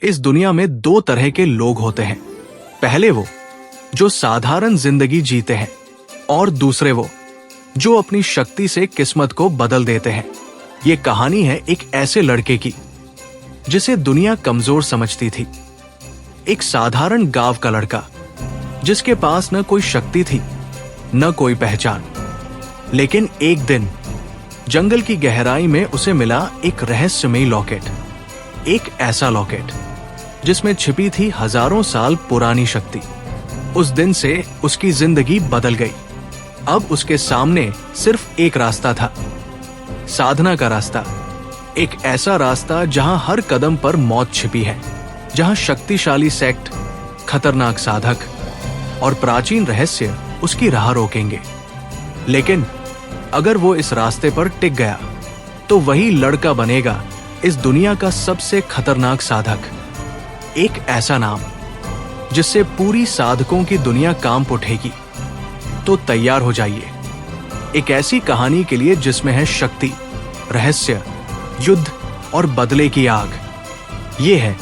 इस दुनिया में दो तरह के लोग होते हैं। पहले वो जो साधारण जिंदगी जीते हैं और दूसरे वो जो अपनी शक्ति से किस्मत को बदल देते हैं। ये कहानी है एक ऐसे लड़के की जिसे दुनिया कमजोर समझती थी। एक साधारण गांव का लड़का जिसके पास न कोई शक्ति थी न कोई पहचान। लेकिन एक दिन जंगल की गहराई में उसे मिला एक रहस्यमयी लॉकेट। एक ऐसा लॉकेट जिसमें छिपी थी हजारों साल पुरानी शक्ति। उस दिन से उसकी जिंदगी बदल गई। अब उसके सामने सिर्फ एक रास्ता था, साधना का रास्ता। एक ऐसा रास्ता जहां हर कदम पर मौत छिपी है, जहां शक्तिशाली सेक्ट, खतरनाक साधक और प्राचीन रहस्य उसकी राह रोकेंगे। लेकिन अगर वो इस रास्ते पर टिक गया तो वही लड़का बनेगा इस दुनिया का सबसे खतरनाक साधक। एक ऐसा नाम जिससे पूरी साधकों की दुनिया कांप उठेगी। तो तैयार हो जाइए एक ऐसी कहानी के लिए जिसमें है शक्ति, रहस्य, युद्ध और बदले की आग। ये है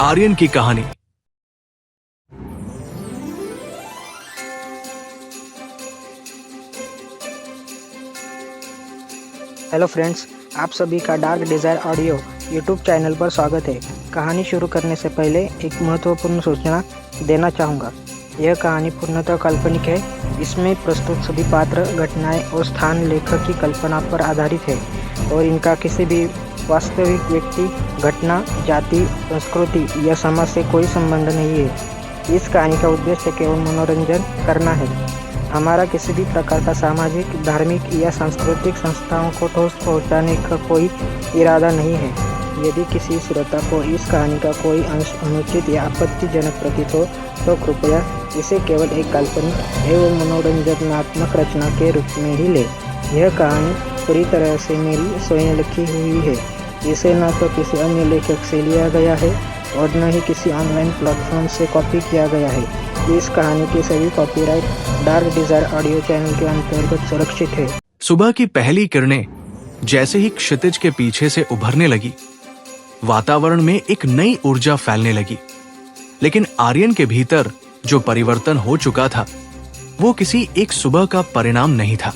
आर्यन की कहानी। हेलो फ्रेंड्स, आप सभी का Dark Desire audio YouTube channel पर स्वागत है। कहानी शुरू करने से पहले एक महत्वपूर्ण सूचना देना चाहूँगा। यह कहानी पूर्णतः काल्पनिक है। इसमें प्रस्तुत सभी पात्र, घटनाएं और स्थान लेखक की कल्पना पर आधारित है और इनका किसी भी वास्तविक व्यक्ति, घटना, जाति, संस्कृति या समाज से कोई संबंध नहीं है। इस कहानी का उद्देश्य केवल मनोरंजन करना है। हमारा किसी भी प्रकार का सामाजिक, धार्मिक या सांस्कृतिक संस्थाओं को ठोस पहुंचाने का कोई इरादा नहीं है। यदि किसी श्रोता को इस कहानी का कोई अंश अनुचित या आपत्तिजनक प्रतीत हो तो कृपया इसे केवल एक काल्पनिक एवं मनोरंजनात्मक रचना के रूप में ही ले। यह कहानी पूरी तरह से मेरी स्वयं लिखी हुई है। इसे न तो किसी अन्य लेखक से लिया गया है और न ही किसी ऑनलाइन प्लेटफॉर्म से कॉपी किया गया है। इस कहानी की सभी copyright Dark Desire audio channel के अंतर्गत सुरक्षित है। सुबह की पहली किरणें जैसे ही क्षितिज के पीछे से उभरने लगी, वातावरण में एक नई ऊर्जा फैलने लगी। लेकिन आर्यन के भीतर जो परिवर्तन हो चुका था वो किसी एक सुबह का परिणाम नहीं था।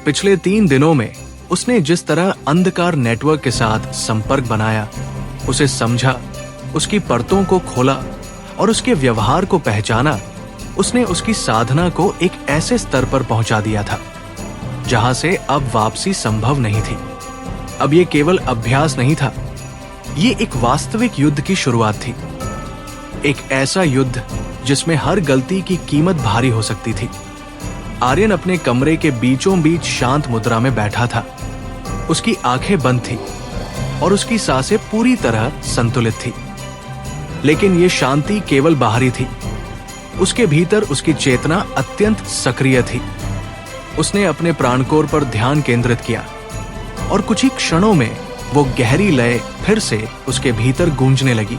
पिछले 3 दिनों में उसने जिस तरह अंधकार नेटवर्क के साथ संपर्क बनाया, उसे समझा, उसकी परतों को खोला और उसके व्यवहार को पहचाना, उसने उसकी साधना को एक ऐसे स्तर पर पहुंचा दिया था जहां से अब वापसी संभव नहीं थी। अब ये केवल अभ्यास नहीं था, ये एक वास्तविक युद्ध की शुरुआत थी। एक ऐसा युद्ध जिसमें हर गलती की कीमत भारी हो सकती थी। आर्यन अपने कमरे के बीचों बीच शांत मुद्रा में बैठा था। उसकी आंखें बंद थी और उसकी सांसें पूरी तरह संतुलित थी। लेकिन ये शांति केवल बाहरी थी। उसके भीतर उसकी चेतना अत्यंत सक्रिय थी। उसने अपने प्राणकोर पर ध्यान केंद्रित किया और कुछ ही क्षणों में वो गहरी लय फिर से उसके भीतर गूंजने लगी,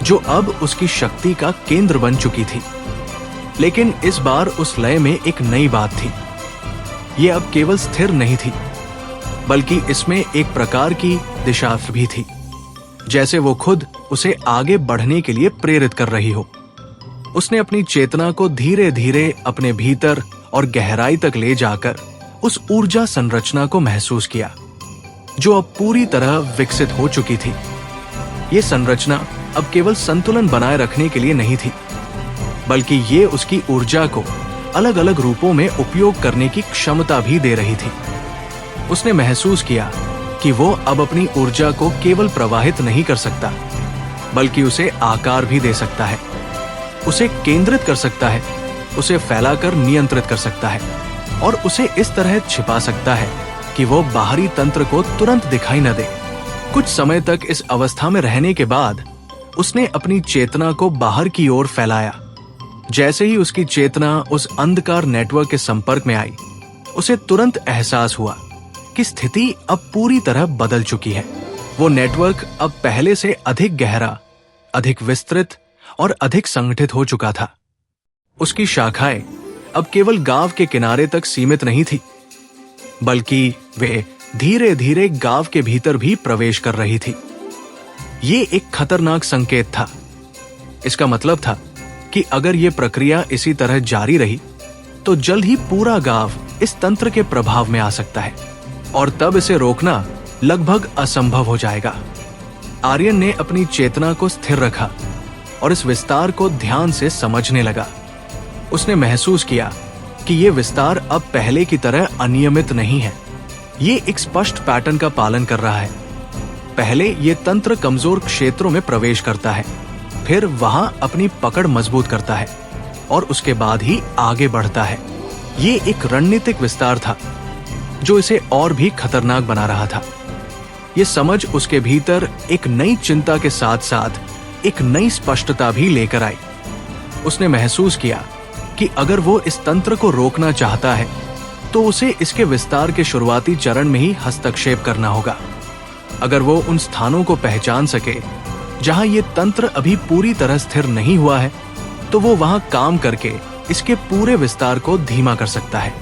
जो अब उसकी शक्ति का केंद्र बन चुकी थी। लेकिन इस बार उस लय में एक नई बात थी। ये अब केवल स्थिर नहीं थी, बल्कि इसमें एक प्रकार की दिशा भी थी, जैसे वो खुद उसे आगे बढ़ने के लिए प्रेरित कर रही हो। उसने अपनी चेतना को धीरे धीरे अपने भीतर और गहराई तक ले जाकर उस ऊर्जा संरचना को महसूस किया जो अब पूरी तरह विकसित हो चुकी थी। ये संरचना अब केवल संतुलन बनाए रखने के लिए नहीं थी, बल्कि ये उसकी ऊर्जा को अलग अलग रूपों में उपयोग करने की क्षमता भी दे रही थी। उसने महसूस किया कि वो अब अपनी ऊर्जा को केवल प्रवाहित नहीं कर सकता, बल्कि उसे आकार भी दे सकता है, उसे केंद्रित कर सकता है, उसे फैलाकर नियंत्रित कर सकता है और उसे इस तरह छिपा सकता है कि वो बाहरी तंत्र को तुरंत दिखाई न दे। कुछ समय तक इस अवस्था में रहने के बाद उसने अपनी चेतना को बाहर की ओर फैलाया। जैसे ही उसकी चेतना उस अंधकार नेटवर्क के संपर्क में आई, उसे तुरंत एहसास हुआ कि स्थिति अब पूरी तरह बदल चुकी है। वो नेटवर्क अब पहले से अधिक गहरा, अधिक विस्तृत और अधिक संगठित हो चुका था। उसकी शाखाएं अब केवल गांव के किनारे तक सीमित नहीं थी, बल्कि वे धीरे धीरे गांव के भीतर भी प्रवेश कर रही थी। ये एक खतरनाक संकेत था। इसका मतलब था कि अगर ये प्रक्रिया इसी तरह जारी रही तो जल्द ही पूरा गांव इस तंत्र के प्रभाव में आ सकता है और तब इसे रोकना लगभग असंभव हो जाएगा। आर्यन ने अपनी चेतना को स्थिर रखा और इस विस्तार को ध्यान से समझने लगा। उसने महसूस किया कि यह विस्तार अब पहले की तरह अनियमित नहीं है। ये एक स्पष्ट पैटर्न का पालन कर रहा है। पहले ये तंत्र कमजोर क्षेत्रों में प्रवेश करता है, फिर वहां अपनी पकड़ मजबूत करता है और उसके बाद ही आगे बढ़ता है। ये एक रणनीतिक विस्तार था जो इसे और भी खतरनाक बना रहा था। ये समझ उसके भीतर एक नई चिंता के साथ साथ एक नई स्पष्टता भी लेकर आई। उसने महसूस किया कि अगर वो इस तंत्र को रोकना चाहता है तो उसे इसके विस्तार के शुरुआती चरण में ही हस्तक्षेप करना होगा। अगर वो उन स्थानों को पहचान सके जहां ये तंत्र अभी पूरी तरह स्थिर नहीं हुआ है तो वो वहां काम करके इसके पूरे विस्तार को धीमा कर सकता है।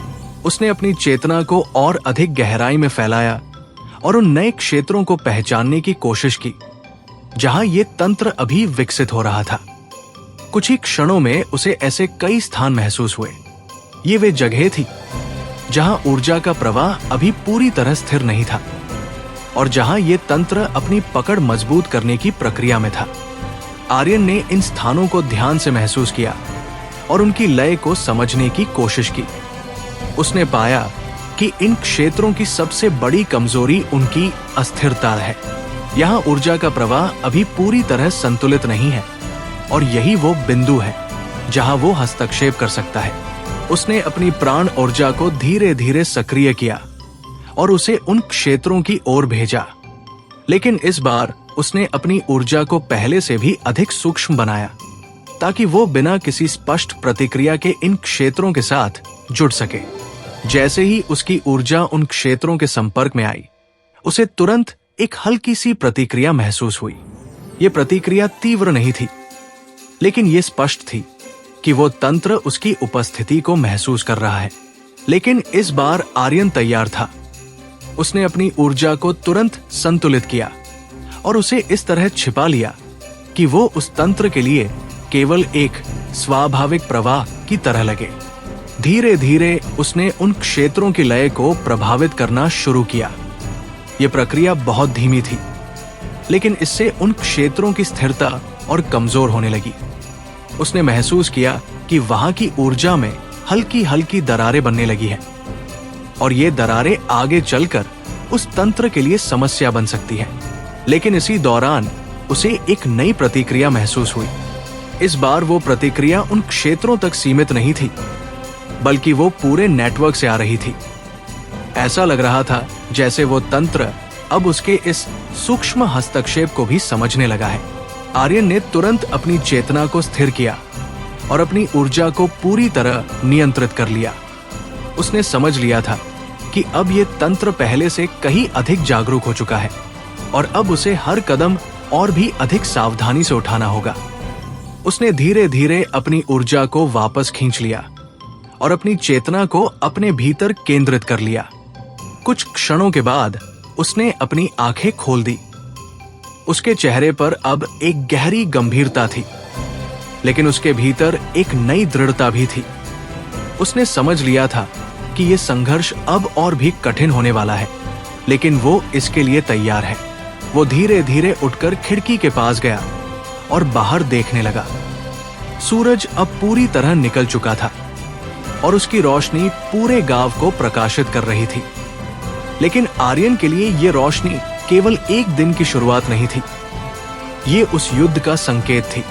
उसने अपनी चेतना को और अधिक गहराई में फैलाया और उन नए क्षेत्रों को पहचानने की कोशिश की जहां ये तंत्र अभी विकसित हो रहा था। कुछ ही क्षणों में उसे ऐसे कई स्थान महसूस हुए। ये वे जगह थी जहां ऊर्जा का प्रवाह अभी पूरी तरह स्थिर नहीं था और जहां ये तंत्र अपनी पकड़ मजबूत करने की प्रक्रिया में था। आर्यन ने इन स्थानों को ध्यान से महसूस किया और उनकी लय को समझने की कोशिश की। उसने पाया कि इन क्षेत्रों की सबसे बड़ी कमजोरी उनकी अस्थिरता है। यहाँ ऊर्जा का प्रवाह अभी पूरी तरह संतुलित नहीं है और यही वो बिंदु है जहां वो हस्तक्षेप कर सकता है। उसने अपनी प्राण ऊर्जा को धीरे धीरे सक्रिय किया और उसे उन क्षेत्रों की ओर भेजा, लेकिन इस बार उसने अपनी ऊर्जा को पहले से भी अधिक सूक्ष्म बनाया ताकि वो बिना किसी स्पष्ट प्रतिक्रिया के इन क्षेत्रों के साथ जुड़ सके। जैसे ही उसकी ऊर्जा उन क्षेत्रों के संपर्क में आई, उसे तुरंत एक हल्की सी प्रतिक्रिया महसूस हुई। ये प्रतिक्रिया तीव्र नहीं थी, लेकिन ये स्पष्ट थी कि वो तंत्र उसकी उपस्थिति को महसूस कर रहा है। लेकिन इस बार आर्यन तैयार था। उसने अपनी ऊर्जा को तुरंत संतुलित किया और उसे इस तरह छिपा लिया कि वो उस तंत्र के लिए केवल एक स्वाभाविक प्रवाह की तरह लगे। धीरे धीरे उसने उन क्षेत्रों की लय को प्रभावित करना शुरू किया। यह प्रक्रिया बहुत धीमी थी, लेकिन इससे उन क्षेत्रों की स्थिरता और कमजोर होने लगी। उसने महसूस किया कि वहां की ऊर्जा में हल्की हल्की दरारें बनने लगी हैं और ये दरारें आगे चलकर उस तंत्र के लिए समस्या बन सकती है। लेकिन इसी दौरान उसे एक नई प्रतिक्रिया महसूस हुई। इस बार वो प्रतिक्रिया उन क्षेत्रों तक सीमित नहीं थी, बल्कि वो पूरे नेटवर्क से आ रही थी। ऐसा लग रहा था जैसे वो तंत्र अब उसके इस सूक्ष्म हस्तक्षेप को भी समझने लगा है। आर्यन ने तुरंत अपनी चेतना को स्थिर किया और अपनी ऊर्जा को पूरी तरह नियंत्रित कर लिया। उसने समझ लिया था कि अब ये तंत्र पहले से कहीं अधिक जागरूक हो चुका है और अब उसे हर कदम और भी अधिक सावधानी से उठाना होगा। उसने धीरे धीरे अपनी ऊर्जा को वापस खींच लिया और अपनी चेतना को अपने भीतर केंद्रित कर लिया। कुछ क्षणों के बाद उसने अपनी आंखें खोल दी। उसके चेहरे पर अब एक गहरी गंभीरता थी, लेकिन उसके भीतर एक नई दृढ़ता भी थी। उसने समझ लिया था कि यह संघर्ष अब और भी कठिन होने वाला है, लेकिन वो इसके लिए तैयार है। वो धीरे धीरे उठकर खिड़की के पास गया और बाहर देखने लगा। सूरज अब पूरी तरह निकल चुका था और उसकी रोशनी पूरे गांव को प्रकाशित कर रही थी। लेकिन आर्यन के लिए यह रोशनी केवल एक दिन की शुरुआत नहीं थी। ये उस युद्ध का संकेत थी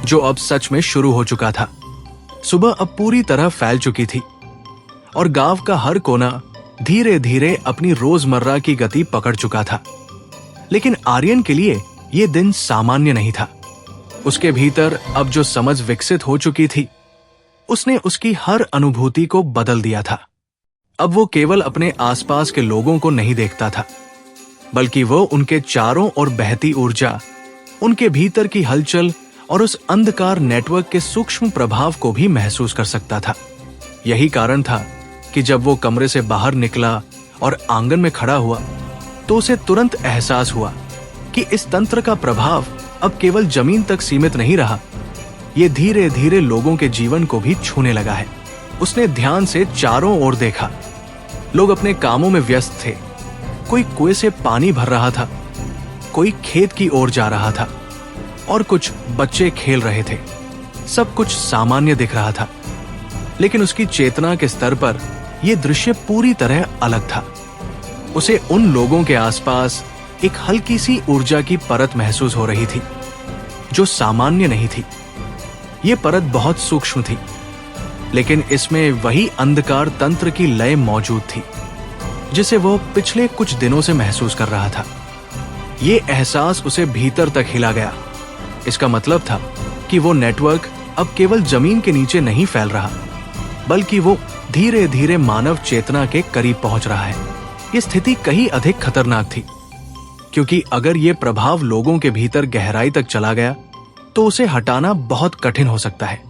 जो अब सच में शुरू हो चुका था। सुबह अब पूरी तरह फैल चुकी थी और गांव का हर कोना धीरे धीरे अपनी रोजमर्रा की गति पकड़ चुका था। लेकिन आर्यन के लिए यह दिन सामान्य नहीं था। उसके भीतर अब जो समझ विकसित हो चुकी थी, उसने उसकी हर अनुभूति को बदल दिया था। अब वो केवल अपने आसपास के लोगों को नहीं देखता था, बल्कि वो उनके चारों ओर बहती ऊर्जा, उनके भीतर की हलचल और उस अंधकार नेटवर्क के सूक्ष्म प्रभाव को भी महसूस कर सकता था। यही कारण था कि जब वो कमरे से बाहर निकला और आंगन में खड़ा हुआ, तो उसे तुरंत एहसास हुआ कि इस तंत्र का प्रभाव अब केवल जमीन तक सीमित नहीं रहा, ये धीरे धीरे लोगों के जीवन को भी छूने लगा है। उसने ध्यान से चारों ओर देखा। लोग अपने कामों में व्यस्त थे। कोई कुएं से पानी भर रहा था, कोई खेत की ओर जा रहा था और कुछ बच्चे खेल रहे थे। सब कुछ सामान्य दिख रहा था, लेकिन उसकी चेतना के स्तर पर यह दृश्य पूरी तरह अलग था। उसे उन लोगों के आसपास एक हल्की सी ऊर्जा की परत महसूस हो रही थी, जो सामान्य नहीं थी। यह परत बहुत सूक्ष्म थी, लेकिन इसमें वही अंधकार तंत्र की लय मौजूद थी, जिसे वो पिछले कुछ दिनों से महसूस कर रहा था। ये एहसास उसे भीतर तक हिला गया। इसका मतलब था कि वो नेटवर्क अब केवल जमीन के नीचे नहीं फैल रहा, बल्कि वो धीरे धीरे मानव चेतना के करीब पहुंच रहा है। ये स्थिति कहीं अधिक खतरनाक थी, क्योंकि अगर ये प्रभाव लोगों के भीतर गहराई तक चला गया तो उसे हटाना बहुत कठिन हो सकता है।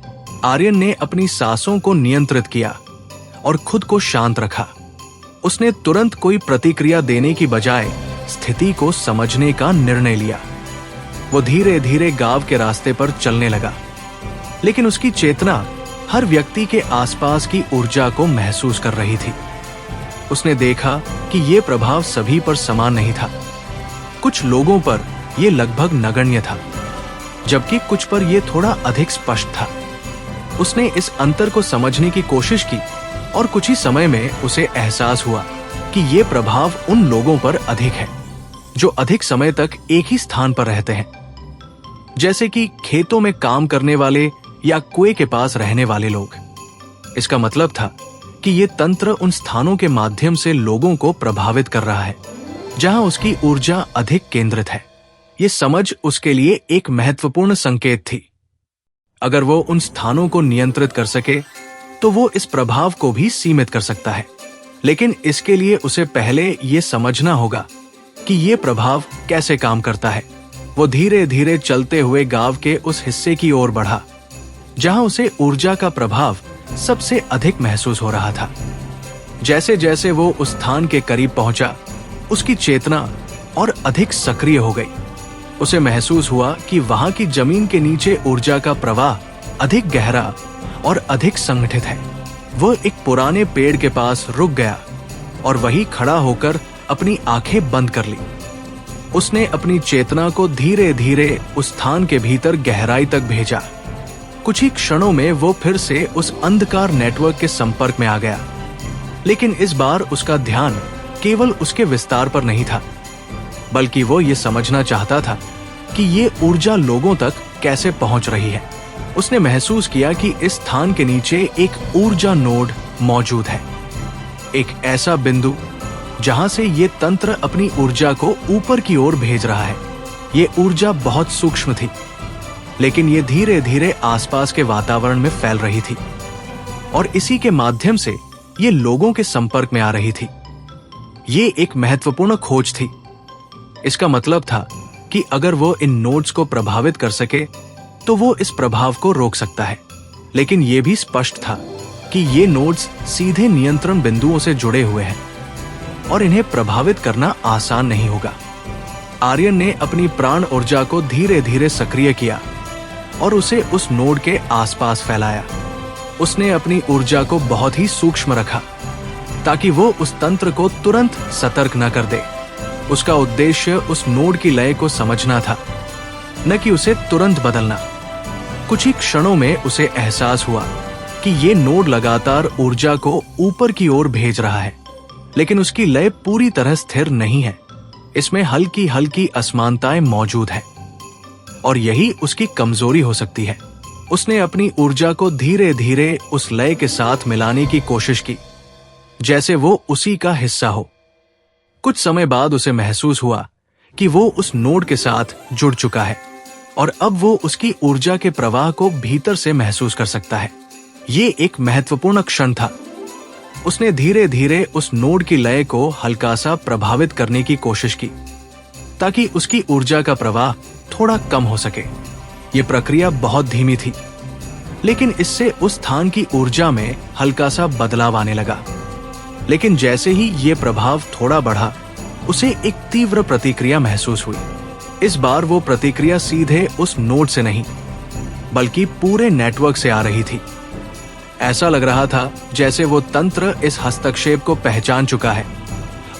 आर्यन ने अपनी सांसों को नियंत्रित किया और खुद को शांत रखा। उसने तुरंत कोई प्रतिक्रिया देने की बजाय स्थिति को समझने का निर्णय लिया। वो धीरे धीरे गांव के रास्ते पर चलने लगा, लेकिन उसकी चेतना हर व्यक्ति के आसपास की ऊर्जा को महसूस कर रही थी। उसने देखा कि यह प्रभाव सभी पर समान नहीं था। कुछ लोगों पर यह लगभग नगण्य था, जबकि कुछ पर यह थोड़ा अधिक स्पष्ट था। उसने इस अंतर को समझने की कोशिश की और कुछ ही समय में उसे एहसास हुआ कि यह प्रभाव उन लोगों पर अधिक है जो अधिक समय तक एक ही स्थान पर रहते हैं, जैसे कि खेतों में काम करने वाले या कुएं के पास रहने वाले लोग। इसका मतलब था कि यह तंत्र उन स्थानों के माध्यम से लोगों को प्रभावित कर रहा है जहां उसकी ऊर्जा अधिक केंद्रित है। यह समझ उसके लिए एक महत्वपूर्ण संकेत थी। अगर वो उन स्थानों को नियंत्रित कर सके तो वो इस प्रभाव को भी सीमित कर सकता है, लेकिन इसके लिए उसे पहले ये समझना होगा कि ये प्रभाव कैसे काम करता है। वो धीरे धीरे चलते हुए गांव के उस हिस्से की ओर बढ़ा जहां उसे ऊर्जा का प्रभाव सबसे अधिक महसूस हो रहा था। जैसे जैसे वो उस स्थान के करीब पहुंचा, उसकी चेतना और अधिक सक्रिय हो गई। उसे महसूस हुआ कि वहां की जमीन के नीचे ऊर्जा का प्रवाह अधिक गहरा और अधिक संगठित है। वो एक पुराने पेड़ के पास रुक गया और वहीं खड़ा होकर अपनी आंखें बंद कर ली। उसने अपनी चेतना को धीरे धीरे उस स्थान के भीतर गहराई तक भेजा। कुछ ही क्षणों में वो फिर से उस अंधकार नेटवर्क के संपर्क में आ गया, लेकिन इस बार उसका ध्यान केवल उसके विस्तार पर नहीं था, बल्कि वो ये समझना चाहता था कि ये ऊर्जा लोगों तक कैसे पहुंच रही है। उसने महसूस किया कि इस स्थान के नीचे एक ऊर्जा नोड मौजूद है, एक ऐसा बिंदु जहां से ये तंत्र अपनी ऊर्जा को ऊपर की ओर भेज रहा है। ये ऊर्जा बहुत सूक्ष्म थी, लेकिन ये धीरे धीरे आसपास के वातावरण में फैल रही थी और इसी के माध्यम से ये लोगों के संपर्क में आ रही थी। ये एक महत्वपूर्ण खोज थी। इसका मतलब था कि अगर वो इन नोड्स को प्रभावित कर सके तो वो इस प्रभाव को रोक सकता है, लेकिन ये भी स्पष्ट था कि ये नोड्स सीधे नियंत्रण बिंदुओं से जुड़े हुए हैं और इन्हें प्रभावित करना आसान नहीं होगा। आर्यन ने अपनी प्राण ऊर्जा को धीरे धीरे सक्रिय किया और उसे उस नोड के आसपास फैलाया। उसने अपनी ऊर्जा को बहुत ही सूक्ष्म रखा ताकि वो उस तंत्र को तुरंत सतर्क न कर दे। उसका उद्देश्य उस नोड की लय को समझना था, न कि उसे तुरंत बदलना। कुछ ही क्षणों में उसे एहसास हुआ कि ये नोड लगातार ऊर्जा को ऊपर की ओर भेज रहा है, लेकिन उसकी लय पूरी तरह स्थिर नहीं है। इसमें हल्की हल्की असमानताएं मौजूद है और यही उसकी कमजोरी हो सकती है। उसने अपनी ऊर्जा को धीरे धीरे उस लय के साथ मिलाने की कोशिश की, जैसे वो उसी का हिस्सा हो। कुछ समय बाद उसे महसूस हुआ कि वो उस नोड के साथ जुड़ चुका है और अब वो उसकी ऊर्जा के प्रवाह को भीतर से महसूस कर सकता है। ये एक महत्वपूर्ण क्षण था। उसने धीरे धीरे उस नोड की लय को हल्का सा प्रभावित करने की कोशिश की ताकि उसकी ऊर्जा का प्रवाह थोड़ा कम हो सके। ये प्रक्रिया बहुत धीमी थी, लेकिन इससे उस स्थान की ऊर्जा में हल्का सा बदलाव आने लगा। लेकिन जैसे ही ये प्रभाव थोड़ा बढ़ा, उसे एक तीव्र प्रतिक्रिया महसूस हुई। इस बार वो प्रतिक्रिया सीधे उस नोड से नहीं बल्कि पूरे नेटवर्क से आ रही थी। ऐसा लग रहा था जैसे वो तंत्र इस हस्तक्षेप को पहचान चुका है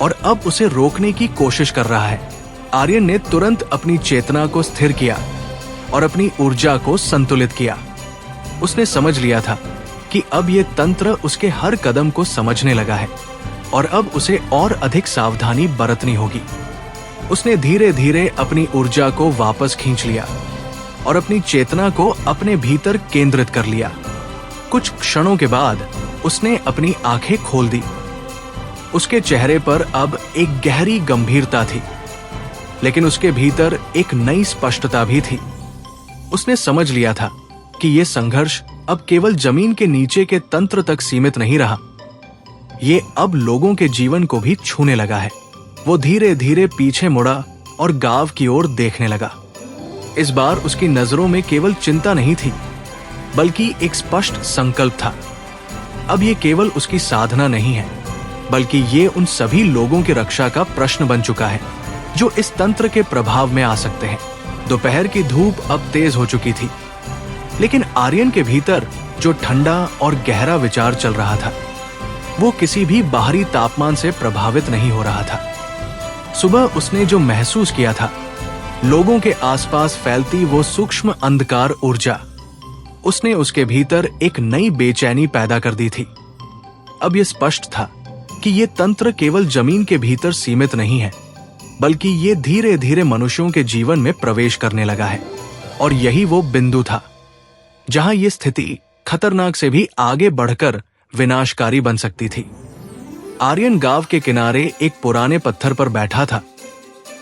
और अब उसे रोकने की कोशिश कर रहा है। आर्यन ने तुरंत अपनी चेतना को स्थिर किया और अपनी ऊर्जा को संतुलित किया। उसने समझ लिया था कि अब ये तंत्र उसके हर कदम को समझने लगा है और अब उसे और अधिक सावधानी बरतनी होगी। उसने धीरे धीरे अपनी ऊर्जा को वापस खींच लिया और अपनी चेतना को अपने भीतर केंद्रित कर लिया। कुछ क्षणों के बाद उसने अपनी आंखें खोल दी। उसके चेहरे पर अब एक गहरी गंभीरता थी, लेकिन उसके भीतर एक नई स्पष्टता भी थी। उसने समझ लिया था कि यह संघर्ष अब केवल जमीन के नीचे के तंत्र तक सीमित नहीं रहा, ये अब लोगों के जीवन को भी छूने लगा है। वो धीरे धीरे पीछे मुड़ा और गांव की ओर देखने लगा। इस बार उसकी नजरों में केवल चिंता नहीं थी, बल्कि एक स्पष्ट संकल्प था। अब ये केवल उसकी साधना नहीं है, बल्कि ये उन सभी लोगों की रक्षा का प्रश्न बन चुका है जो इस तंत्र के प्रभाव में आ सकते हैं। दोपहर की धूप अब तेज हो चुकी थी, लेकिन आर्यन के भीतर जो ठंडा और गहरा विचार चल रहा था, वो किसी भी बाहरी तापमान से प्रभावित नहीं हो रहा था। सुबह उसने जो महसूस किया था, लोगों के आसपास फैलती वो सूक्ष्म अंधकार ऊर्जा, उसने उसके भीतर एक नई बेचैनी पैदा कर दी थी। अब यह स्पष्ट था कि ये तंत्र केवल जमीन के भीतर सीमित नहीं है, बल्कि ये धीरे धीरे मनुष्यों के जीवन में प्रवेश करने लगा है। और यही वो बिंदु था जहां ये स्थिति खतरनाक से भी आगे बढ़कर विनाशकारी बन सकती थी। आर्यन गांव के किनारे एक पुराने पत्थर पर बैठा था।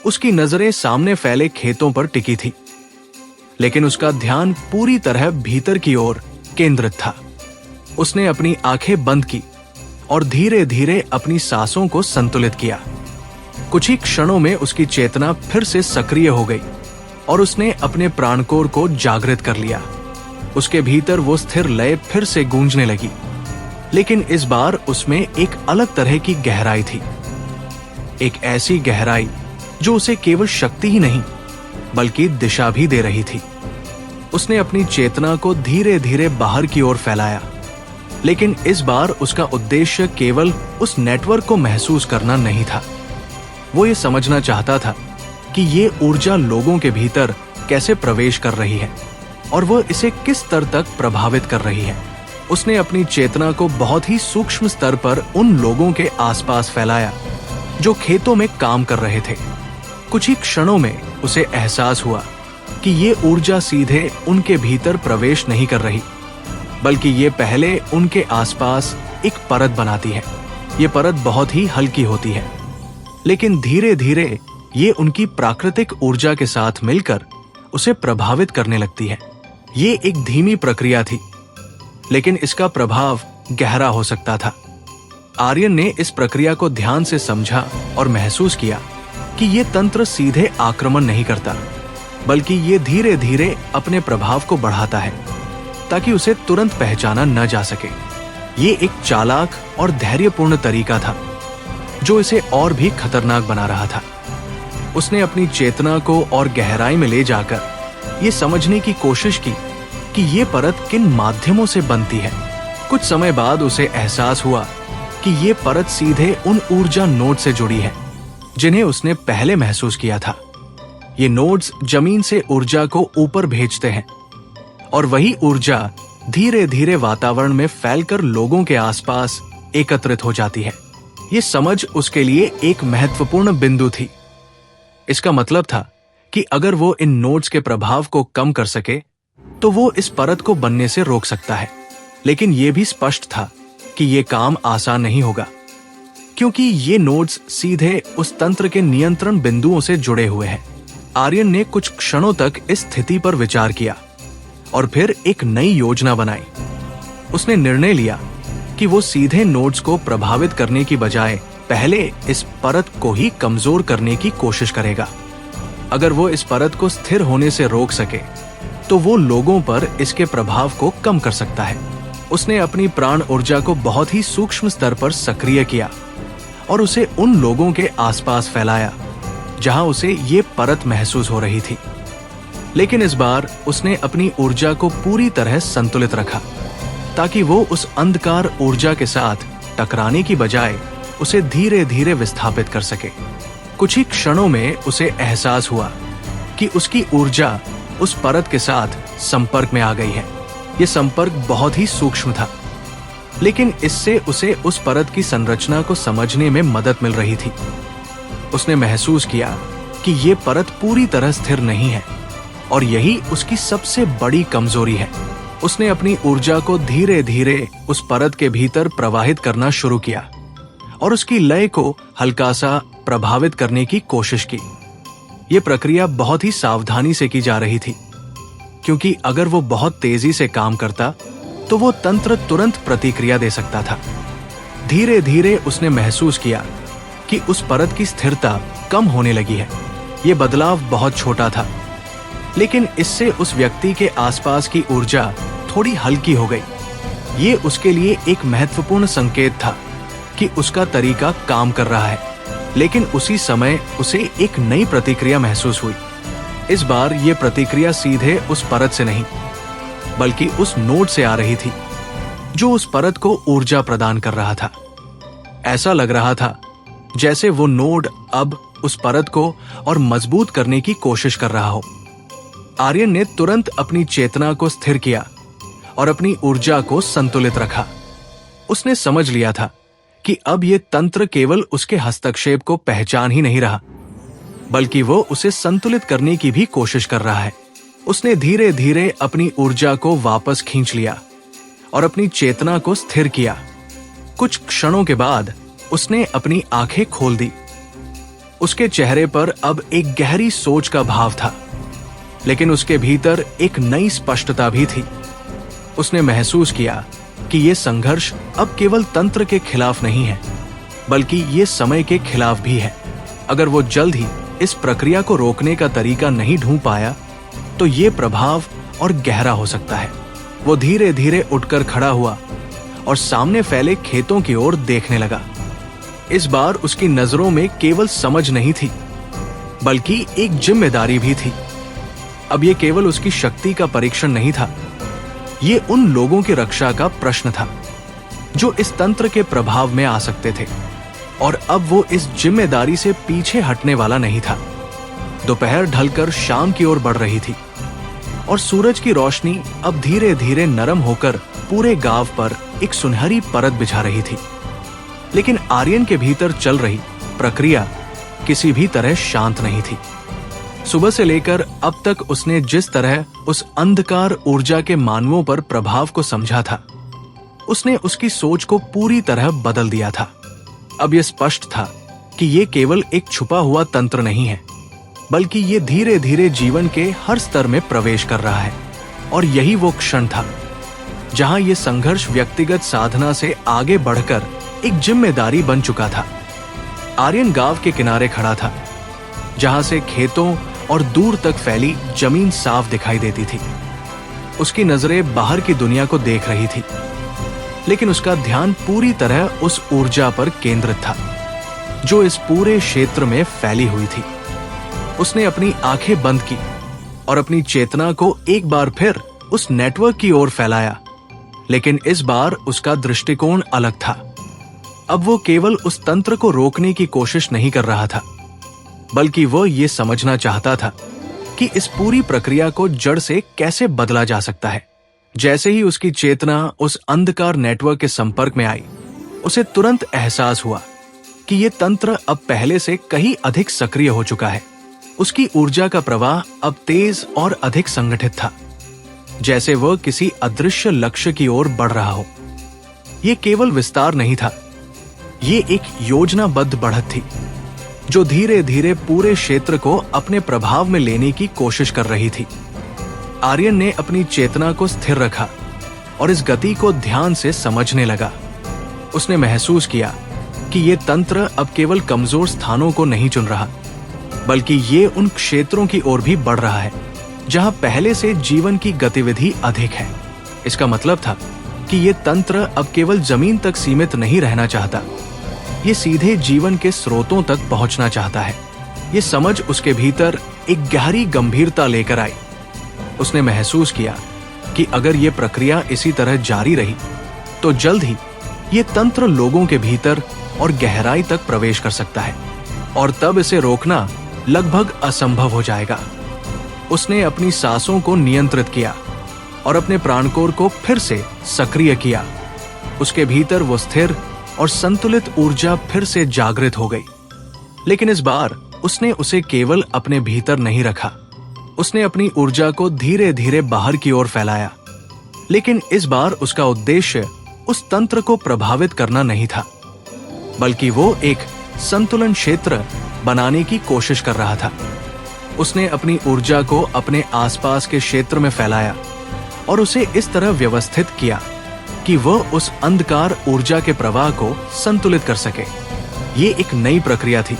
उसकी नजरें सामने फैले खेतों पर टिकी थी, लेकिन उसका ध्यान पूरी तरह भीतर की ओर केंद्रित था। उसने अपनी आंखें बंद की और धीरे धीरे अपनी सांसों को संतुलित किया। कुछ ही क्षणों में उसकी चेतना फिर से सक्रिय हो गई और उसने अपने प्राणकोर को जागृत कर लिया। उसके भीतर वो स्थिर लय फिर से गूंजने लगी, लेकिन इस बार उसमें एक अलग तरह की गहराई थी। एक ऐसी गहराई जो उसे केवल शक्ति ही नहीं बल्कि दिशा भी दे रही थी। उसने अपनी चेतना को धीरे धीरे बाहर की ओर फैलाया, लेकिन इस बार उसका उद्देश्य केवल उस नेटवर्क को महसूस करना नहीं था। वो ये समझना चाहता था कि ये ऊर्जा लोगों के भीतर कैसे प्रवेश कर रही है और वह इसे किस स्तर तक प्रभावित कर रही है। उसने अपनी चेतना को बहुत ही सूक्ष्म स्तर पर उन लोगों के आसपास फैलाया जो खेतों में काम कर रहे थे। कुछ ही क्षणों में उसे एहसास हुआ कि ये ऊर्जा सीधे उनके भीतर प्रवेश नहीं कर रही, बल्कि ये पहले उनके आसपास एक परत बनाती है। ये परत बहुत ही हल्की होती है, लेकिन धीरे धीरे ये उनकी प्राकृतिक ऊर्जा के साथ मिलकर उसे प्रभावित करने लगती है। ये एक धीमी प्रक्रिया थी, लेकिन इसका प्रभाव गहरा हो सकता था। आर्यन ने इस प्रक्रिया को ध्यान से समझा और महसूस किया कि ये तंत्र सीधे आक्रमण नहीं करता, बल्कि ये धीरे धीरे अपने प्रभाव को बढ़ाता है ताकि उसे तुरंत पहचाना न जा सके। ये एक चालाक और धैर्यपूर्ण तरीका था जो इसे और भी खतरनाक बना रहा था। उसने अपनी चेतना को और गहराई में ले जाकर ये समझने की कोशिश की कि ये परत किन माध्यमों से बनती है। कुछ समय बाद उसे एहसास हुआ कि ये परत सीधे उन ऊर्जा नोड से जुड़ी है जिन्हें उसने पहले महसूस किया था। ये नोड्स जमीन से ऊर्जा को ऊपर भेजते हैं और वही ऊर्जा धीरे धीरे वातावरण में फैलकर लोगों के आसपास एकत्रित हो जाती है। ये समझ उसके लिए एक महत्वपूर्ण बिंदु थी। इसका मतलब था कि अगर वो इन नोड्स के प्रभाव को कम कर सके तो वो इस परत को बनने से रोक सकता है। लेकिन यह भी स्पष्ट था कि यह काम आसान नहीं होगा, क्योंकि ये नोड्स सीधे उस तंत्र के नियंत्रण बिंदुओं से जुड़े हुए हैं। आर्यन ने कुछ क्षणों तक इस स्थिति पर विचार किया और फिर एक नई योजना बनाई। उसने निर्णय लिया कि वो सीधे नोड्स को प्रभावित करने की बजाय पहले इस परत को ही कमजोर करने की कोशिश करेगा। अगर वो इस परत को स्थिर होने से रोक सके तो वो लोगों पर इसके प्रभाव को कम कर सकता है। उसने अपनी प्राण ऊर्जा को बहुत ही सूक्ष्म स्तर पर सक्रिय किया और उसे उन लोगों के आसपास फैलाया जहां उसे ये परत महसूस हो रही थी। लेकिन इस बार उसने अपनी ऊर्जा को पूरी तरह संतुलित रखा ताकि वो उस अंधकार ऊर्जा के साथ टकराने की बजाय उसे धीरे धीरे विस्थापित कर सके। कुछ ही क्षणों में उसे एहसास हुआ कि उसकी ऊर्जा उस परत के साथ संपर्क में आ गई है। यह संपर्क बहुत ही सूक्ष्म था, लेकिन इससे उसे उस परत की संरचना को समझने में मदद मिल रही थी। उसने महसूस किया कि यह परत पूरी तरह स्थिर नहीं है और यही उसकी सबसे बड़ी कमजोरी है। उसने अपनी ऊर्जा को धीरे धीरे उस परत के भीतर प्रवाहित करना शुरू किया और उसकी लय को हल्का सा प्रभावित करने की कोशिश की। यह प्रक्रिया बहुत ही सावधानी से की जा रही थी, क्योंकि अगर वो बहुत तेजी से काम करता तो वो तंत्र तुरंत प्रतिक्रिया दे सकता था। धीरे धीरे उसने महसूस किया कि उस परत की स्थिरता कम होने लगी है। यह बदलाव बहुत छोटा था, लेकिन इससे उस व्यक्ति के आसपास की ऊर्जा थोड़ी हल्की हो गई। ये उसके लिए एक महत्वपूर्ण संकेत था कि उसका तरीका काम कर रहा है। लेकिन उसी समय उसे एक नई प्रतिक्रिया महसूस हुई। इस बार यह प्रतिक्रिया सीधे उस परत से नहीं, बल्कि उस नोड से आ रही थी जो उस परत को ऊर्जा प्रदान कर रहा था। ऐसा लग रहा था जैसे वो नोड अब उस परत को और मजबूत करने की कोशिश कर रहा हो। आर्यन ने तुरंत अपनी चेतना को स्थिर किया और अपनी ऊर्जा को संतुलित रखा। उसने समझ लिया था कि अब यह तंत्र केवल उसके हस्तक्षेप को पहचान ही नहीं रहा, बल्कि वो उसे संतुलित करने की भी कोशिश कर रहा है। उसने धीरे धीरे अपनी ऊर्जा को वापस खींच लिया और अपनी चेतना को स्थिर किया। कुछ क्षणों के बाद उसने अपनी आंखें खोल दी। उसके चेहरे पर अब एक गहरी सोच का भाव था, लेकिन उसके भीतर एक नई स्पष्टता भी थी। उसने महसूस किया कि यह संघर्ष अब केवल तंत्र के खिलाफ नहीं है, बल्कि ये समय के खिलाफ भी है। अगर वो जल्द ही इस प्रक्रिया को रोकने का तरीका नहीं ढूंढ पाया तो ये प्रभाव और गहरा हो सकता है। वो धीरे धीरे उठकर खड़ा हुआ और सामने फैले खेतों की ओर देखने लगा। इस बार उसकी नजरों में केवल समझ नहीं थी, बल्कि एक जिम्मेदारी भी थी। अब ये केवल उसकी शक्ति का परीक्षण नहीं था, ये उन लोगों की रक्षा का प्रश्न था जो इस तंत्र के प्रभाव में आ सकते थे, और अब वो इस जिम्मेदारी से पीछे हटने वाला नहीं था। दोपहर ढलकर शाम की ओर बढ़ रही थी और सूरज की रोशनी अब धीरे धीरे नरम होकर पूरे गांव पर एक सुनहरी परत बिछा रही थी। लेकिन आर्यन के भीतर चल रही प्रक्रिया किसी भी तरह शांत नहीं थी। सुबह से लेकर अब तक उसने जिस तरह उस अंधकार ऊर्जा के मानवों पर प्रभाव को समझा था, उसने उसकी सोच को पूरी तरह बदल दिया था। अब यह स्पष्ट था कि यह केवल एक छुपा हुआ तंत्र नहीं है, बल्कि ये धीरे धीरे जीवन के हर स्तर में प्रवेश कर रहा है। और यही वो क्षण था जहां यह संघर्ष व्यक्तिगत साधना से आगे बढ़कर एक जिम्मेदारी बन चुका था। आर्यन गांव के किनारे खड़ा था, जहां से खेतों और दूर तक फैली जमीन साफ दिखाई देती थी। उसकी नजरें बाहर की दुनिया को देख रही थी, लेकिन उसका ध्यान पूरी तरह उस ऊर्जा पर केंद्रित था जो इस पूरे क्षेत्र में फैली हुई थी। उसने अपनी आंखें बंद की और अपनी चेतना को एक बार फिर उस नेटवर्क की ओर फैलाया, लेकिन इस बार उसका दृष्टिकोण अलग था। अब वो केवल उस तंत्र को रोकने की कोशिश नहीं कर रहा था, बल्कि वो ये समझना चाहता था कि इस पूरी प्रक्रिया को जड़ से कैसे बदला जा सकता है। जैसे ही उसकी चेतना उस अंधकार नेटवर्क के संपर्क में आई, उसे तुरंत एहसास हुआ कि ये तंत्र अब पहले से कहीं अधिक सक्रिय हो चुका है। उसकी ऊर्जा का प्रवाह अब तेज और अधिक संगठित था, जैसे वह किसी अदृश्य लक्ष्य की ओर बढ़ रहा हो। यह केवल विस्तार नहीं था, ये एक योजनाबद्ध बढ़त थी जो धीरे धीरे पूरे क्षेत्र को अपने प्रभाव में लेने की कोशिश कर रही थी। आर्यन ने अपनी चेतना को स्थिर रखा और इस गति को ध्यान से समझने लगा। उसने महसूस किया कि ये तंत्र अब केवल कमजोर स्थानों को नहीं चुन रहा, बल्कि ये उन क्षेत्रों की ओर भी बढ़ रहा है जहां पहले से जीवन की गतिविधि अधिक है। इसका मतलब था कि ये तंत्र अब केवल जमीन तक सीमित नहीं रहना चाहता, ये सीधे जीवन के स्रोतों तक पहुंचना चाहता है। ये समझ उसके भीतर एक गहरी गंभीरता लेकर आई। उसने महसूस किया कि अगर ये प्रक्रिया इसी तरह जारी रही तो जल्द ही ये तंत्र लोगों के भीतर और गहराई तक प्रवेश कर सकता है और तब इसे रोकना लगभग असंभव हो जाएगा। उसने अपनी सांसों को नियंत्रित किया और अपने प्राणकोर को फिर से सक्रिय किया। उसके भीतर वो स्थिर और संतुलित ऊर्जा फिर से जागृत हो गई। लेकिन इस बार उसने उसे केवल अपने भीतर नहीं रखा, उसने अपनी ऊर्जा को धीरे धीरे बाहर की ओर फैलाया। लेकिन इस बार उसका उद्देश्य उस तंत्र को प्रभावित करना नहीं था, बल्कि वो एक संतुलन क्षेत्र बनाने की कोशिश कर रहा था। उसने अपनी ऊर्जा को अपने आसपास के क्षेत्र में फैलाया और उसे इस तरह व्यवस्थित किया कि वह उस अंधकार ऊर्जा के प्रवाह को संतुलित कर सके। ये एक नई प्रक्रिया थी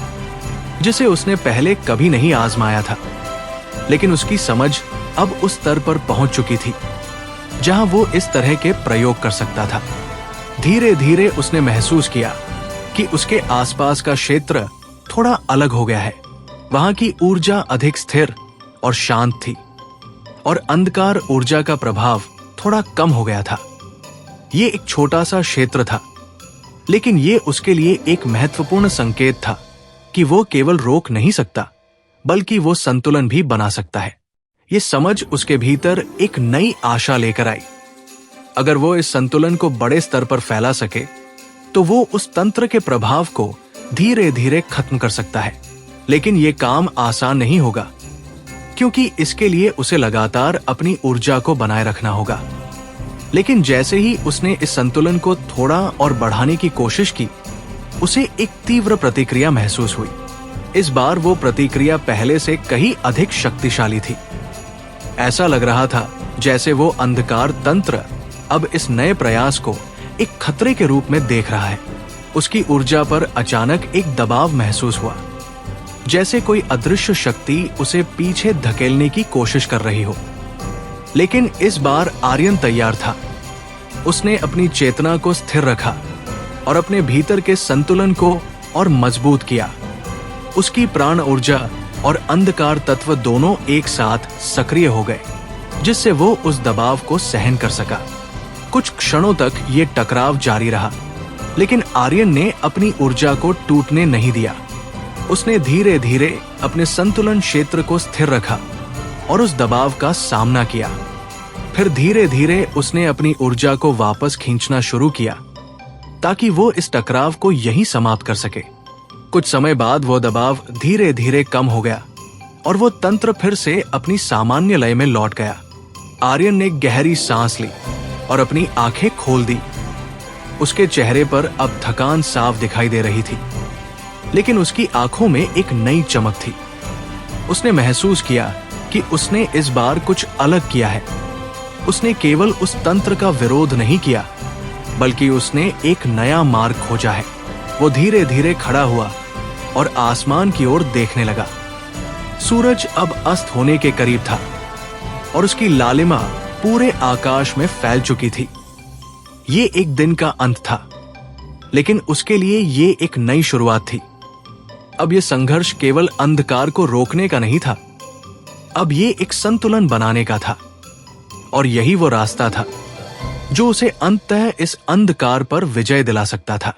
जिसे उसने पहले कभी नहीं आजमाया था, लेकिन उसकी समझ अब उस स्तर पर पहुंच चुकी थी जहां वो इस तरह के प्रयोग कर सकता था। धीरे धीरे उसने महसूस किया कि उसके आसपास का क्षेत्र थोड़ा अलग हो गया है। वहां की ऊर्जा अधिक स्थिर और शांत थी और अंधकार ऊर्जा का प्रभाव थोड़ा कम हो गया था। ये एक छोटा सा क्षेत्र था, लेकिन ये उसके लिए एक महत्वपूर्ण संकेत था कि वो केवल रोक नहीं सकता, बल्कि वो संतुलन भी बना सकता है। ये समझ उसके भीतर एक नई आशा लेकर आई। अगर वो इस संतुलन को बड़े स्तर पर फैला सके तो वो उस तंत्र के प्रभाव को धीरे धीरे खत्म कर सकता है। लेकिन ये काम आसान नहीं होगा, क्योंकि इसके लिए उसे लगातार अपनी ऊर्जा को बनाए रखना होगा। लेकिन जैसे ही उसने इस संतुलन को थोड़ा और बढ़ाने की कोशिश की, उसे एक तीव्र प्रतिक्रिया महसूस हुई। इस बार वो प्रतिक्रिया पहले से कहीं अधिक शक्तिशाली थी। ऐसा लग रहा था जैसे वो अंधकार तंत्र अब इस नए प्रयास को एक खतरे के रूप में देख रहा है। उसकी ऊर्जा पर अचानक एक दबाव महसूस हुआ, जैसे कोई अदृश्य शक्ति उसे पीछे धकेलने की कोशिश कर रही हो। लेकिन इस बार आर्यन तैयार था। उसने अपनी चेतना को स्थिर रखा और अपने भीतर के संतुलन को और मजबूत किया। उसकी प्राण ऊर्जा और अंधकार तत्व दोनों एक साथ सक्रिय हो गए, जिससे वो उस दबाव को सहन कर सका। कुछ क्षणों तक ये टकराव जारी रहा, लेकिन आर्यन ने अपनी ऊर्जा को टूटने नहीं दिया। उसने धीरे धीरे अपने संतुलन क्षेत्र को स्थिर रखा और उस दबाव का सामना किया। फिर धीरे धीरे उसने अपनी ऊर्जा को वापस खींचना शुरू किया ताकि वो इस टकराव को यहीं समाप्त कर सके। कुछ समय बाद वो दबाव धीरे धीरे कम हो गया और वो तंत्र फिर से अपनी सामान्य लय में लौट गया। आर्यन ने गहरी सांस ली और अपनी आंखें खोल दी। उसके चेहरे पर अब थकान साफ दिखाई दे रही थी, लेकिन उसकी आंखों में एक नई चमक थी। उसने महसूस किया कि उसने इस बार कुछ अलग किया है। उसने केवल उस तंत्र का विरोध नहीं किया, बल्कि उसने एक नया मार्ग खोजा है। वो धीरे धीरे खड़ा हुआ और आसमान की ओर देखने लगा। सूरज अब अस्त होने के करीब था और उसकी लालिमा पूरे आकाश में फैल चुकी थी। ये एक दिन का अंत था, लेकिन उसके लिए ये एक नई शुरुआत थी। अब ये संघर्ष केवल अंधकार को रोकने का नहीं था, अब ये एक संतुलन बनाने का था। और यही वो रास्ता था जो उसे अंततः इस अंधकार पर विजय दिला सकता था।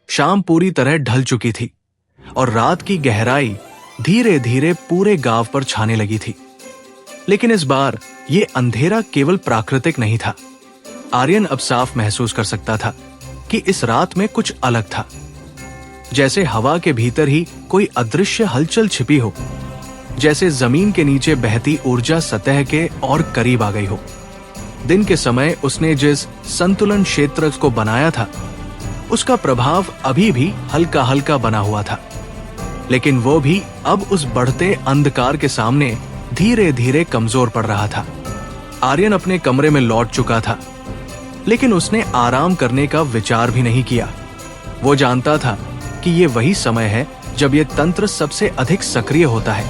शाम पूरी तरह ढल चुकी थी और रात की गहराई धीरे धीरे पूरे गांव पर छाने लगी थी। लेकिन इस बार ये अंधेरा केवल प्राकृतिक नहीं था। आर्यन अब साफ महसूस कर सकता था कि इस रात में कुछ अलग था, जैसे हवा के भीतर ही कोई अदृश्य हलचल छिपी हो, जैसे जमीन के नीचे बहती ऊर्जा सतह के और करीब आ गई हो। दिन के समय उसने जिस संतुलन क्षेत्र को बनाया था, उसका प्रभाव अभी भी हल्का हल्का बना हुआ था, लेकिन वो भी अब उस बढ़ते अंधकार के सामने धीरे धीरे कमजोर पड़ रहा था। आर्यन अपने कमरे में लौट चुका था, लेकिन उसने आराम करने का विचार भी नहीं किया। वो जानता था कि ये वही समय है जब ये तंत्र सबसे अधिक सक्रिय होता है,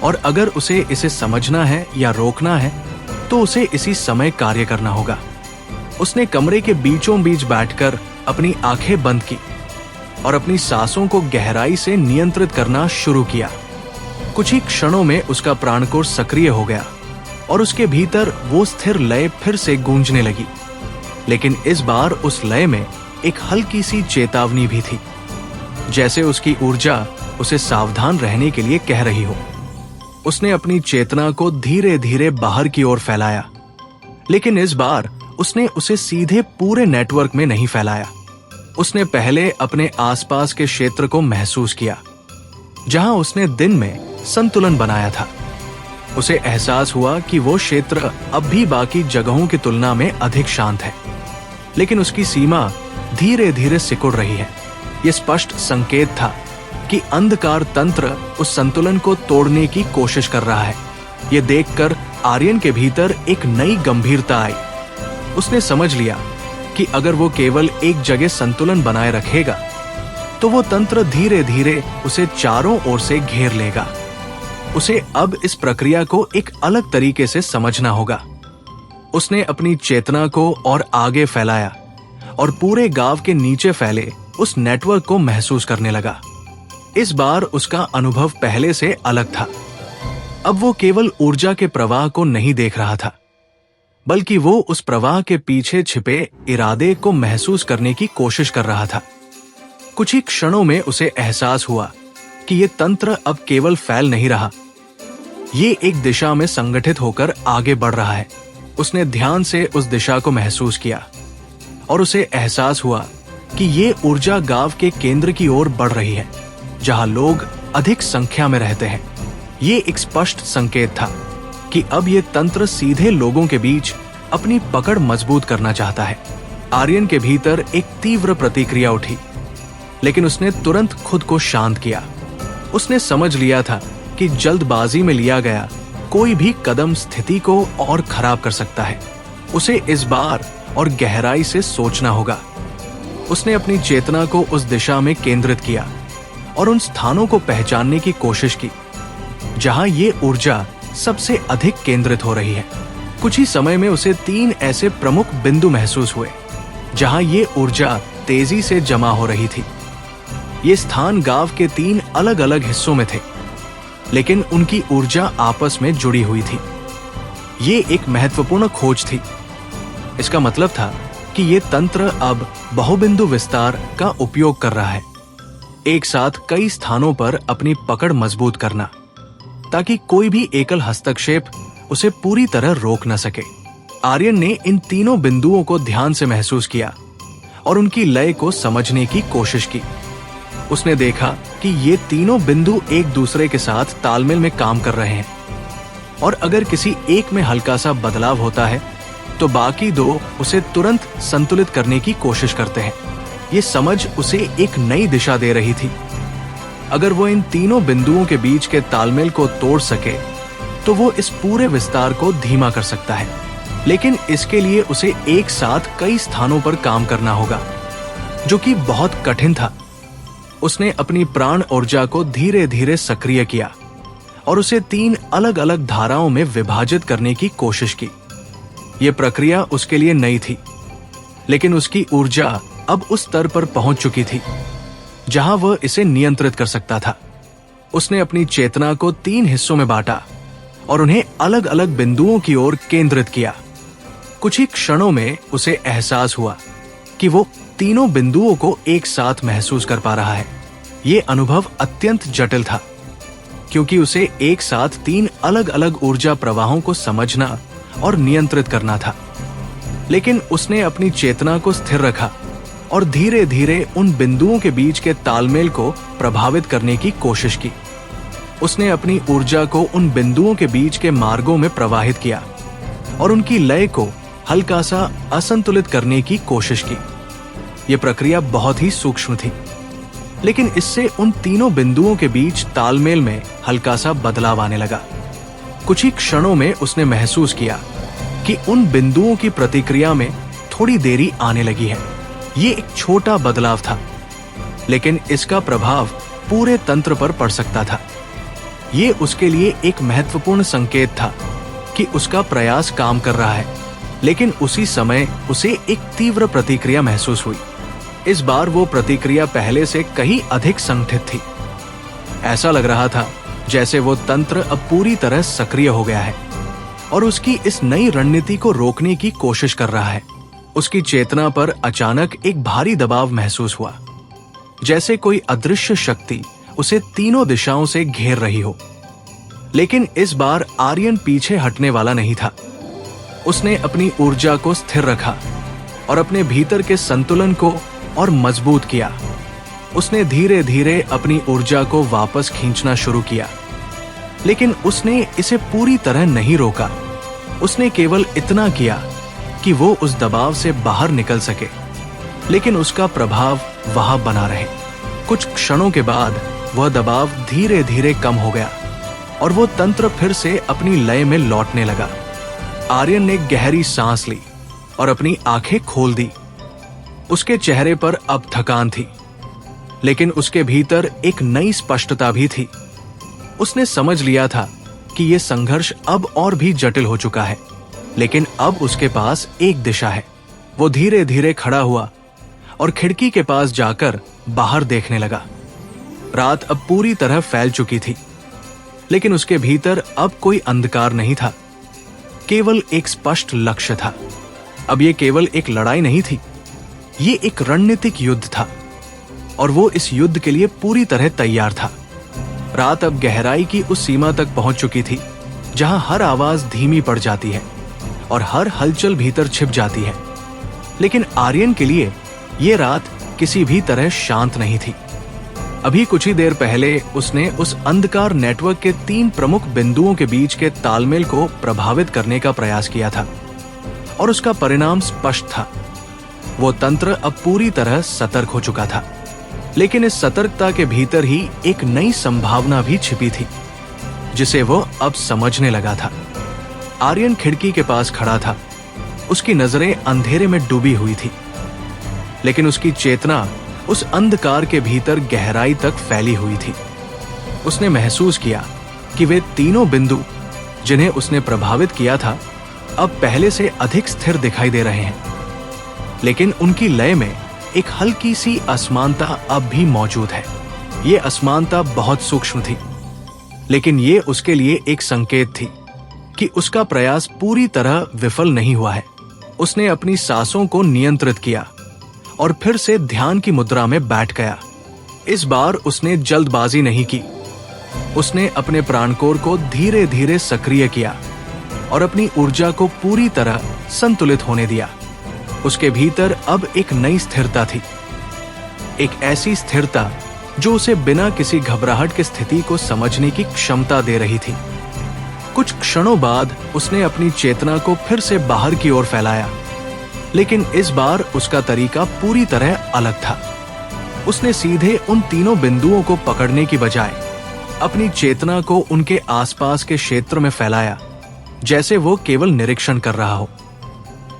और अगर उसे इसे समझना है या रोकना है तो उसे इसी समय कार्य करना होगा। उसने कमरे के बीचों बीच बैठकर अपनी आंखें बंद की और अपनी सांसों को गहराई से नियंत्रित करना शुरू किया। कुछ ही क्षणों में उसका प्राणकोश सक्रिय हो गया और उसके भीतर वो स्थिर लय फिर से गूंजने लगी। लेकिन इस बार उस लय में एक हल्की सी चेतावनी भी थी, जैसे उसकी ऊर्जा उसे सावधान रहने के लिए कह रही हो। उसने अपनी चेतना को धीरे धीरे बाहर की ओर फैलाया, लेकिन इस बार उसने उसे सीधे पूरे नेटवर्क में नहीं फैलाया। उसने पहले अपने आसपास के क्षेत्र को महसूस किया, जहां उसने दिन में संतुलन बनाया था। उसे एहसास हुआ कि वो क्षेत्र अब भी बाकी जगहों की तुलना में अधिक शांत है, लेकिन उसकी सीमा धीरे धीरे सिकुड़ रही है। यह स्पष्ट संकेत था कि अंधकार तंत्र उस संतुलन को तोड़ने की कोशिश कर रहा है। यह देखकर आर्यन के भीतर एक नई गंभीरता आई। उसने समझ लिया कि अगर वो केवल एक जगह संतुलन बनाए रखेगा तो वो तंत्र धीरे धीरे उसे चारों ओर से घेर लेगा। उसे अब इस प्रक्रिया को एक अलग तरीके से समझना होगा। उसने अपनी चेतना को और आगे फैलाया और पूरे गांव के नीचे फैले उस नेटवर्क को महसूस करने लगा। इस बार उसका अनुभव पहले से अलग था। अब वो केवल ऊर्जा के प्रवाह को नहीं देख रहा था, बल्कि वो उस प्रवाह के पीछे छिपे इरादे को महसूस करने की कोशिश कर रहा था। कुछ ही क्षणों में उसे एहसास हुआ कि ये तंत्र अब केवल फैल नहीं रहा, ये एक दिशा में संगठित होकर आगे बढ़ रहा है। उसने ध्यान से उस दिशा को महसूस किया और उसे एहसास हुआ कि ये ऊर्जा गांव के केंद्र की ओर बढ़ रही है, जहां लोग अधिक संख्या में रहते हैं। ये एक स्पष्ट संकेत था कि अब ये तंत्र सीधे लोगों के बीच अपनी पकड़ मजबूत करना चाहता है। आर्यन के भीतर एक तीव्र प्रतिक्रिया उठी, लेकिन उसने तुरंत खुद को शांत किया। उसने समझ लिया था कि जल्दबाजी में लिया गया कोई भी कदम स्थिति को और खराब कर सकता है। उसे इस बार और गहराई से सोचना होगा। उसने अपनी चेतना को उस दिशा में केंद्रित किया और उन स्थानों को पहचानने की कोशिश की जहां ये ऊर्जा सबसे अधिक केंद्रित हो रही है। कुछ ही समय में उसे 3 ऐसे प्रमुख बिंदु महसूस हुए जहां ये ऊर्जा तेजी से जमा हो रही थी। ये स्थान गांव के 3 अलग अलग हिस्सों में थे, लेकिन उनकी ऊर्जा आपस में जुड़ी हुई थी। ये एक महत्वपूर्ण खोज थी। इसका मतलब था कि ये तंत्र अब बहुबिंदु विस्तार का उपयोग कर रहा है, एक साथ कई स्थानों पर अपनी पकड़ मजबूत करना, ताकि कोई भी एकल हस्तक्षेप उसे पूरी तरह रोक न सके। आर्यन ने इन तीनों बिंदुओं को ध्यान से महसूस किया और उनकी लय को समझने की कोशिश की। उसने देखा कि ये तीनों बिंदु एक दूसरे के साथ तालमेल में काम कर रहे हैं, और अगर किसी एक में हल्का सा बदलाव होता है तो बाकी 2 उसे तुरंत संतुलित करने की कोशिश करते हैं। ये समझ उसे एक नई दिशा दे रही थी। अगर वो इन तीनों बिंदुओं के बीच के तालमेल को तोड़ सके तो वो इस पूरे विस्तार को धीमा कर सकता है, लेकिन इसके लिए उसे एक साथ कई स्थानों पर काम करना होगा, जो कि बहुत कठिन था। उसने अपनी प्राण ऊर्जा को धीरे धीरे सक्रिय किया और उसे 3 अलग अलग धाराओं में विभाजित करने की कोशिश की। यह प्रक्रिया उसके लिए नई थी, लेकिन उसकी ऊर्जा अब उस स्तर पर पहुंच चुकी थी जहां वह इसे नियंत्रित कर सकता था। उसने अपनी चेतना को 3 हिस्सों में बांटा और उन्हें अलग अलग बिंदुओं की ओर केंद्रित किया। कुछ ही क्षणों में उसे एहसास हुआ कि वो तीनों बिंदुओं को एक साथ महसूस कर पा रहा है। ये अनुभव अत्यंत जटिल था, क्योंकि उसे एक साथ 3 अलग अलग ऊर्जा प्रवाहों को समझना और नियंत्रित करना था। लेकिन उसने अपनी चेतना को स्थिर रखा और धीरे धीरे उन बिंदुओं के बीच के तालमेल को प्रभावित करने की कोशिश की। उसने अपनी ऊर्जा को उन बिंदुओं के बीच के मार्गों में प्रवाहित किया और उनकी लय को हल्का सा असंतुलित करने की कोशिश की। यह प्रक्रिया बहुत ही सूक्ष्म थी, लेकिन इससे उन तीनों बिंदुओं के बीच तालमेल में हल्का सा बदलाव आने लगा। कुछ ही क्षणों में उसने महसूस किया कि उन बिंदुओं की प्रतिक्रिया में थोड़ी देरी आने लगी है। ये एक छोटा बदलाव था, लेकिन इसका प्रभाव पूरे तंत्र पर पड़ सकता था। ये उसके लिए एक महत्वपूर्ण संकेत था कि उसका प्रयास काम कर रहा है, लेकिन उसी समय उसे एक तीव्र प्रतिक्रिया महसूस हुई। इस बार वो प्रतिक्रिया पहले से कहीं अधिक संगठित थी। ऐसा लग रहा था जैसे वो तंत्र अब पूरी तरह सक्रिय हो गया है और उसकी इस नई रणनीति को रोकने की कोशिश कर रहा है। उसकी चेतना पर अचानक एक भारी दबाव महसूस हुआ, जैसे कोई अदृश्य शक्ति उसे तीनों दिशाओं से घेर रही हो। लेकिन इस बार आर्यन पीछे हटने वाला नहीं था। उसने अपनी ऊर्जा को स्थिर रखा और अपने भीतर के संतुलन को और मजबूत किया। उसने धीरे धीरे अपनी ऊर्जा को वापस खींचना शुरू किया, लेकिन उसने इसे पूरी तरह नहीं रोका। उसने केवल इतना किया कि वो उस दबाव से बाहर निकल सके, लेकिन उसका प्रभाव वहां बना रहे। कुछ क्षणों के बाद वह दबाव धीरे धीरे कम हो गया और वो तंत्र फिर से अपनी लय में लौटने लगा। आर्यन ने गहरी सांस ली और अपनी आंखें खोल दी। उसके चेहरे पर अब थकान थी, लेकिन उसके भीतर एक नई स्पष्टता भी थी। उसने समझ लिया था कि यह संघर्ष अब और भी जटिल हो चुका है, लेकिन अब उसके पास एक दिशा है। वो धीरे धीरे खड़ा हुआ और खिड़की के पास जाकर बाहर देखने लगा। रात अब पूरी तरह फैल चुकी थी, लेकिन उसके भीतर अब कोई अंधकार नहीं था, केवल एक स्पष्ट लक्ष्य था। अब यह केवल एक लड़ाई नहीं थी, ये एक रणनीतिक युद्ध था और वो इस युद्ध के लिए पूरी तरह तैयार था। रात अब गहराई की उस सीमा तक पहुंच चुकी थी जहां हर आवाज धीमी पड़ जाती है और हर हलचल भीतर छिप जाती है। लेकिन आर्यन के लिए यह रात किसी भी तरह शांत नहीं थी। अभी कुछ ही देर पहले उसने उस अंधकार नेटवर्क के 3 प्रमुख बिंदुओं के बीच के तालमेल को प्रभावित करने का प्रयास किया था और उसका परिणाम स्पष्ट था। वो तंत्र अब पूरी तरह सतर्क हो चुका था, लेकिन इस सतर्कता के भीतर ही एक नई संभावना भी छिपी थी, जिसे वो अब समझने लगा था। आर्यन खिड़की के पास खड़ा था। उसकी नजरें अंधेरे में डूबी हुई थी, लेकिन उसकी चेतना उस अंधकार के भीतर गहराई तक फैली हुई थी। उसने महसूस किया कि वे तीनों बिंदु जिन्हें उसने प्रभावित किया था अब पहले से अधिक स्थिर दिखाई दे रहे हैं, लेकिन उनकी लय में एक हल्की सी असमानता अब भी मौजूद है। ये असमानता बहुत सूक्ष्म थी, लेकिन ये उसके लिए एक संकेत थी कि उसका प्रयास पूरी तरह विफल नहीं हुआ है। उसने अपनी सांसों को नियंत्रित किया और फिर से ध्यान की मुद्रा में बैठ गया। इस बार उसने जल्दबाजी नहीं की। उसने अपने प्राणकोर को धीरे धीरे सक्रिय किया और अपनी ऊर्जा को पूरी तरह संतुलित होने दिया। उसके भीतर अब एक नई स्थिरता थी, एक ऐसी स्थिरता जो उसे बिना किसी घबराहट की स्थिति को समझने की क्षमता दे रही थी। कुछ क्षणों बाद उसने अपनी चेतना को फिर से बाहर की ओर फैलाया, लेकिन इस बार उसका तरीका पूरी तरह अलग था। उसने सीधे उन तीनों बिंदुओं को पकड़ने की बजाय अपनी चेतना को उनके आसपास के क्षेत्र में फैलाया, जैसे वो केवल निरीक्षण कर रहा हो।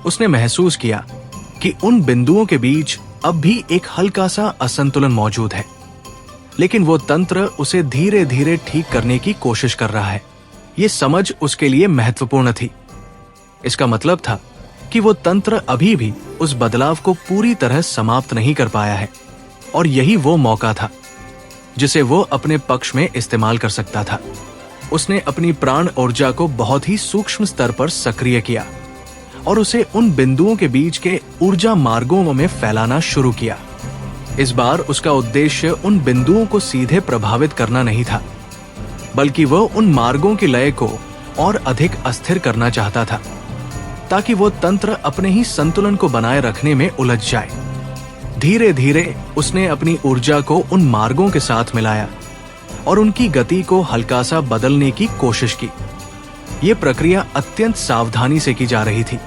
उसने महसूस किया कि उन बिंदुओं के बीच अब भी एक हल्का सा असंतुलन मौजूद है, लेकिन वो तंत्र उसे धीरे धीरे ठीक करने की कोशिश कर रहा है। ये समझ उसके लिए महत्वपूर्ण थी। इसका मतलब था कि वो तंत्र अभी भी उस बदलाव को पूरी तरह समाप्त नहीं कर पाया है, और यही वो मौका था जिसे वो अपने पक्ष में इस्तेमाल कर सकता था। उसने अपनी प्राण ऊर्जा को बहुत ही सूक्ष्म स्तर पर सक्रिय किया और उसे उन बिंदुओं के बीच के ऊर्जा मार्गों में फैलाना शुरू किया। इस बार उसका उद्देश्य उन बिंदुओं को सीधे प्रभावित करना नहीं था, बल्कि वह उन मार्गों की लय को और अधिक अस्थिर करना चाहता था, ताकि वो तंत्र अपने ही संतुलन को बनाए रखने में उलझ जाए। धीरे धीरे उसने अपनी ऊर्जा को उन मार्गों के साथ मिलाया और उनकी गति को हल्का सा बदलने की कोशिश की। यह प्रक्रिया अत्यंत सावधानी से की जा रही थी,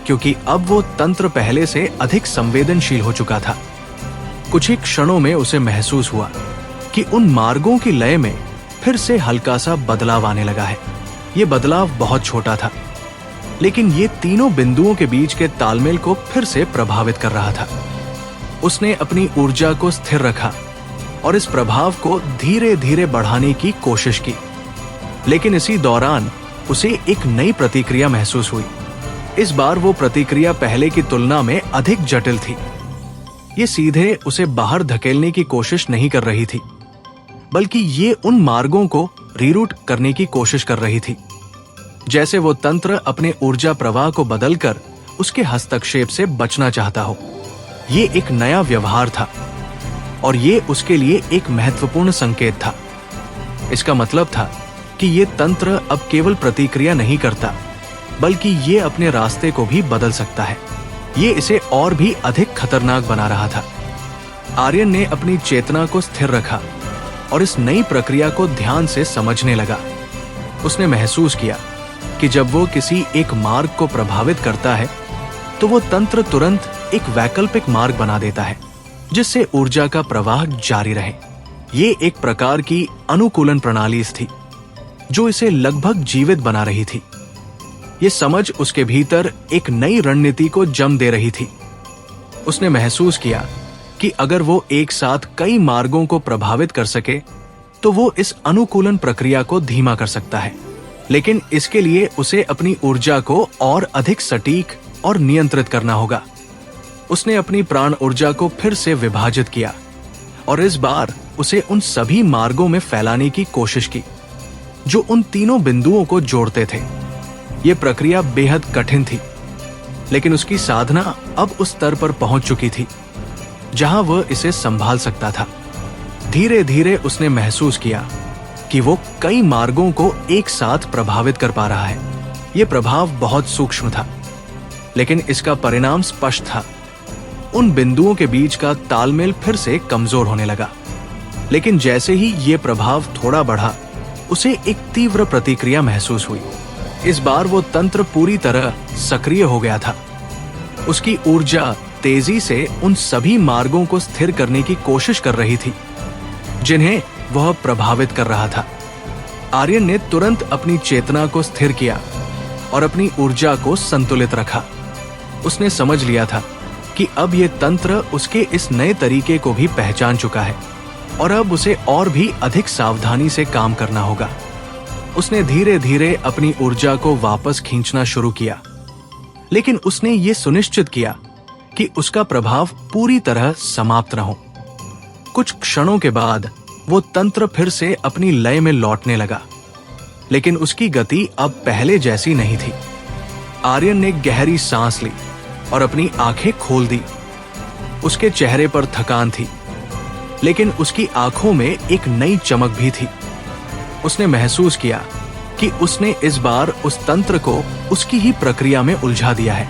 क्योंकि अब वो तंत्र पहले से अधिक संवेदनशील हो चुका था। कुछ ही क्षणों में उसे महसूस हुआ कि उन मार्गों की लय में फिर से हल्का सा बदलाव आने लगा है। यह बदलाव बहुत छोटा था, लेकिन ये तीनों बिंदुओं के बीच के तालमेल को फिर से प्रभावित कर रहा था। उसने अपनी ऊर्जा को स्थिर रखा और इस प्रभाव को धीरे धीरे बढ़ाने की कोशिश की, लेकिन इसी दौरान उसे एक नई प्रतिक्रिया महसूस हुई। इस बार वो प्रतिक्रिया पहले की तुलना में अधिक जटिल थी। ये सीधे उसे बाहर धकेलने की कोशिश नहीं कर रही थी, बल्कि ये उन मार्गों को रीरूट करने की कोशिश कर रही थी। जैसे वो तंत्र अपने ऊर्जा प्रवाह को बदलकर उसके हस्तक्षेप से बचना चाहता हो। ये एक नया व्यवहार था और ये उसके लिए एक महत्वपूर्ण संकेत था। इसका मतलब था कि ये तंत्र अब केवल प्रतिक्रिया नहीं करता, बल्कि ये अपने रास्ते को भी बदल सकता है। ये इसे और भी अधिक खतरनाक बना रहा था। आर्यन ने अपनी चेतना को स्थिर रखा और इस नई प्रक्रिया को ध्यान से समझने लगा। उसने महसूस किया कि जब वो किसी एक मार्ग को प्रभावित करता है तो वो तंत्र तुरंत एक वैकल्पिक मार्ग बना देता है जिससे ऊर्जा का प्रवाह जारी रहे। ये एक प्रकार की अनुकूलन प्रणाली थी जो इसे लगभग जीवित बना रही थी। ये समझ उसके भीतर एक नई रणनीति को जन्म दे रही थी। उसने महसूस किया कि अगर वो एक साथ कई मार्गों को प्रभावित कर सके तो वो इस अनुकूलन प्रक्रिया को धीमा कर सकता है, लेकिन इसके लिए उसे अपनी ऊर्जा को और अधिक सटीक और नियंत्रित करना होगा। उसने अपनी प्राण ऊर्जा को फिर से विभाजित किया और इस बार उसे उन सभी मार्गों में फैलाने की कोशिश की जो उन तीनों बिंदुओं को जोड़ते थे। यह प्रक्रिया बेहद कठिन थी, लेकिन उसकी साधना अब उस स्तर पर पहुंच चुकी थी जहां वह इसे संभाल सकता था। धीरे धीरे उसने महसूस किया कि वो कई मार्गों को एक साथ प्रभावित कर पा रहा है। यह प्रभाव बहुत सूक्ष्म था, लेकिन इसका परिणाम स्पष्ट था। उन बिंदुओं के बीच का तालमेल फिर से कमजोर होने लगा। लेकिन जैसे ही यह प्रभाव थोड़ा बढ़ा, उसे एक तीव्र प्रतिक्रिया महसूस हुई। इस बार वो तंत्र पूरी तरह सक्रिय हो गया था। उसकी ऊर्जा तेजी से उन सभी मार्गों को स्थिर करने की कोशिश कर रही थी जिन्हें वह प्रभावित कर रहा था। आर्यन ने तुरंत अपनी चेतना को स्थिर किया और अपनी ऊर्जा को संतुलित रखा। उसने समझ लिया था कि अब यह तंत्र उसके इस नए तरीके को भी पहचान चुका है और अब उसे और भी अधिक सावधानी से काम करना होगा। उसने धीरे धीरे अपनी ऊर्जा को वापस खींचना शुरू किया, लेकिन उसने ये सुनिश्चित किया कि उसका प्रभाव पूरी तरह समाप्त न हो। कुछ क्षणों के बाद वो तंत्र फिर से अपनी लय में लौटने लगा, लेकिन उसकी गति अब पहले जैसी नहीं थी। आर्यन ने गहरी सांस ली और अपनी आंखें खोल दी। उसके चेहरे पर थकान थी, लेकिन उसकी आंखों में एक नई चमक भी थी। उसने महसूस किया कि उसने इस बार उस तंत्र को उसकी ही प्रक्रिया में उलझा दिया है।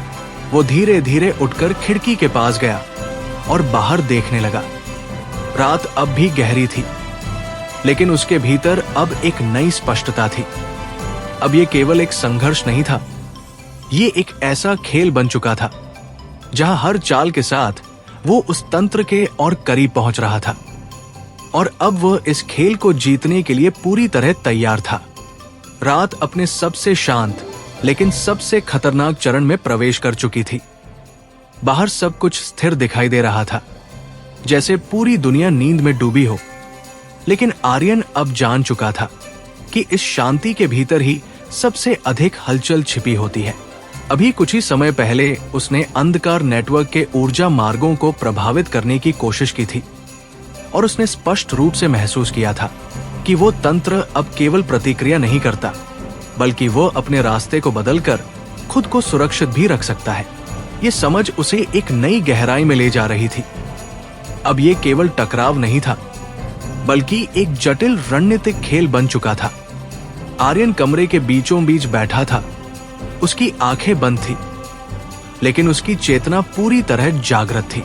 वो धीरे धीरे उठकर खिड़की के पास गया और बाहर देखने लगा। रात अब भी गहरी थी, लेकिन उसके भीतर अब एक नई स्पष्टता थी। अब ये केवल एक संघर्ष नहीं था, ये एक ऐसा खेल बन चुका था जहां हर चाल के साथ वो उस तंत्र के और करीब पहुंच रहा था और अब वह इस खेल को जीतने के लिए पूरी तरह तैयार था। रात अपने सबसे शांत लेकिन सबसे खतरनाक चरण में प्रवेश कर चुकी थी। बाहर सब कुछ स्थिर दिखाई दे रहा था, जैसे पूरी दुनिया नींद में डूबी हो। लेकिन आर्यन अब जान चुका था कि इस शांति के भीतर ही सबसे अधिक हलचल छिपी होती है। अभी कुछ ही समय पहले उसने अंधकार नेटवर्क के ऊर्जा मार्गों को प्रभावित करने की कोशिश की थी और उसने स्पष्ट रूप से महसूस किया था कि वो तंत्र अब केवल प्रतिक्रिया नहीं करता, बल्कि वो अपने रास्ते को बदलकर खुद को सुरक्षित भी रख सकता है। ये समझ उसे एक नई गहराई में ले जा रही थी। अब ये केवल टकराव नहीं था, बल्कि एक जटिल रणनीतिक खेल बन चुका था। आर्यन कमरे के बीचों बीच बैठा था। उसकी आंखें बंद थी, लेकिन उसकी चेतना पूरी तरह जागृत थी।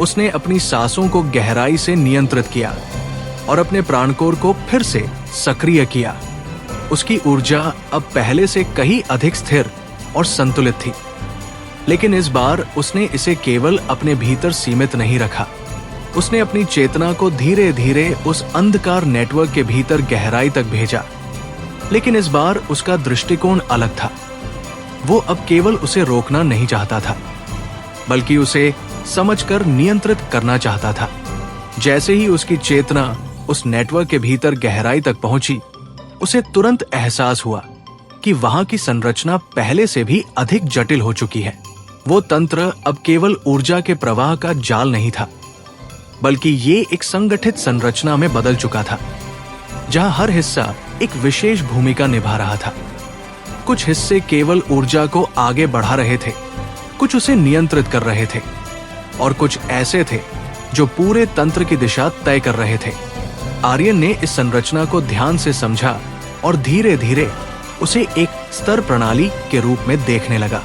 उसने अपनी सांसों को गहराई से नियंत्रित किया और अपने प्राणकोर को फिर से सक्रिय किया। उसकी ऊर्जा अब पहले से कहीं अधिक स्थिर और संतुलित थी, लेकिन इस बार उसने इसे केवल अपने भीतर सीमित नहीं रखा। उसने अपनी चेतना को धीरे धीरे उस अंधकार नेटवर्क के भीतर गहराई तक भेजा। लेकिन इस बार उसका दृष्टिकोण अलग था। वो अब केवल उसे रोकना नहीं चाहता था, बल्कि उसे समझकर नियंत्रित करना चाहता था। जैसे ही उसकी चेतना उस नेटवर्क के भीतर गहराई तक पहुंची, उसे तुरंत एहसास हुआ कि वहां की संरचना पहले से भी अधिक जटिल हो चुकी है। वो तंत्र अब केवल ऊर्जा के प्रवाह का जाल नहीं था, बल्कि ये एक संगठित संरचना में बदल चुका था, जहां हर हिस्सा एक विशेष भूमिका निभा रहा था। कुछ हिस्से केवल ऊर्जा को आगे बढ़ा रहे थे, कुछ उसे नियंत्रित कर रहे थे, और कुछ ऐसे थे जो पूरे तंत्र की दिशा तय कर रहे थे। आर्यन ने इस संरचना को ध्यान से समझा और धीरे धीरे उसे एक स्तर प्रणाली के रूप में देखने लगा।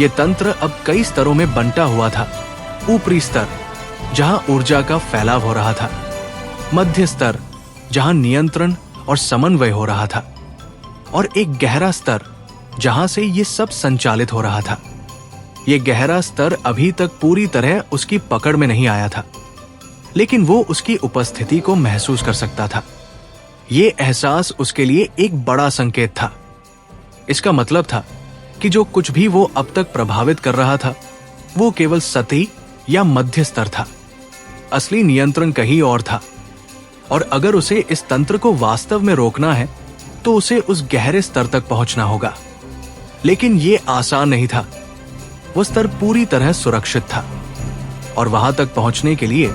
यह तंत्र अब कई स्तरों में बंटा हुआ था। ऊपरी स्तर, जहां ऊर्जा का फैलाव हो रहा था, मध्य स्तर, जहां नियंत्रण और समन्वय हो रहा था, और एक गहरा स्तर जहां से ये सब संचालित हो रहा था। ये गहरा स्तर अभी तक पूरी तरह उसकी पकड़ में नहीं आया था, लेकिन वो उसकी उपस्थिति को महसूस कर सकता था। ये एहसास उसके लिए एक बड़ा संकेत था। इसका मतलब था कि जो कुछ भी वो अब तक प्रभावित कर रहा था, वो केवल सतही या मध्य स्तर था। असली नियंत्रण कहीं और था, और अगर उसे इस तंत्र को वास्तव में रोकना है तो उसे उस गहरे स्तर तक पहुंचना होगा। लेकिन ये आसान नहीं था। वो स्तर पूरी तरह सुरक्षित था, और वहां तक पहुंचने के लिए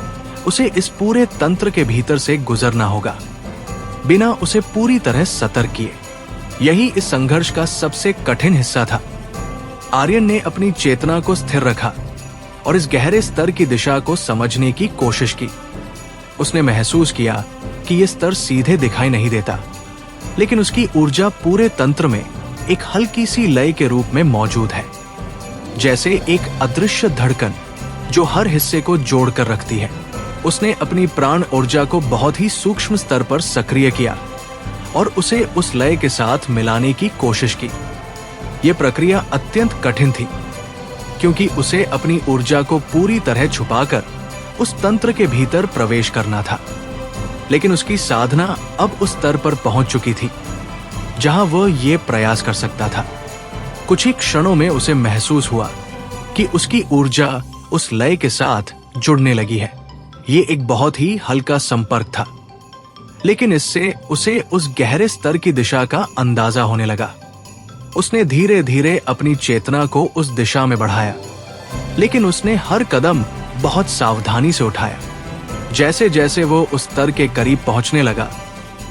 उसे इस पूरे तंत्र के भीतर से गुजरना होगा, बिना उसे पूरी तरह सतर्क किए। यही इस संघर्ष का सबसे कठिन हिस्सा था। आर्यन ने अपनी चेतना को स्थिर रखा और इस गहरे स्तर की दिशा को समझने की कोशिश की। उसने महसूस किया कि यह स्तर सीधे दिखाई नहीं देता, लेकिन उसकी ऊर्जा पूरे तंत्र में एक हल्की सी लय के रूप में मौजूद है, जैसे एक अदृश्य धड़कन जो हर हिस्से को जोड़कर रखती है। उसने अपनी प्राण ऊर्जा को बहुत ही सूक्ष्म स्तर पर सक्रिय किया और उसे उस लय के साथ मिलाने की कोशिश की। यह प्रक्रिया अत्यंत कठिन थी, क्योंकि उसे अपनी ऊर्जा को पूरी तरह छुपाकर उस तंत्र के भीतर प्रवेश करना था। लेकिन उसकी साधना अब उस स्तर पर पहुंच चुकी थी जहां वह ये प्रयास कर सकता था। कुछ ही क्षणों में उसे महसूस हुआ कि उसकी ऊर्जा उस लय के साथ जुड़ने लगी है। ये एक बहुत ही हल्का संपर्क था, लेकिन इससे उसे उस गहरे स्तर की दिशा का अंदाजा होने लगा। उसने धीरे धीरे अपनी चेतना को उस दिशा में बढ़ाया, लेकिन उसने हर कदम बहुत सावधानी से उठाया। जैसे जैसे वो उस स्तर के करीब पहुंचने लगा,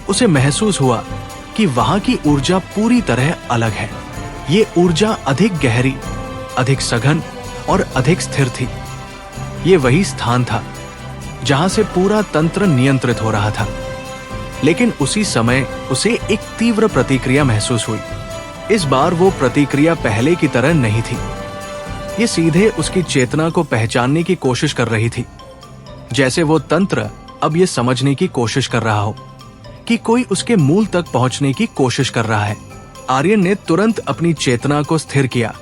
उसे महसूस हुआ कि वहां की ऊर्जा पूरी तरह अलग है। ये ऊर्जा अधिक गहरी, अधिक सघन और अधिक स्थिर थी। ये वही स्थान था जहां से पूरा तंत्र नियंत्रित हो रहा था। लेकिन उसी समय उसे एक तीव्र प्रतिक्रिया महसूस हुई। इस बार वो प्रतिक्रिया पहले की तरह नहीं थी। ये सीधे उसकी चेतना को पहचानने की कोशिश कर रही थी, जैसे वो तंत्र अब ये समझने की कोशिश कर रहा हो कि कोई उसके मूल तक पहुंचने की कोशिश कर रहा है। आर्यन ने तुरंत अपनी चेतना को स्थिर किया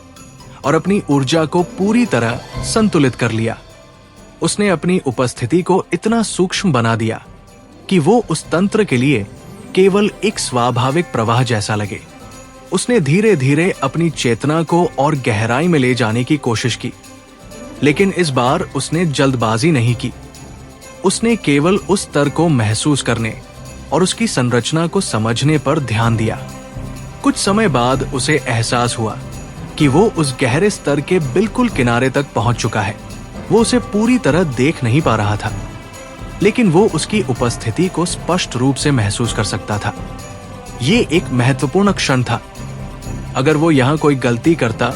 और अपनी ऊर्जा को पूरी तरह संतुलित कर लिया। उसने अपनी उपस्थिति को इतना सूक्ष्म बना दिया कि वो उस तंत्र के लिए केवल एक स्वाभाविक प्रवाह जैसा लगे। उसने धीरे धीरे अपनी चेतना को और गहराई में ले जाने की कोशिश की, लेकिन इस बार उसने जल्दबाजी नहीं की। उसने केवल उस स्तर को महसूस करने और उसकी संरचना को समझने पर ध्यान दिया। कुछ समय बाद उसे एहसास हुआ कि वो उस गहरे स्तर के बिल्कुल किनारे तक पहुंच चुका है। वो उसे पूरी तरह देख नहीं पा रहा था, लेकिन वो उसकी उपस्थिति को स्पष्ट रूप से महसूस कर सकता था। ये एक महत्वपूर्ण क्षण था। अगर वो यहाँ कोई गलती करता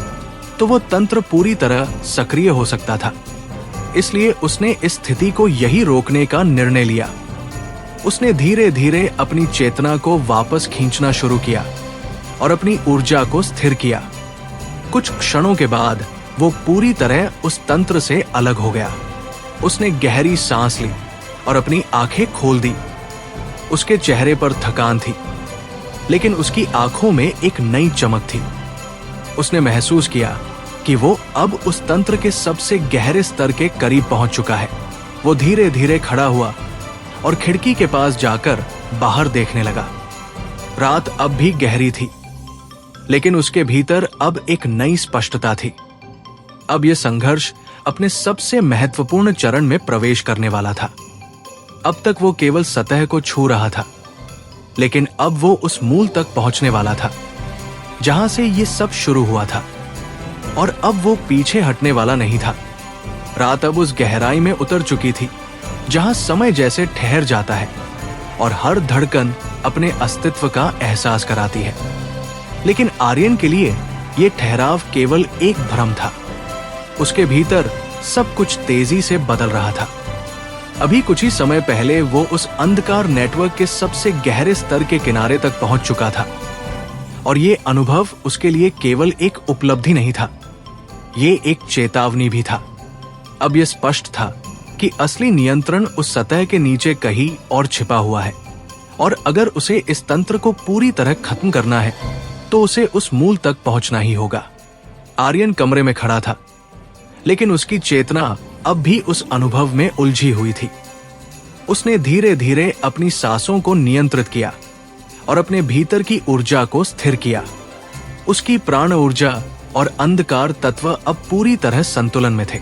तो वो तंत्र पूरी तरह सक्रिय हो सकता था। इसलिए उसने इस स्थिति को यही रोकने का निर्णय लिया। उसने धीरे धीरे अपनी चेतना को वापस खींचना शुरू किया और अपनी ऊर्जा को स्थिर किया। कुछ क्षणों के बाद वो पूरी तरह उस तंत्र से अलग हो गया। उसने गहरी सांस ली और अपनी आंखें खोल दी। उसके चेहरे पर थकान थी, लेकिन उसकी आंखों में एक नई चमक थी। उसने महसूस किया कि वो अब उस तंत्र के सबसे गहरे स्तर के करीब पहुंच चुका है। वो धीरे धीरे खड़ा हुआ और खिड़की के पास जाकर बाहर देखने लगा। रात अब भी गहरी थी, लेकिन उसके भीतर अब एक नई स्पष्टता थी। अब यह संघर्ष अपने सबसे महत्वपूर्ण चरण में प्रवेश करने वाला था। अब तक वो केवल सतह को छू रहा था, लेकिन अब वो उस मूल तक पहुंचने वाला था जहां से ये सब शुरू हुआ था। और अब वो पीछे हटने वाला नहीं था। रात अब उस गहराई में उतर चुकी थी जहां समय जैसे ठहर जाता है और हर धड़कन अपने अस्तित्व का एहसास कराती है। लेकिन आर्यन के लिए यह ठहराव केवल एक भ्रम था। उसके भीतर सब कुछ तेजी से बदल रहा था। अभी कुछ ही समय पहले वो उस अंधकार नेटवर्क के सबसे गहरे स्तर के किनारे तक पहुंच चुका था, और ये अनुभव उसके लिए केवल एक उपलब्धि नहीं था, ये एक चेतावनी भी था। अब यह स्पष्ट था कि असली नियंत्रण उस सतह के नीचे कहीं और छिपा हुआ है, और अगर उसे इस तंत्र को पूरी तरह खत्म करना है तो उसे उस मूल तक पहुंचना ही होगा। आर्यन कमरे में खड़ा था, लेकिन उसकी चेतना अब भी उस अनुभव में उलझी हुई थी। उसने धीरे धीरे अपनी सांसों को नियंत्रित किया और अपने भीतर की ऊर्जा को स्थिर किया। उसकी प्राण ऊर्जा और अंधकार तत्व अब पूरी तरह संतुलन में थे,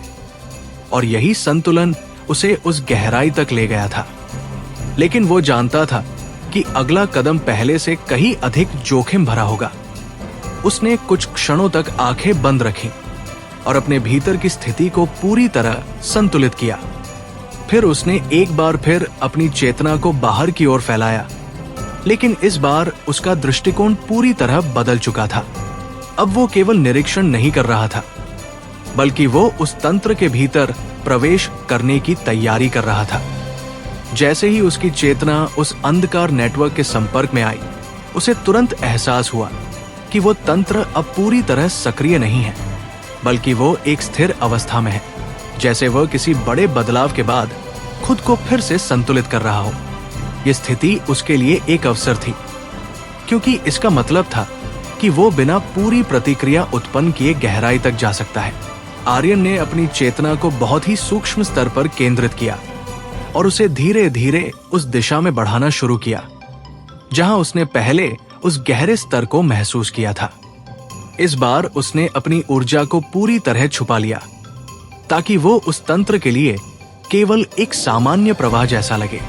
और यही संतुलन उसे उस गहराई तक ले गया था। लेकिन वो जानता था कि अगला कदम पहले से कहीं अधिक जोखिम भरा होगा। उसने कुछ क्षणों तक आंखें बंद रखीं और अपने भीतर की स्थिति को पूरी तरह संतुलित किया। फिर उसने एक बार फिर अपनी चेतना को बाहर की ओर फैलाया, लेकिन इस बार उसका दृष्टिकोण पूरी तरह बदल चुका था। अब वो केवल निरीक्षण नहीं कर रहा था, बल्कि वो उस तंत्र के भीतर प्रवेश करने की तैयारी कर रहा था। जैसे ही उसकी चेतना उस अंधकार नेटवर्क के संपर्क में आई, उसे तुरंत एहसास हुआ कि वो तंत्र अब पूरी तरह सक्रिय नहीं है, बल्कि वो एक स्थिर अवस्था में है, जैसे वह किसी बड़े बदलाव के बाद खुद को फिर से संतुलित कर रहा हो। यह स्थिति उसके लिए एक अवसर थी, क्योंकि इसका मतलब था कि वो बिना पूरी प्रतिक्रिया उत्पन्न किए गहराई तक जा सकता है। आर्यन ने अपनी चेतना को बहुत ही सूक्ष्म स्तर पर केंद्रित किया और उसे धीरे धीरे उस दिशा में बढ़ाना शुरू किया जहां उसने पहले उस गहरे स्तर को महसूस किया था। इस बार उसने अपनी ऊर्जा को पूरी तरह छुपा लिया, ताकि वो उस तंत्र के लिए केवल एक सामान्य प्रवाह जैसा लगे।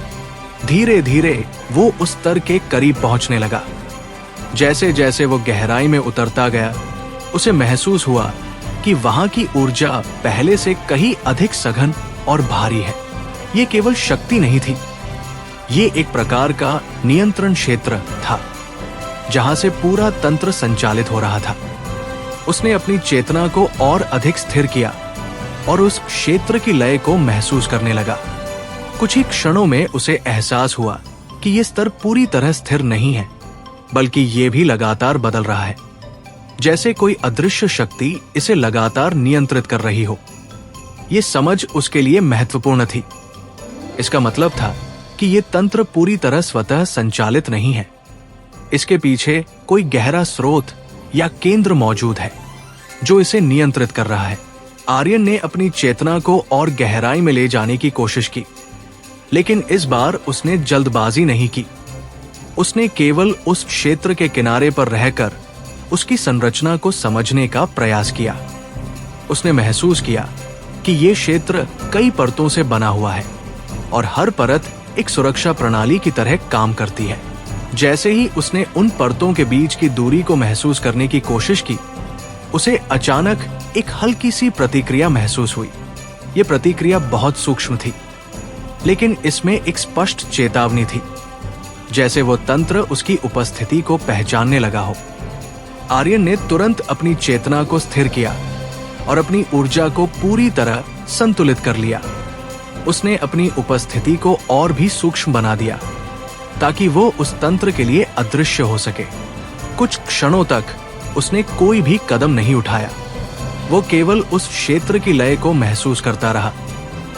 धीरे धीरे वो उस स्तर के करीब पहुंचने लगा। जैसे जैसे वो गहराई में उतरता गया, उसे महसूस हुआ कि वहां की ऊर्जा पहले से कहीं अधिक सघन और भारी है। ये केवल शक्ति नहीं थी, ये एक प्रकार का नियंत्रण क्षेत्र था, जहां से पूरा तंत्र संचालित हो रहा था। उसने अपनी चेतना को और अधिक स्थिर किया और उस क्षेत्र की लय को महसूस करने लगा। कुछ ही क्षणों में उसे एहसास हुआ कि यह स्तर पूरी तरह स्थिर नहीं है, बल्कि ये भी लगातार बदल रहा है, जैसे कोई अदृश्य शक्ति इसे लगातार नियंत्रित कर रही हो। यह समझ उसके लिए महत्वपूर्ण थी। इसका मतलब था कि यह तंत्र पूरी तरह स्वतः संचालित नहीं है। इसके पीछे कोई गहरा स्रोत या केंद्र मौजूद है जो इसे नियंत्रित कर रहा है। आर्यन ने अपनी चेतना को और गहराई में ले जाने की कोशिश की, लेकिन इस बार उसने जल्दबाजी नहीं की। उसने केवल उस क्षेत्र के किनारे पर रहकर उसकी संरचना को समझने का प्रयास किया। उसने महसूस किया कि यह क्षेत्र कई परतों से बना हुआ है और हर परत एक सुरक्षा प्रणाली की तरह काम करती है। जैसे ही उसने उन परतों के बीच की दूरी को महसूस करने की कोशिश की, उसे अचानक एक हल्की सी प्रतिक्रिया महसूस हुई। यह प्रतिक्रिया बहुत सूक्ष्म थी, लेकिन इसमें एक स्पष्ट चेतावनी थी, जैसे वो तंत्र उसकी उपस्थिति को पहचानने लगा हो। आर्यन ने तुरंत अपनी चेतना को स्थिर किया और अपनी ऊर्जा को पूरी तरह संतुलित कर लिया। उसने अपनी उपस्थिति को और भी सूक्ष्म बना दिया, ताकि वो उस तंत्र के लिए अदृश्य हो सके। कुछ क्षणों तक उसने कोई भी कदम नहीं उठाया। वो केवल उस क्षेत्र की लय को महसूस करता रहा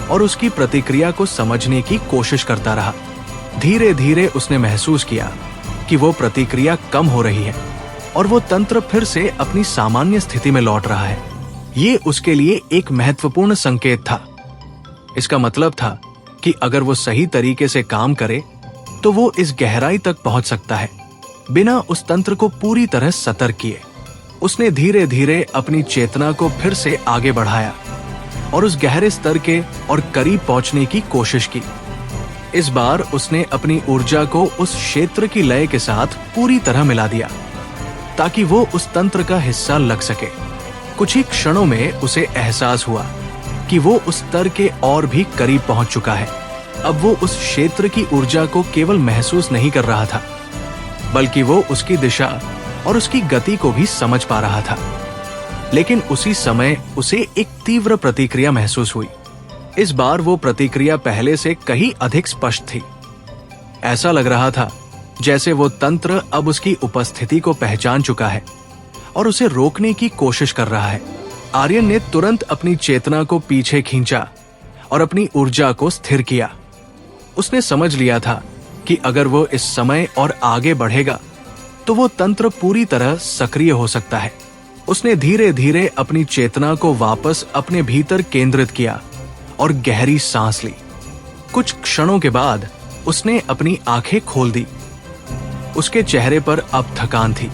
और उसकी प्रतिक्रिया को समझने की कोशिश करता रहा। धीरे धीरे उसने महसूस किया कि वो प्रतिक्रिया कम हो रही है और वो तंत्र फिर से अपनी सामान्य स्थिति में लौट रहा है। ये उसके लिए एक महत्वपूर्ण संकेत था। इसका मतलब था कि अगर वो सही तरीके से काम करे तो वो इस गहराई तक पहुंच सकता है, बिना उस तंत्र को पूरी तरह सतर्क किए। उसने धीरे धीरे अपनी चेतना को फिर से आगे बढ़ाया और उस गहरे स्तर के और करीब पहुंचने की कोशिश की। इस बार उसने अपनी ऊर्जा को उस क्षेत्र की लय के साथ पूरी तरह मिला दिया, ताकि वो उस तंत्र का हिस्सा लग सके। कुछ ही क्षणों में उसे एहसास हुआ कि वो उस स्तर के और भी करीब पहुंच चुका है। अब वो उस क्षेत्र की ऊर्जा को केवल महसूस नहीं कर रहा था, बल्कि वो उसकी दिशा और उसकी गति को भी समझ पा रहा था। लेकिन उसी समय उसे एक तीव्र प्रतिक्रिया महसूस हुई। इस बार वो प्रतिक्रिया पहले से कहीं अधिक स्पष्ट थी। ऐसा लग रहा था जैसे वो तंत्र अब उसकी उपस्थिति को पहचान चुका है और उसे रोकने की कोशिश कर रहा है। आर्यन ने तुरंत अपनी चेतना को पीछे खींचा और अपनी ऊर्जा को स्थिर किया। उसने समझ लिया था कि अगर वो इस समय और आगे बढ़ेगा तो वो तंत्र पूरी तरह सक्रिय हो सकता है। उसने धीरे धीरे अपनी चेतना को वापस अपने भीतर केंद्रित किया और गहरी सांस ली। कुछ क्षणों के बाद उसने अपनी आंखें खोल दी। उसके चेहरे पर अब थकान थी,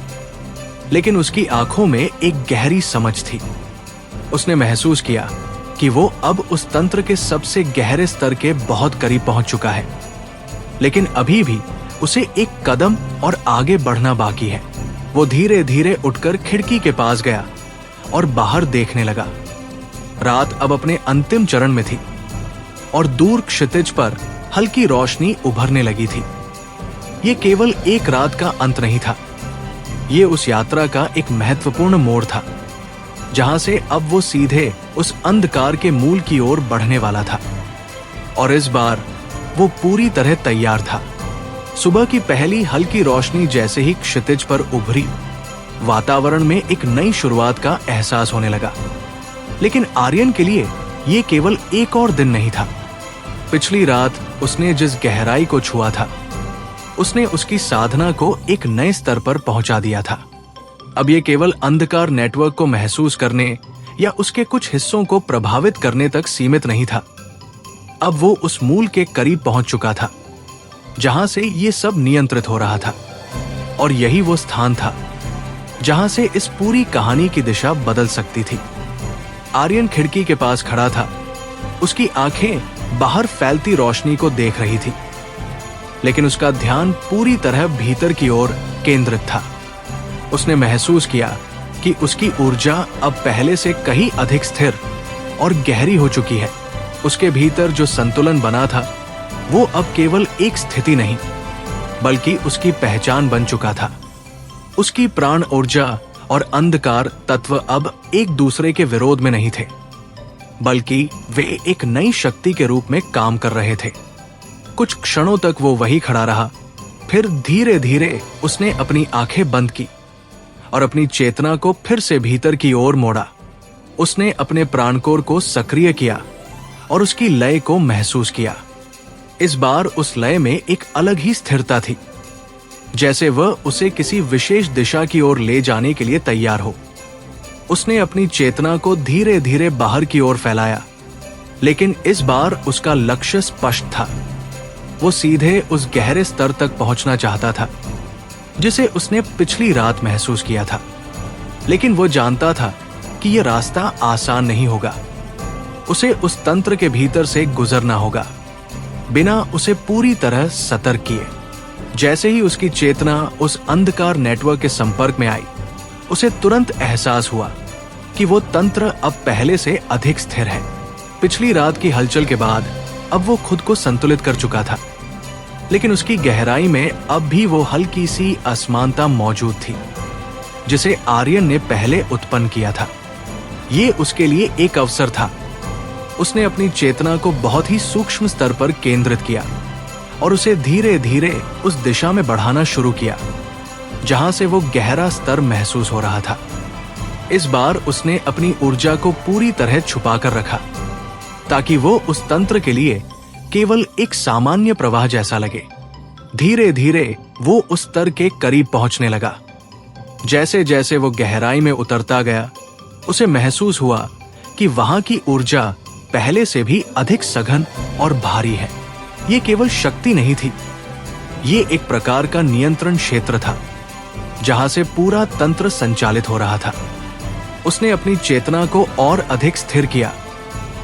लेकिन उसकी आंखों में एक गहरी समझ थी। उसने महसूस किया कि वो अब उस तंत्र के सबसे गहरे स्तर के बहुत करीब पहुंच चुका है, लेकिन अभी भी उसे एक कदम और आगे बढ़ना बाकी है। वो धीरे धीरे उठकर खिड़की के पास गया और बाहर देखने लगा। रात अब अपने अंतिम चरण में थी और दूर क्षितिज पर हल्की रोशनी उभरने लगी थी। ये केवल एक रात का अंत नहीं था, ये उस यात्रा का एक महत्वपूर्ण मोड़ था, जहां से अब वो सीधे उस अंधकार के मूल की ओर बढ़ने वाला था। और इस बार वो पूरी तरह तैयार था। सुबह की पहली हल्की रोशनी जैसे ही क्षितिज पर उभरी, वातावरण में एक नई शुरुआत का एहसास होने लगा। लेकिन आर्यन के लिए ये केवल एक और दिन नहीं था। पिछली रात उसने जिस गहराई को छुआ था, उसने उसकी साधना को एक नए स्तर पर पहुंचा दिया था। अब ये केवल अंधकार नेटवर्क को महसूस करने या उसके कुछ हिस्सों को प्रभावित करने तक सीमित नहीं था। अब वो उस मूल के करीब पहुंच चुका था, जहां से ये सब नियंत्रित हो रहा था। और यही वो स्थान था जहां से इस पूरी कहानी की दिशा बदल सकती थी। आर्यन खिड़की के पास खड़ा था। उसकी आंखें बाहर फैलती रोशनी को देख रही थी, लेकिन उसका ध्यान पूरी तरह भीतर की ओर केंद्रित था। उसने महसूस किया कि उसकी ऊर्जा अब पहले से कहीं अधिक स्थिर और गहरी हो चुकी है। उसके भीतर जो संतुलन बना था, वो अब केवल एक स्थिति नहीं, बल्कि उसकी पहचान बन चुका था। उसकी प्राण ऊर्जा और अंधकार तत्व अब एक दूसरे के विरोध में नहीं थे, बल्कि वे एक नई शक्ति के रूप में काम कर रहे थे। कुछ क्षणों तक वो वही खड़ा रहा, फिर धीरे धीरे उसने अपनी आंखें बंद की और अपनी चेतना को फिर से भीतर की ओर मोड़ा। उसने अपने प्राणकोर को सक्रिय किया और उसकी लय को महसूस किया। इस बार उस लय में एक अलग ही स्थिरता थी, जैसे वह उसे किसी विशेष दिशा की ओर ले जाने के लिए तैयार हो। उसने अपनी चेतना को धीरे धीरे बाहर की ओर फैलाया, लेकिन इस बार उसका लक्ष्य स्पष्ट था। वो सीधे उस गहरे स्तर तक पहुंचना चाहता था जिसे उसने पिछली रात महसूस किया था। लेकिन वो जानता था कि यह रास्ता आसान नहीं होगा। उसे उस तंत्र के भीतर से गुजरना होगा, बिना उसे पूरी तरह सतर्क किए। जैसे ही उसकी चेतना उस अंधकार नेटवर्क के संपर्क में आई, उसे तुरंत एहसास हुआ कि वो तंत्र अब पहले से अधिक स्थिर है। पिछली रात की हलचल के बाद अब वो खुद को संतुलित कर चुका था, लेकिन उसकी गहराई में अब भी वो हल्की सी असमानता मौजूद थी, जिसे आर्यन ने पहले उत्पन्न किया था। ये उसके लिए एक अवसर था। उसने अपनी चेतना को बहुत ही सूक्ष्म स्तर पर केंद्रित किया और उसे धीरे धीरे उस दिशा में बढ़ाना शुरू किया जहां से वो गहरा स्तर महसूस हो रहा था। इस बार उसने अपनी ऊर्जा को पूरी तरह छुपा कर रखा, ताकि वो उस तंत्र के लिए केवल एक सामान्य प्रवाह जैसा लगे। धीरे धीरे वो उस स्तर के करीब पहुंचने लगा। जैसे जैसे वो गहराई में उतरता गया, उसे महसूस हुआ कि वहां की ऊर्जा पहले से भी अधिक सघन और भारी है। ये केवल शक्ति नहीं थी, ये एक प्रकार का नियंत्रण क्षेत्र था, जहां से पूरा तंत्र संचालित हो रहा था। उसने अपनी चेतना को और अधिक स्थिर किया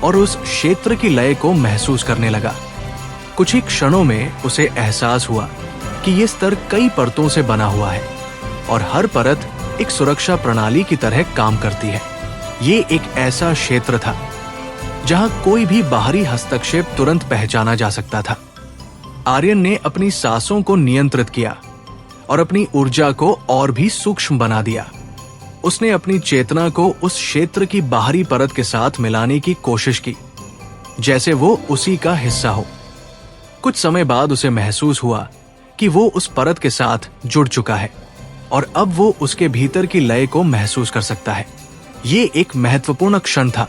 और उस क्षेत्र की लय को महसूस करने लगा। कुछ ही क्षणों में उसे एहसास हुआ कि यह स्तर कई परतों से बना हुआ है और हर परत एक सुरक्षा प्रणाली की तरह काम करती है। ये एक ऐसा क्षेत्र था जहां कोई भी बाहरी हस्तक्षेप तुरंत पहचाना जा सकता था। आर्यन ने अपनी सांसों को नियंत्रित किया और अपनी ऊर्जा को और भी सूक्ष्म बना दिया। उसने अपनी चेतना को उस क्षेत्र की बाहरी परत के साथ मिलाने की कोशिश की, जैसे वो उसी का हिस्सा हो। कुछ समय बाद उसे महसूस हुआ कि वो उस परत के साथ जुड़ चुका है और अब वो उसके भीतर की लय को महसूस कर सकता है। ये एक महत्वपूर्ण क्षण था।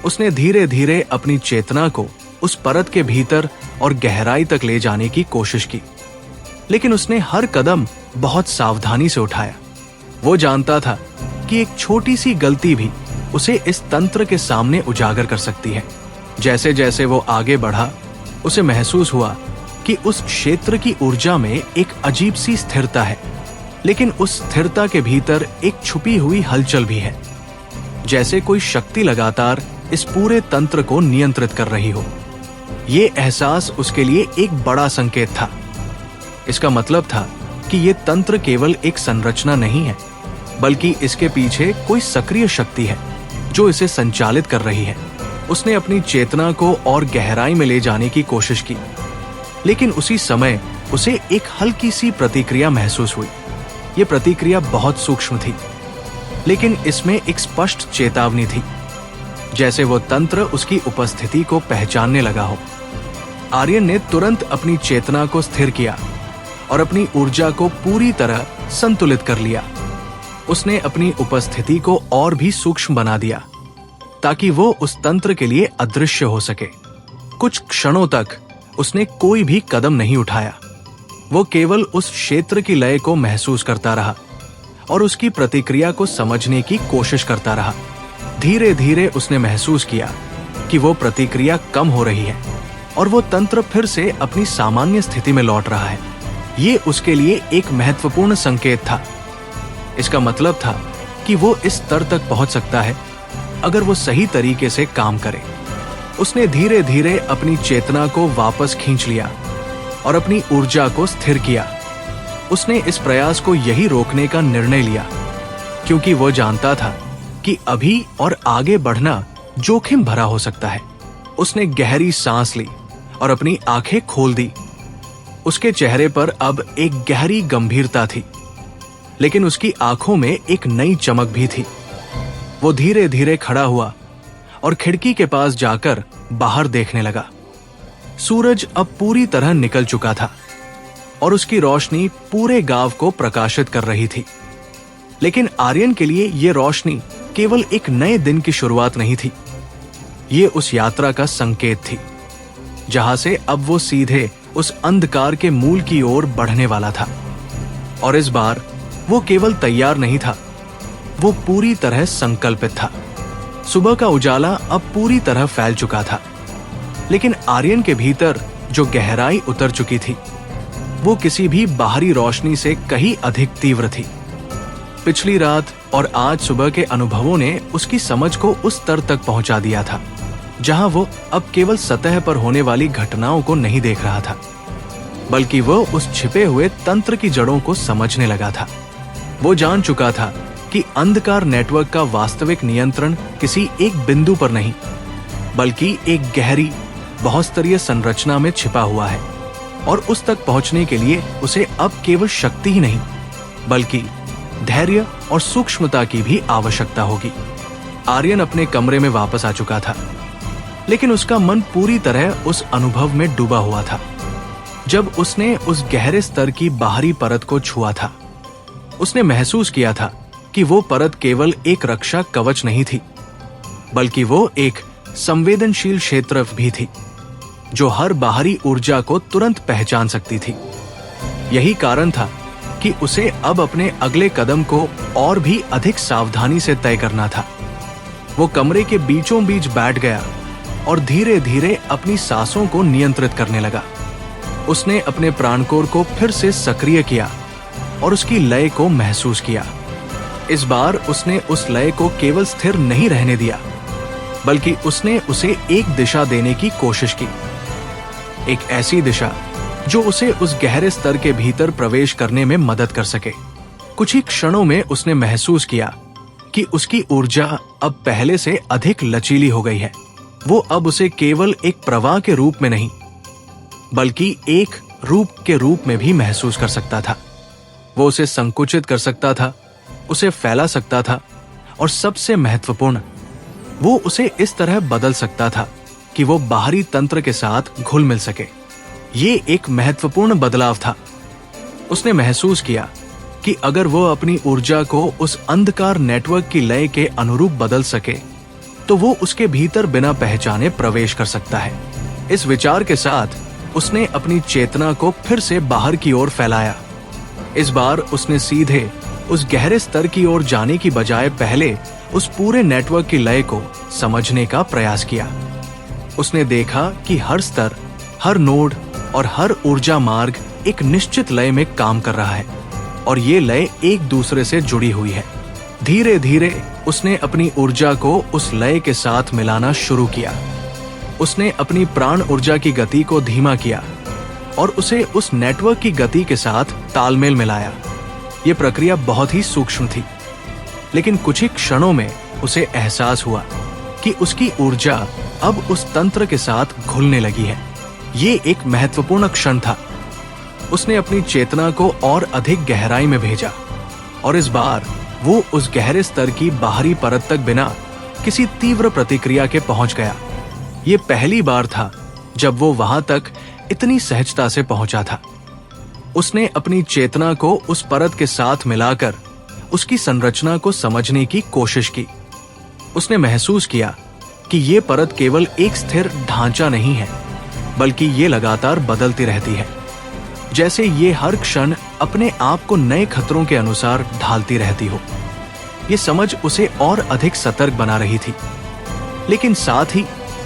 उसने धीरे धीरे अपनी चेतना को उस परत के भीतर और गहराई तक ले जाने की कोशिश की, लेकिन उसने हर कदम बहुत सावधानी से उठाया। वो जानता था कि एक छोटी सी गलती भी उसे इस तंत्र के सामने उजागर कर सकती है। जैसे जैसे वो आगे बढ़ा, उसे महसूस हुआ कि उस क्षेत्र की ऊर्जा में एक अजीब सी स्थिरता है, लेकिन उस स्थिरता के भीतर एक छुपी हुई हलचल भी है, जैसे कोई शक्ति लगातार इस पूरे तंत्र को नियंत्रित कर रही हो। ये एहसास उसके लिए एक बड़ा संकेत था। इसका मतलब था कि ये तंत्र केवल एक संरचना नहीं है, बल्कि इसके पीछे कोई सक्रिय शक्ति है जो इसे संचालित कर रही है। उसने अपनी चेतना को और गहराई में ले जाने की कोशिश की, लेकिन उसी समय उसे एक हल्की सी प्रतिक्रिया महसूस हुई। ये प्रतिक्रिया बहुत सूक्ष्म थी, लेकिन इसमें एक स्पष्ट चेतावनी थी, जैसे वो तंत्र उसकी उपस्थिति को पहचानने लगा हो। आर्यन ने तुरंत अपनी चेतना को स्थिर किया और अपनी ऊर्जा को पूरी तरह संतुलित कर लिया। उसने अपनी उपस्थिति को और भी सूक्ष्म बना दिया ताकि वो उस तंत्र के लिए अदृश्य हो सके। कुछ क्षणों तक उसने कोई भी कदम नहीं उठाया। वो केवल उस क्षेत्र की लय को महसूस करता रहा और उसकी प्रतिक्रिया को समझने की कोशिश करता रहा। धीरे धीरे उसने महसूस किया कि वो प्रतिक्रिया कम हो रही है और वो तंत्र फिर से अपनी सामान्य स्थिति में लौट रहा है। ये उसके लिए एक महत्वपूर्ण संकेत था। इसका मतलब था कि वो इस स्तर तक पहुंच सकता है अगर वो सही तरीके से काम करे। उसने धीरे धीरे अपनी चेतना को वापस खींच लिया और अपनी ऊर्जा को स्थिर किया। उसने इस प्रयास को यही रोकने का निर्णय लिया, क्योंकि वो जानता था कि अभी और आगे बढ़ना जोखिम भरा हो सकता है। उसने गहरी सांस ली और अपनी आंखें खोल दी। उसके चेहरे पर अब एक गहरी गंभीरता थी, लेकिन उसकी आंखों में एक नई चमक भी थी। वो धीरे धीरे खड़ा हुआ और खिड़की के पास जाकर बाहर देखने लगा। सूरज अब पूरी तरह निकल चुका था और उसकी रोशनी पूरे गांव को प्रकाशित कर रही थी। लेकिन आर्यन के लिए ये रोशनी केवल एक नए दिन की शुरुआत नहीं थी। ये उस यात्रा का संकेत थी, जहां से अब वो सीधे उस अंधकार के मूल की ओर बढ़ने वाला था। और इस बार वो केवल तैयार नहीं था, वो पूरी तरह संकल्पित था। सुबह का उजाला अब पूरी तरह फैल चुका था, लेकिन आर्यन के भीतर जो गहराई उतर चुकी थी, वो किसी भी बाहरी रोशनी से कहीं अधिक तीव्र थी। पिछली रात और आज सुबह के अनुभवों ने उसकी समझ को उस स्तर तक पहुंचा दिया था, जहां वो अब केवल सतह पर होने वाली घटनाओं को नहीं देख रहा था, बल्कि वो उस छिपे हुए तंत्र की जड़ों को समझने लगा था। वो जान चुका था कि अंधकार नेटवर्क का वास्तविक नियंत्रण किसी एक बिंदु पर नहीं, बल्कि एक गहरी बहुस्तरीय संरचना में छिपा हुआ है, और उस तक पहुंचने के लिए उसे अब केवल शक्ति ही नहीं, बल्कि धैर्य और सूक्ष्मता की भी आवश्यकता होगी। आर्यन अपने कमरे में वापस आ चुका था, लेकिन उसका मन पूरी तरह उस अनुभव में डूबा हुआ था। जब उसने उस गहरे स्तर की बाहरी परत को छुआ था, उसने महसूस किया था कि वो परत केवल एक रक्षा कवच नहीं थी, बल्कि वो एक संवेदनशील क्षेत्र भी थी, जो हर बाहरी ऊर्जा को तुरंत पहचान सकती थी। यही कारण था कि उसे अब अपने अगले कदम को और भी अधिक सावधानी से तय करना था। वो कमरे के बीचों बीच बैठ गया और धीरे धीरे अपनी सांसों को नियंत्रित करने लगा। उसने अपने प्राणकोर को फिर से सक्रिय किया और उसकी लय को महसूस किया। इस बार उसने उस लय को केवल स्थिर नहीं रहने दिया, बल्कि उसने उसे एक दिशा देने की कोशिश की, एक ऐसी दिशा जो उसे उस गहरे स्तर के भीतर प्रवेश करने में मदद कर सके। कुछ ही क्षणों में उसने महसूस किया कि उसकी ऊर्जा अब पहले से अधिक लचीली हो गई है। वो अब उसे केवल एक प्रवाह के रूप में नहीं, बल्कि एक रूप के रूप में भी महसूस कर सकता था। वो उसे संकुचित कर सकता था, उसे फैला सकता था, और सबसे महत्वपूर्ण, वो उसे इस तरह बदल सकता था कि वो बाहरी तंत्र के साथ घुल मिल सके। ये एक महत्वपूर्ण बदलाव था। उसने महसूस किया कि अगर वो अपनी ऊर्जा को उस अंधकार नेटवर्क की लय के अनुरूप बदल सके, तो वो उसके भीतर बिना पहचाने प्रवेश कर सकता है। इस विचार के साथ उसने अपनी चेतना को फिर से बाहर की ओर फैलाया। इस बार उसने सीधे उस गहरे स्तर की ओर जाने की बजाय पहले उस पूरे नेटवर्क की लय को समझने का प्रयास किया। उसने देखा कि हर स्तर, हर नोड और हर ऊर्जा मार्ग एक निश्चित लय में काम कर रहा है, और ये लय एक दूसरे से जुड़ी हुई है। धीरे धीरे उसने अपनी ऊर्जा को उस लय के साथ मिलाना शुरू किया। उसने अपनी प्राण ऊर्जा की गति को धीमा किया और उसे उस नेटवर्क की गति के साथ तालमेल मिलाया। ये प्रक्रिया बहुत ही सूक्ष्म थी, लेकिन कुछ ही क्षणों में उसे एहसास हुआ कि उसकी ऊर्जा अब उस तंत्र के साथ घुलने लगी है। ये एक महत्वपूर्ण क्षण था। उसने अपनी चेतना को और अधिक गहराई में भेजा, और इस बार वो उस गहरे स्तर की बाहरी परत तक बिना किसी तीव्र प्रतिक्रिया के पहुंच गया। ये पहली बार था जब वो वहां तक इतनी सहजता से पहुंचा था। उसने अपनी चेतना को उस परत के साथ मिलाकर उसकी संरचना को समझने की कोशिश की। उसने महसूस किया कि ये परत केवल एक स्थिर ढांचा नहीं है, बल्कि ये लगातार बदलती रहती है, जैसे ये हर क्षण अपने आप को नए खतरों के अनुसार ढालती रहती हो। ये समझ उसे और अधिक सतर्क बना रही थी, लेकिन साथ ही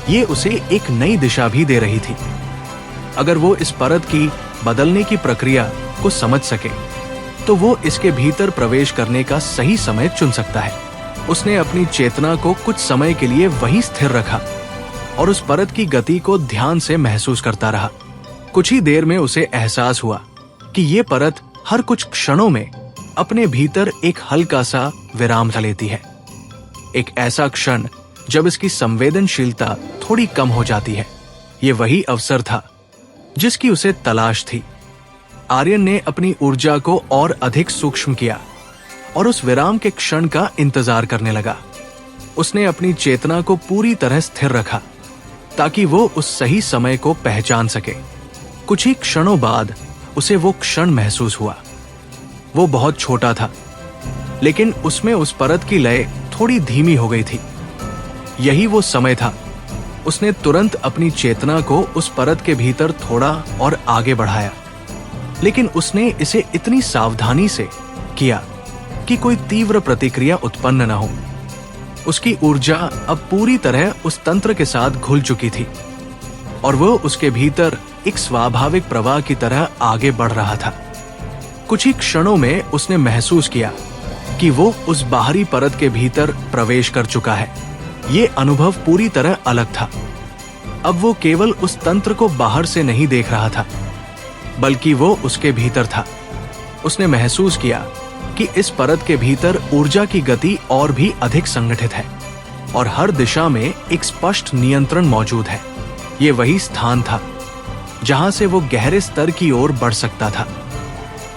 ये उसे एक नई दिशा भी दे रही थी। अगर वो इस परत की बदलने की प्रक्रिया को समझ सके, तो वो इसके भीतर प्रवेश करने का सही समय चुन सकता है। उसने अपनी चेतना को कुछ समय के लिए वहीं स्थिर रखा और उस परत की गति को ध्यान से महसूस करता रहा। कुछ ही देर में उसे एहसास हुआ कि ये परत हर कुछ क्षणों में अपने भीतर एक हल्का सा विराम लेती है। एक ऐसा क्षण जब इसकी संवेदनशीलता थोड़ी कम हो जाती है। ये वही अवसर था जिसकी उसे तलाश थी। आर्यन ने अपनी ऊर्जा को और अधिक सूक्ष्म किया और उस विराम के क्षण का इंतजार करने लगा। उसने अपनी चेतना को पूरी तरह स्थिर रखा ताकि वो उस सही समय को पहचान सके। कुछ ही क्षणों बाद उसे वो क्षण महसूस हुआ। वो बहुत छोटा था, लेकिन उसमें उस परत की लय थोड़ी धीमी हो गई थी। यही वो समय था। उसने तुरंत अपनी चेतना को उस परत के भीतर थोड़ा और आगे बढ़ाया, लेकिन उसने इसे इतनी सावधानी से किया कि कोई तीव्र प्रतिक्रिया उत्पन्न न हो। उसकी ऊर्जा अब पूरी तरह उस तंत्र के साथ घुल चुकी थी और वो उसके भीतर एक स्वाभाविक प्रवाह की तरह आगे बढ़ रहा था। कुछ ही क्षणों में उसने महसूस किया कि वो उस बाहरी परत के भीतर प्रवेश कर चुका है। ये अनुभव पूरी तरह अलग था। अब वो केवल उस तंत्र को बाहर से नहीं देख रहा था, बल्कि वो उसके भीतर था। उसने महसूस किया कि इस परत के भीतर ऊर्जा की गति और भी अधिक संगठित है और हर दिशा में एक स्पष्ट नियंत्रण मौजूद है। ये वही स्थान था जहां से वो गहरे स्तर की ओर बढ़ सकता था।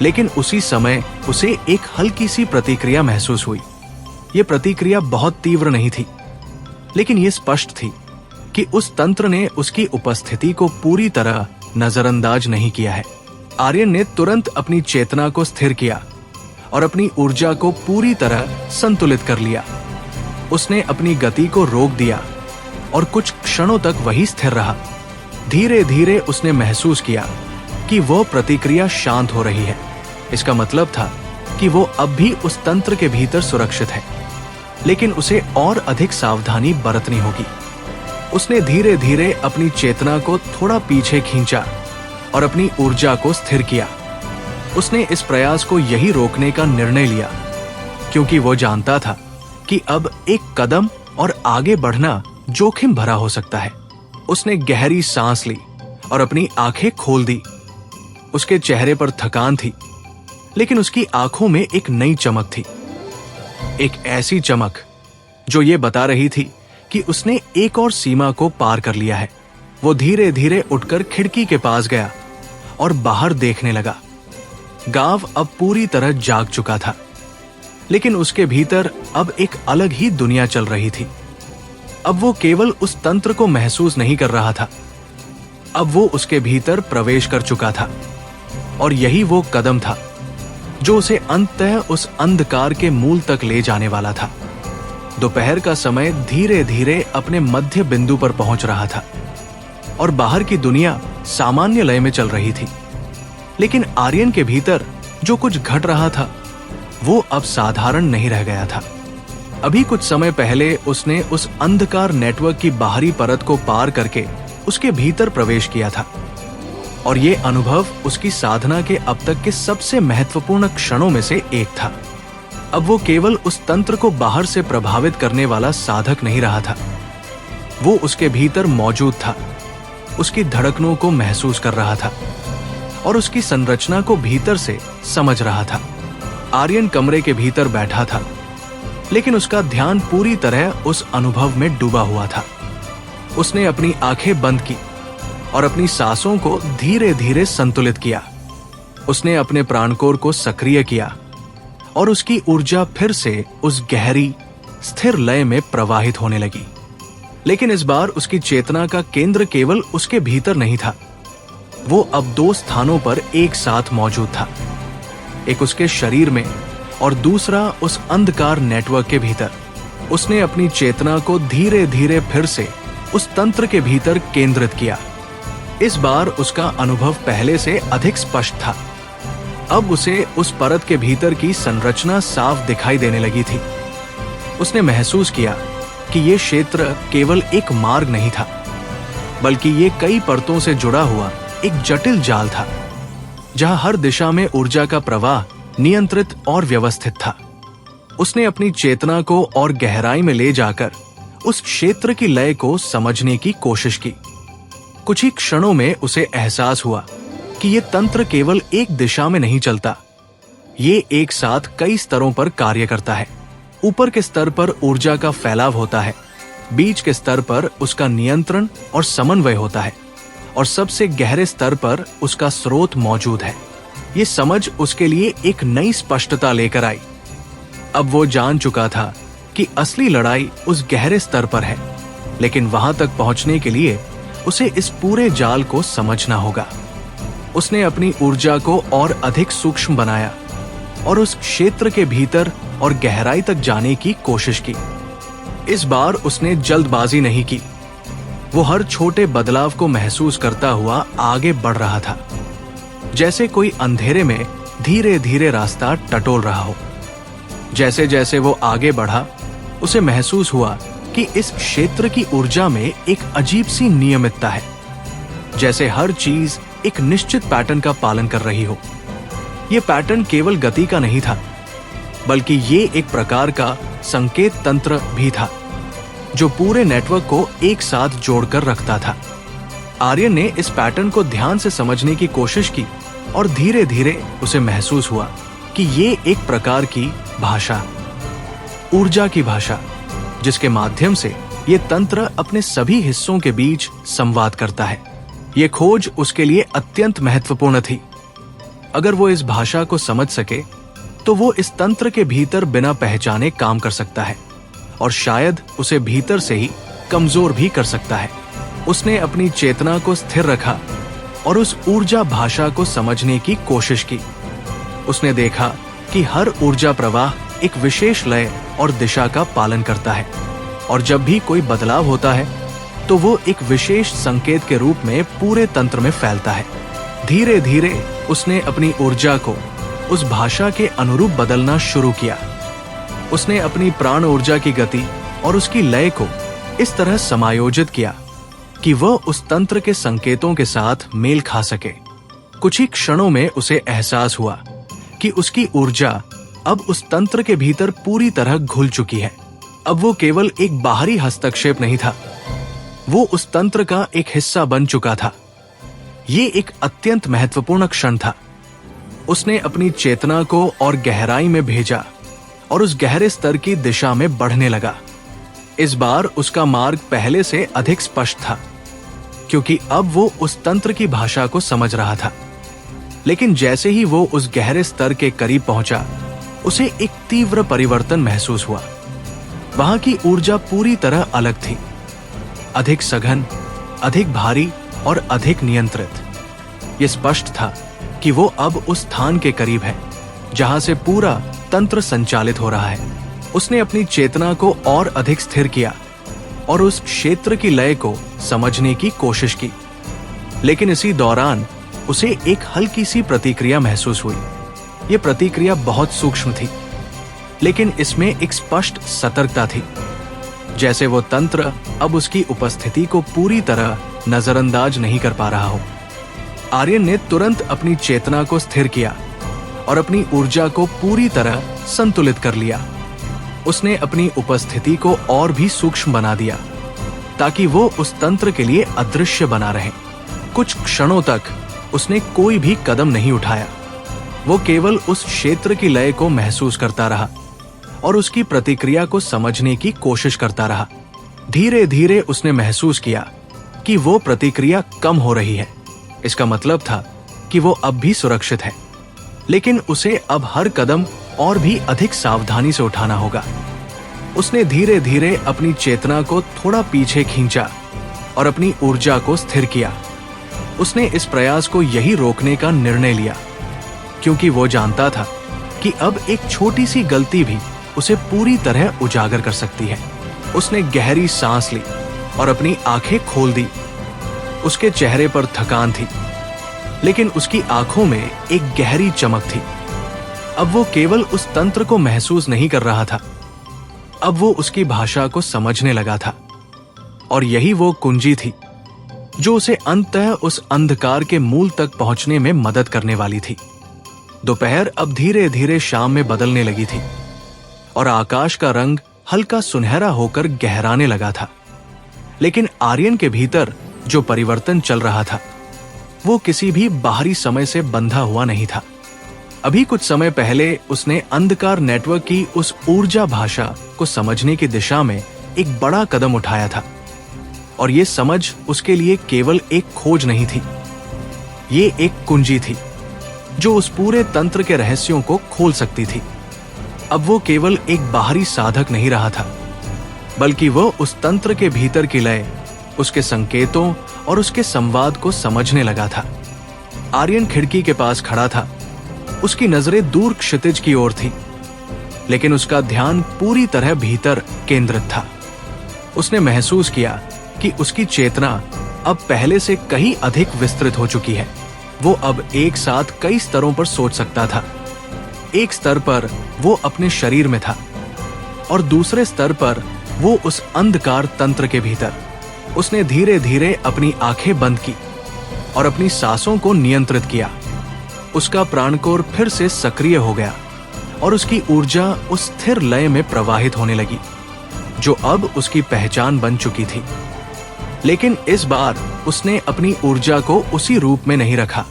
लेकिन उसी समय उसे एक हल्की सी प्रतिक्रिया महसूस हुई। ये प्रतिक्रिया बहुत तीव्र नहीं थी, लेकिन ये स्पष्ट थी कि उस तंत्र ने उसकी उपस्थिति को पूरी तरह नजरअंदाज नहीं किया है। आर्यन ने तुरंत अपनी चेतना को स्थिर किया और अपनी ऊर्जा को पूरी तरह संतुलित कर लिया। उसने अपनी गति को रोक दिया और कुछ क्षणों तक वही स्थिर रहा। धीरे धीरे उसने महसूस किया कि वो प्रतिक्रिया शांत हो रही है। इसका मतलब था कि वो अब भी उस तंत्र के भीतर सुरक्षित है, लेकिन उसे और अधिक सावधानी बरतनी होगी। उसने धीरे धीरे अपनी चेतना को थोड़ा पीछे खींचा और अपनी ऊर्जा को स्थिर किया। उसने इस प्रयास को यही रोकने का निर्णय लिया, क्योंकि वो जानता था कि अब एक कदम और आगे बढ़ना जोखिम भरा हो सकता है। उसने गहरी सांस ली और अपनी आंखें खोल दी। उसके चेहरे पर थकान थी, लेकिन उसकी आंखों में एक नई चमक थी। एक ऐसी चमक जो ये बता रही थी कि उसने एक और सीमा को पार कर लिया है। वो धीरे धीरे उठकर खिड़की के पास गया और बाहर देखने लगा। गांव अब पूरी तरह जाग चुका था, लेकिन उसके भीतर अब एक अलग ही दुनिया चल रही थी। अब वो केवल उस तंत्र को महसूस नहीं कर रहा था, अब वो उसके भीतर प्रवेश कर चुका था। और यही वो कदम था जो उसे अंततः उस अंधकार के मूल तक ले जाने वाला था। दोपहर का समय धीरे धीरे अपने मध्य बिंदु पर पहुंच रहा था और बाहर की दुनिया सामान्य लय में चल रही थी, लेकिन आर्यन के भीतर जो कुछ घट रहा था वो अब साधारण नहीं रह गया था। अभी कुछ समय पहले उसने उस अंधकार नेटवर्क की बाहरी परत को पार करके उसके भीतर प्रवेश किया था, और ये अनुभव उसकी साधना के अब तक के सबसे महत्वपूर्ण क्षणों में से एक था। अब वो केवल उस तंत्र को बाहर से प्रभावित करने वाला साधक नहीं रहा था, वो उसके भीतर मौजूद था, उसकी धड़कनों को महसूस कर रहा था और उसकी संरचना को भीतर से समझ रहा था। आर्यन कमरे के भीतर बैठा था, लेकिन उसका ध्यान पूरी तरह उस अनुभव में डूबा हुआ था। उसने अपनी आंखें बंद की और अपनी सांसों को धीरे धीरे संतुलित किया। उसने अपने प्राणकोर को सक्रिय किया और उसकी ऊर्जा फिर से उस गहरी स्थिर लय में प्रवाहित होने लगी। लेकिन इस बार उसकी चेतना का केंद्र केवल उसके भीतर नहीं था, वो अब दो स्थानों पर एक साथ मौजूद था, एक उसके शरीर में और दूसरा उस अंधकार नेटवर्क के भीतर। उसने अपनी चेतना को धीरे धीरे फिर से उस तंत्र के भीतर केंद्रित किया। इस बार उसका अनुभव पहले से अधिक स्पष्ट था। अब उसे उस परत के भीतर की संरचना साफ दिखाई देने लगी थी। उसने महसूस किया कि ये क्षेत्र केवल एक मार्ग नहीं था, बल्कि ये कई परतों से जुड़ा हुआ एक जटिल जाल था, जहां हर दिशा में ऊर्जा का प्रवाह नियंत्रित और व्यवस्थित था। उसने अपनी चेतना को और गहराई में ले जाकर उस क्षेत्र की लय को समझने की कोशिश की। कुछ ही क्षणों में उसे एहसास हुआ कि ये तंत्र केवल एक दिशा में नहीं चलता, ये एक साथ कई स्तरों पर कार्य करता है। ऊपर के स्तर पर ऊर्जा का फैलाव होता है, बीच के स्तर पर उसका नियंत्रण और समन्वय होता है, और सबसे गहरे स्तर पर उसका स्रोत मौजूद है। ये समझ उसके लिए एक नई स्पष्टता लेकर आई। अब वो जान चुका था कि असली लड़ाई उस गहरे स्तर पर है, लेकिन वहां तक पहुंचने के लिए उसे इस पूरे जाल को समझना होगा। उसने अपनी ऊर्जा को और अधिक सूक्ष्म बनाया और उस क्षेत्र के भीतर और गहराई तक जाने की कोशिश की। इस बार उसने जल्दबाजी नहीं की, वो हर छोटे बदलाव को महसूस करता हुआ आगे बढ़ रहा था, जैसे कोई अंधेरे में धीरे धीरे रास्ता टटोल रहा हो। जैसे जैसे वो आगे बढ़ा, उसे महसूस हुआ कि इस क्षेत्र की ऊर्जा में एक अजीब सी नियमितता है, जैसे हर चीज एक निश्चित पैटर्न का पालन कर रही हो। यह पैटर्न केवल गति का नहीं था, बल्कि ये एक प्रकार का संकेत तंत्र भी था, जो पूरे नेटवर्क को एक साथ जोड़कर रखता था। आर्यन ने इस पैटर्न को ध्यान से समझने की कोशिश की और धीरे धीरे उसे महसूस हुआ कि ये एक प्रकार की भाषा, ऊर्जा की भाषा, जिसके माध्यम से ये तंत्र अपने सभी हिस्सों के बीच संवाद करता है। ये खोज उसके लिए अत्यंत महत्वपूर्ण थी। अगर वो इस भाषा को समझ सके तो वो इस तंत्र के भीतर बिना पहचाने काम कर सकता है, और शायद उसे भीतर से ही कमजोर भी कर सकता है। उसने अपनी चेतना को स्थिर रखा और उस ऊर्जा भाषा को समझने की कोशिश की। उसने देखा कि हर ऊर्जा प्रवाह एक विशेष लय और दिशा का पालन करता है, और जब भी कोई बदलाव होता है तो वो एक विशेष संकेत के रूप में पूरे तंत्र में फैलता है। धीरे धीरे उसने अपनी ऊर्जा को उस भाषा के अनुरूप बदलना शुरू किया। उसने अपनी प्राण ऊर्जा की गति और उसकी लय को इस तरह समायोजित किया कि वह उस तंत्र के संकेतों के साथ मेल खा सके। कुछ ही क्षणों में उसे एहसास हुआ कि उसकी ऊर्जा अब उस तंत्र के भीतर पूरी तरह घुल चुकी है। अब वो केवल एक बाहरी हस्तक्षेप नहीं था, वो उस तंत्र का एक हिस्सा बन चुका था। ये एक अत्यंत महत्वपूर्ण क्षण था। उसने अपनी चेतना को और गहराई में भेजा और उस गहरे स्तर की दिशा में बढ़ने लगा। इस बार उसका मार्ग पहले से अधिक स्पष्ट था, क्योंकि अब वो उस तंत्र की भाषा को समझ रहा था। लेकिन जैसे ही वो उस गहरे स्तर के करीब पहुंचा, उसे एक तीव्र परिवर्तन महसूस हुआ। वहां की ऊर्जा पूरी तरह अलग थी, अधिक सघन, अधिक भारी और अधिक नियंत्रित। ये स्पष्ट था कि वो अब उस स्थान के करीब है जहां से पूरा तंत्र संचालित हो रहा है। उसने अपनी चेतना को और अधिक स्थिर किया और उस क्षेत्र की लय को समझने की कोशिश की। लेकिन इसी दौरान उसे एक हल्की सी प्रतिक्रिया महसूस हुई। ये प्रतिक्रिया बहुत सूक्ष्म थी, लेकिन इसमें एक स्पष्ट सतर्कता थी, जैसे वो तंत्र अब उसकी उपस्थिति को पूरी तरह नजरअंदाज नहीं कर पा रहा हो। आर्यन ने तुरंत अपनी चेतना को स्थिर किया और अपनी ऊर्जा को पूरी तरह संतुलित कर लिया। उसने अपनी उपस्थिति को और भी सूक्ष्म बना दिया ताकि वो उस तंत्र के लिए अदृश्य बना रहे। कुछ क्षणों तक उसने कोई भी कदम नहीं उठाया। वो केवल उस क्षेत्र की लय को महसूस करता रहा और उसकी प्रतिक्रिया को समझने की कोशिश करता रहा। धीरे धीरे उसने महसूस किया कि वो प्रतिक्रिया कम हो रही है। इसका मतलब था कि वो अब भी सुरक्षित है, लेकिन उसे अब हर कदम और भी अधिक सावधानी से उठाना होगा। उसने धीरे धीरे अपनी चेतना को थोड़ा पीछे खींचा और अपनी ऊर्जा को स्थिर किया। उसने इस प्रयास को यही रोकने का निर्णय लिया, क्योंकि वो जानता था कि अब एक छोटी सी गलती भी उसे पूरी तरह उजागर कर सकती है। उसने गहरी सांस ली और अपनी आंखें खोल दी। उसके चेहरे पर थकान थी, लेकिन उसकी आंखों में एक गहरी चमक थी। अब वो केवल उस तंत्र को महसूस नहीं कर रहा था, अब वो उसकी भाषा को समझने लगा था। और यही वो कुंजी थी जो उसे अंततः उस अंधकार के मूल तक पहुंचने में मदद करने वाली थी। दोपहर अब धीरे धीरे शाम में बदलने लगी थी और आकाश का रंग हल्का सुनहरा होकर गहराने लगा था। लेकिन आर्यन के भीतर जो परिवर्तन चल रहा था, वो किसी भी बाहरी समय से बंधा हुआ नहीं था। अभी कुछ समय पहले उसने अंधकार नेटवर्क की उस ऊर्जा भाषा को समझने की दिशा में एक बड़ा कदम उठाया था, और ये समझ उसके लिए केवल एक खोज नहीं थी, ये एक कुंजी थी जो उस पूरे तंत्र के रहस्यों को खोल सकती थी। अब वो केवल एक बाहरी साधक नहीं रहा था, बल्कि वो उस तंत्र के भीतर की लय, उसके संकेतों और उसके संवाद को समझने लगा था। आर्यन खिड़की के पास खड़ा था। उसकी नजरें दूर क्षितिज की ओर थी, लेकिन उसका ध्यान पूरी तरह भीतर केंद्रित था। उसने महसूस किया कि उसकी चेतना अब पहले से कहीं अधिक विस्तृत हो चुकी है। वो अब एक साथ कई स्तरों पर सोच सकता था। एक स्तर पर वो अपने शरीर में था और दूसरे स्तर पर वो उस अंधकार तंत्र के भीतर। उसने धीरे धीरे अपनी आंखें बंद की और अपनी सांसों को नियंत्रित किया। उसका प्राणकोर फिर से सक्रिय हो गया और उसकी ऊर्जा उस स्थिर लय में प्रवाहित होने लगी, जो अब उसकी पहचान बन चुकी थी। लेकिन इस बार उसने अपनी ऊर्जा को उसी रूप में नहीं रखा।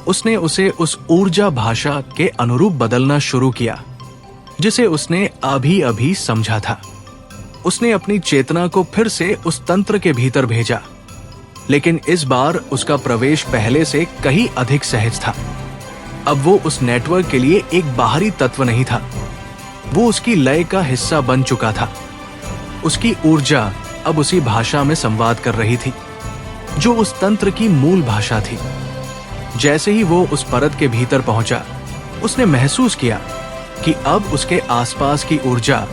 उसने उसे उस ऊर्जा भाषा के अनुरूप बदलना शुरू किया जिसे उसने अभी अभी समझा था। उसने अपनी चेतना को फिर से उस तंत्र के भीतर भेजा, लेकिन इस बार उसका प्रवेश पहले से कहीं अधिक सहज था। अब वो उस नेटवर्क के लिए एक बाहरी तत्व नहीं था, वो उसकी लय का हिस्सा बन चुका था। उसकी ऊर्जा अब उसी भाषा में संवाद कर रही थी जो उस तंत्र की मूल भाषा थी। जैसे ही वो उस परत के भीतर पहुंचा, उसने महसूस किया कि अब उसके आसपास की ऊर्जा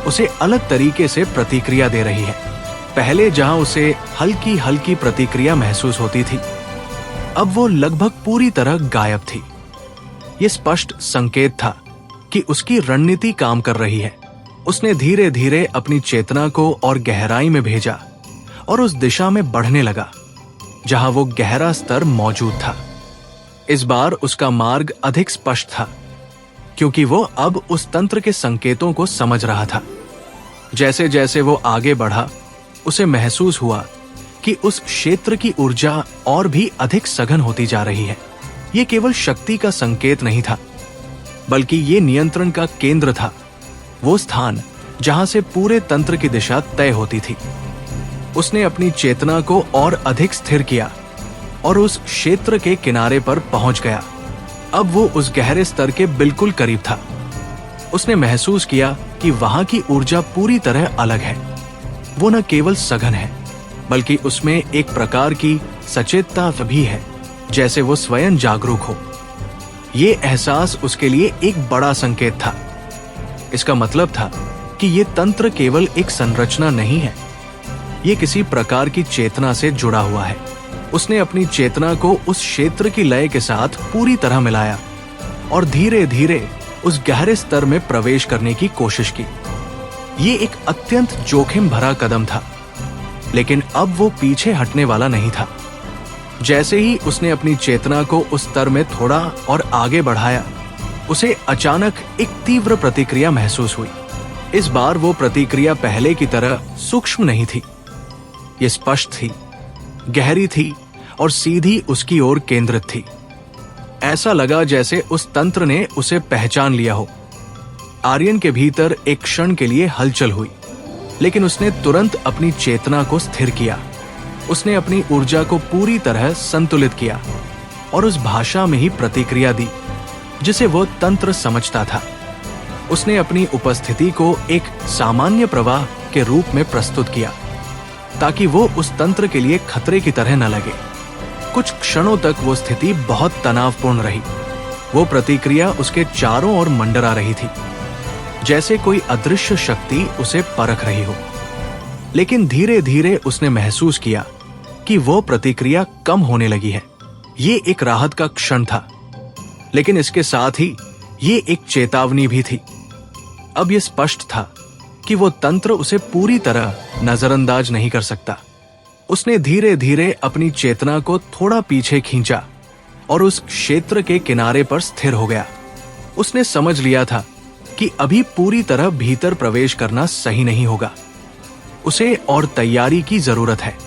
उसे अलग तरीके से प्रतिक्रिया दे रही है। पहले जहां उसे हल्की हल्की प्रतिक्रिया महसूस होती थी, अब वो लगभग पूरी तरह गायब थी। ये स्पष्ट संकेत था कि उसकी रणनीति काम कर रही है। उसने धीरे धीरे अपनी चेतना को और गहराई में भेजा और उस दिशा में बढ़ने लगा जहां वो गहरा स्तर मौजूद था। इस बार उसका मार्ग अधिक स्पष्ट था, क्योंकि वो अब उस तंत्र के संकेतों को समझ रहा था। जैसे जैसे वो आगे बढ़ा, उसे महसूस हुआ कि उस क्षेत्र की ऊर्जा और भी अधिक सघन होती जा रही है। ये केवल शक्ति का संकेत नहीं था, बल्कि ये नियंत्रण का केंद्र था, वो स्थान जहां से पूरे तंत्र की दिशा तय होती थी। उसने अपनी चेतना को और अधिक स्थिर किया और उस क्षेत्र के किनारे पर पहुंच गया। अब वो उस गहरे स्तर के बिल्कुल करीब था। उसने महसूस किया कि वहां की ऊर्जा पूरी तरह अलग है। वो न केवल सघन है, बल्कि उसमें एक प्रकार की सचेतता भी है, जैसे वो स्वयं जागरूक हो। ये एहसास उसके लिए एक बड़ा संकेत था। इसका मतलब था कि ये तंत्र केवल एक संरचना नहीं है, ये किसी प्रकार की चेतना से जुड़ा हुआ है। उसने अपनी चेतना को उस क्षेत्र की लय के साथ पूरी तरह मिलाया और धीरे धीरे उस गहरे स्तर में प्रवेश करने की कोशिश की। ये एक अत्यंत जोखिम भरा कदम था, लेकिन अब वो पीछे हटने वाला नहीं था। जैसे ही उसने अपनी चेतना को उस स्तर में थोड़ा और आगे बढ़ाया, उसे अचानक एक तीव्र प्रतिक्रिया महसूस हुई। इस बार वो प्रतिक्रिया पहले की तरह सूक्ष्म नहीं थी। ये स्पष्ट थी, गहरी थी और सीधी उसकी ओर केंद्रित थी। ऐसा लगा जैसे उस तंत्र ने उसे पहचान लिया हो। आर्यन के भीतर एक क्षण के लिए हलचल हुई, लेकिन उसने तुरंत अपनी चेतना को स्थिर किया। उसने अपनी ऊर्जा को पूरी तरह संतुलित किया और उस भाषा में ही प्रतिक्रिया दी जिसे वो तंत्र समझता था। उसने अपनी उपस्थिति को एक सामान्य प्रवाह के रूप में प्रस्तुत किया, ताकि वो उस तंत्र के लिए खतरे की तरह न लगे। कुछ क्षणों तक वो स्थिति बहुत तनावपूर्ण रही। वो प्रतिक्रिया उसके चारों ओर मंडरा रही थी, जैसे कोई अदृश्य शक्ति उसे परख रही हो। लेकिन धीरे धीरे उसने महसूस किया कि वो प्रतिक्रिया कम होने लगी है। ये एक राहत का क्षण था, लेकिन इसके साथ ही ये एक चेतावनी भी थी। अब ये स्पष्ट था कि वो तंत्र उसे पूरी तरह नजरअंदाज नहीं कर सकता। उसने धीरे धीरे अपनी चेतना को थोड़ा पीछे खींचा और उस क्षेत्र के किनारे पर स्थिर हो गया। उसने समझ लिया था कि अभी पूरी तरह भीतर प्रवेश करना सही नहीं होगा। उसे और तैयारी की जरूरत है।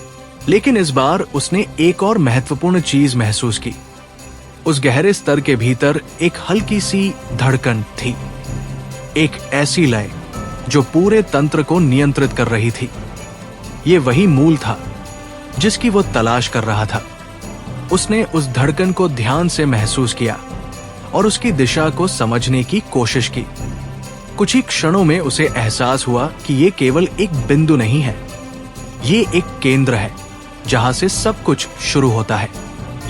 लेकिन इस बार उसने एक और महत्वपूर्ण चीज महसूस की। उस गहरे स्तर के भीतर एक हल्की सी धड़कन थी, एक ऐसी लय जो पूरे तंत्र को नियंत्रित कर रही थी। ये वही मूल था जिसकी वो तलाश कर रहा था। उसने उस धड़कन को ध्यान से महसूस किया और उसकी दिशा को समझने की कोशिश की। कुछ ही क्षणों में उसे एहसास हुआ कि ये केवल एक बिंदु नहीं है, ये एक केंद्र है जहां से सब कुछ शुरू होता है।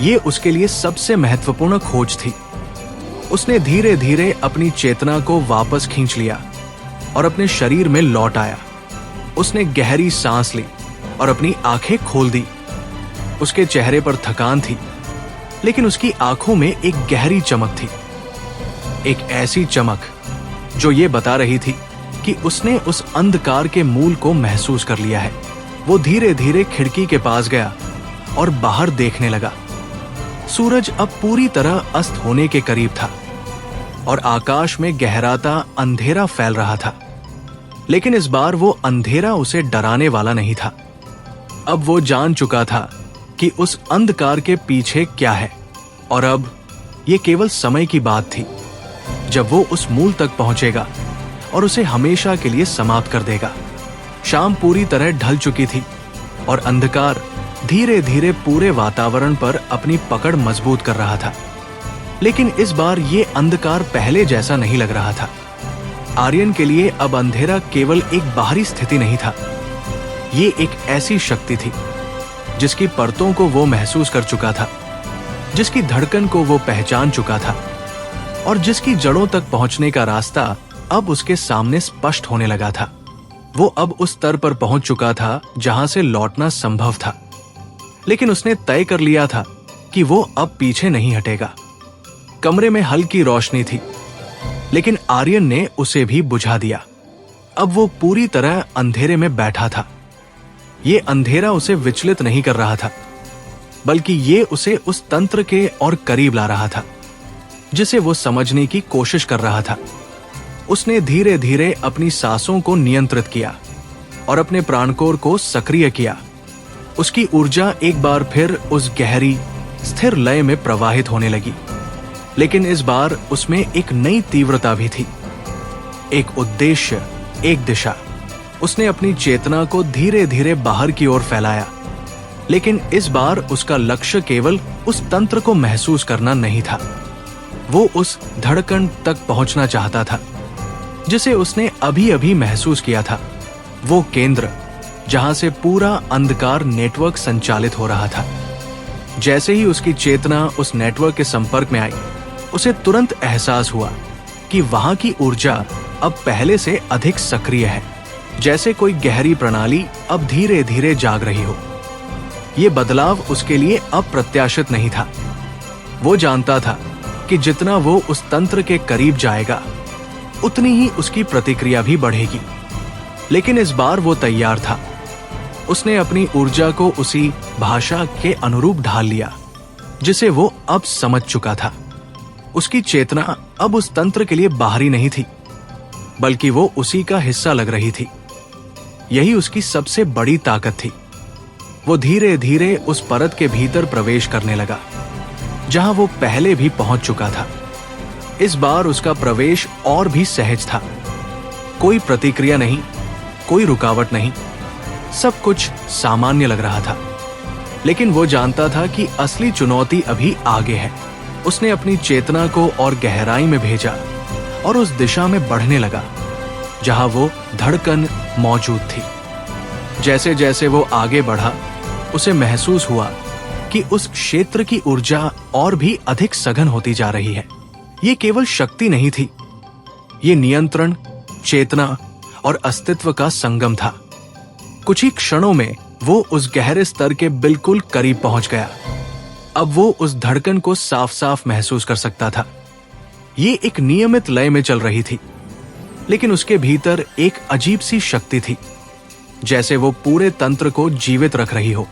ये उसके लिए सबसे महत्वपूर्ण खोज थी। उसने धीरे धीरे अपनी चेतना को वापस खींच लिया और अपने शरीर में लौट आया। उसने गहरी सांस ली और अपनी आंखें खोल दी। उसके चेहरे पर थकान थी, लेकिन उसकी आंखों में एक गहरी चमक थी, एक ऐसी चमक जो ये बता रही थी कि उसने उस अंधकार के मूल को महसूस कर लिया है। वो धीरे धीरे खिड़की के पास गया और बाहर देखने लगा। सूरज अब पूरी तरह अस्त होने के करीब था और आकाश में गहराता अंधेरा फैल रहा था। लेकिन इस बार वो अंधेरा उसे डराने वाला नहीं था। अब वो जान चुका था कि उस अंधकार के पीछे क्या है, और अब ये केवल समय की बात थी जब वो उस मूल तक पहुंचेगा और उसे हमेशा के लिए समाप्त कर देगा। शाम पूरी तरह ढल चुकी थी और अंधकार धीरे धीरे पूरे वातावरण पर अपनी पकड़ मजबूत कर रहा था। लेकिन इस बार ये अंधकार पहले जैसा नहीं लग रहा था। आर्यन के लिए अब अंधेरा केवल एक बाहरी स्थिति नहीं था, ये एक ऐसी शक्ति थी जिसकी परतों को वो महसूस कर चुका था, जिसकी धड़कन को वो पहचान चुका था और जिसकी जड़ों तक पहुंचने का रास्ता अब उसके सामने स्पष्ट होने लगा था। वो अब उस स्तर पर पहुंच चुका था जहां से लौटना संभव था, लेकिन उसने तय कर लिया था कि वो अब पीछे नहीं हटेगा। कमरे में हल्की रोशनी थी, लेकिन आर्यन ने उसे भी बुझा दिया। अब वो पूरी तरह अंधेरे में बैठा था। ये अंधेरा उसे विचलित नहीं कर रहा था, बल्कि ये उसे उस तंत्र के और करीब ला रहा था जिसे वो समझने की कोशिश कर रहा था। उसने धीरे धीरे अपनी सांसों को नियंत्रित किया और अपने प्राणकोर को सक्रिय किया। उसकी ऊर्जा एक बार फिर उस गहरी स्थिर लय में प्रवाहित होने लगी, लेकिन इस बार उसमें एक नई तीव्रता भी थी, एक उद्देश्य एक दिशा। उसने अपनी चेतना को धीरे धीरे बाहर की ओर फैलाया, लेकिन इस बार उसका लक्ष्य केवल उस तंत्र को महसूस करना नहीं था। वो उस धड़कन तक पहुंचना चाहता था जिसे उसने अभी अभी महसूस किया था, वो केंद्र जहां से पूरा अंधकार नेटवर्क संचालित हो रहा था। जैसे ही उसकी चेतना उस नेटवर्क के संपर्क में आई, उसे तुरंत एहसास हुआ कि वहां की ऊर्जा अब पहले से अधिक सक्रिय है, जैसे कोई गहरी प्रणाली अब धीरे धीरे जाग रही हो। ये बदलाव उसके लिए अप्रत्याशित नहीं था। वो जानता था कि जितना वो उस तंत्र के करीब जाएगा, उतनी ही उसकी प्रतिक्रिया भी बढ़ेगी। लेकिन इस बार वो तैयार था। उसने अपनी ऊर्जा को उसी भाषा के अनुरूप ढाल लिया जिसे वो अब समझ चुका था। उसकी चेतना अब उस तंत्र के लिए बाहरी नहीं थी, बल्कि वो उसी का हिस्सा लग रही थी। यही उसकी सबसे बड़ी ताकत थी। वो धीरे धीरे उस परत के भीतर प्रवेश करने लगा जहां वो पहले भी पहुंच चुका था। इस बार उसका प्रवेश और भी सहज था। कोई प्रतिक्रिया नहीं, कोई रुकावट नहीं, सब कुछ सामान्य लग रहा था। लेकिन वो जानता था कि असली चुनौती अभी आगे है। उसने अपनी चेतना को और गहराई में भेजा और उस दिशा में बढ़ने लगा जहां वो धड़कन मौजूद थी। जैसे जैसे वो आगे बढ़ा, उसे महसूस हुआ कि उस क्षेत्र की ऊर्जा और भी अधिक सघन होती जा रही है। ये केवल शक्ति नहीं थी, ये नियंत्रण, चेतना और अस्तित्व का संगम था। कुछ ही क्षणों में वो उस गहरे स्तर के बिल्कुल करीब पहुंच गया। अब वो उस धड़कन को साफ साफ महसूस कर सकता था। ये एक नियमित लय में चल रही थी, लेकिन उसके भीतर एक अजीब सी शक्ति थी, जैसे वो पूरे तंत्र को जीवित रख रही हो।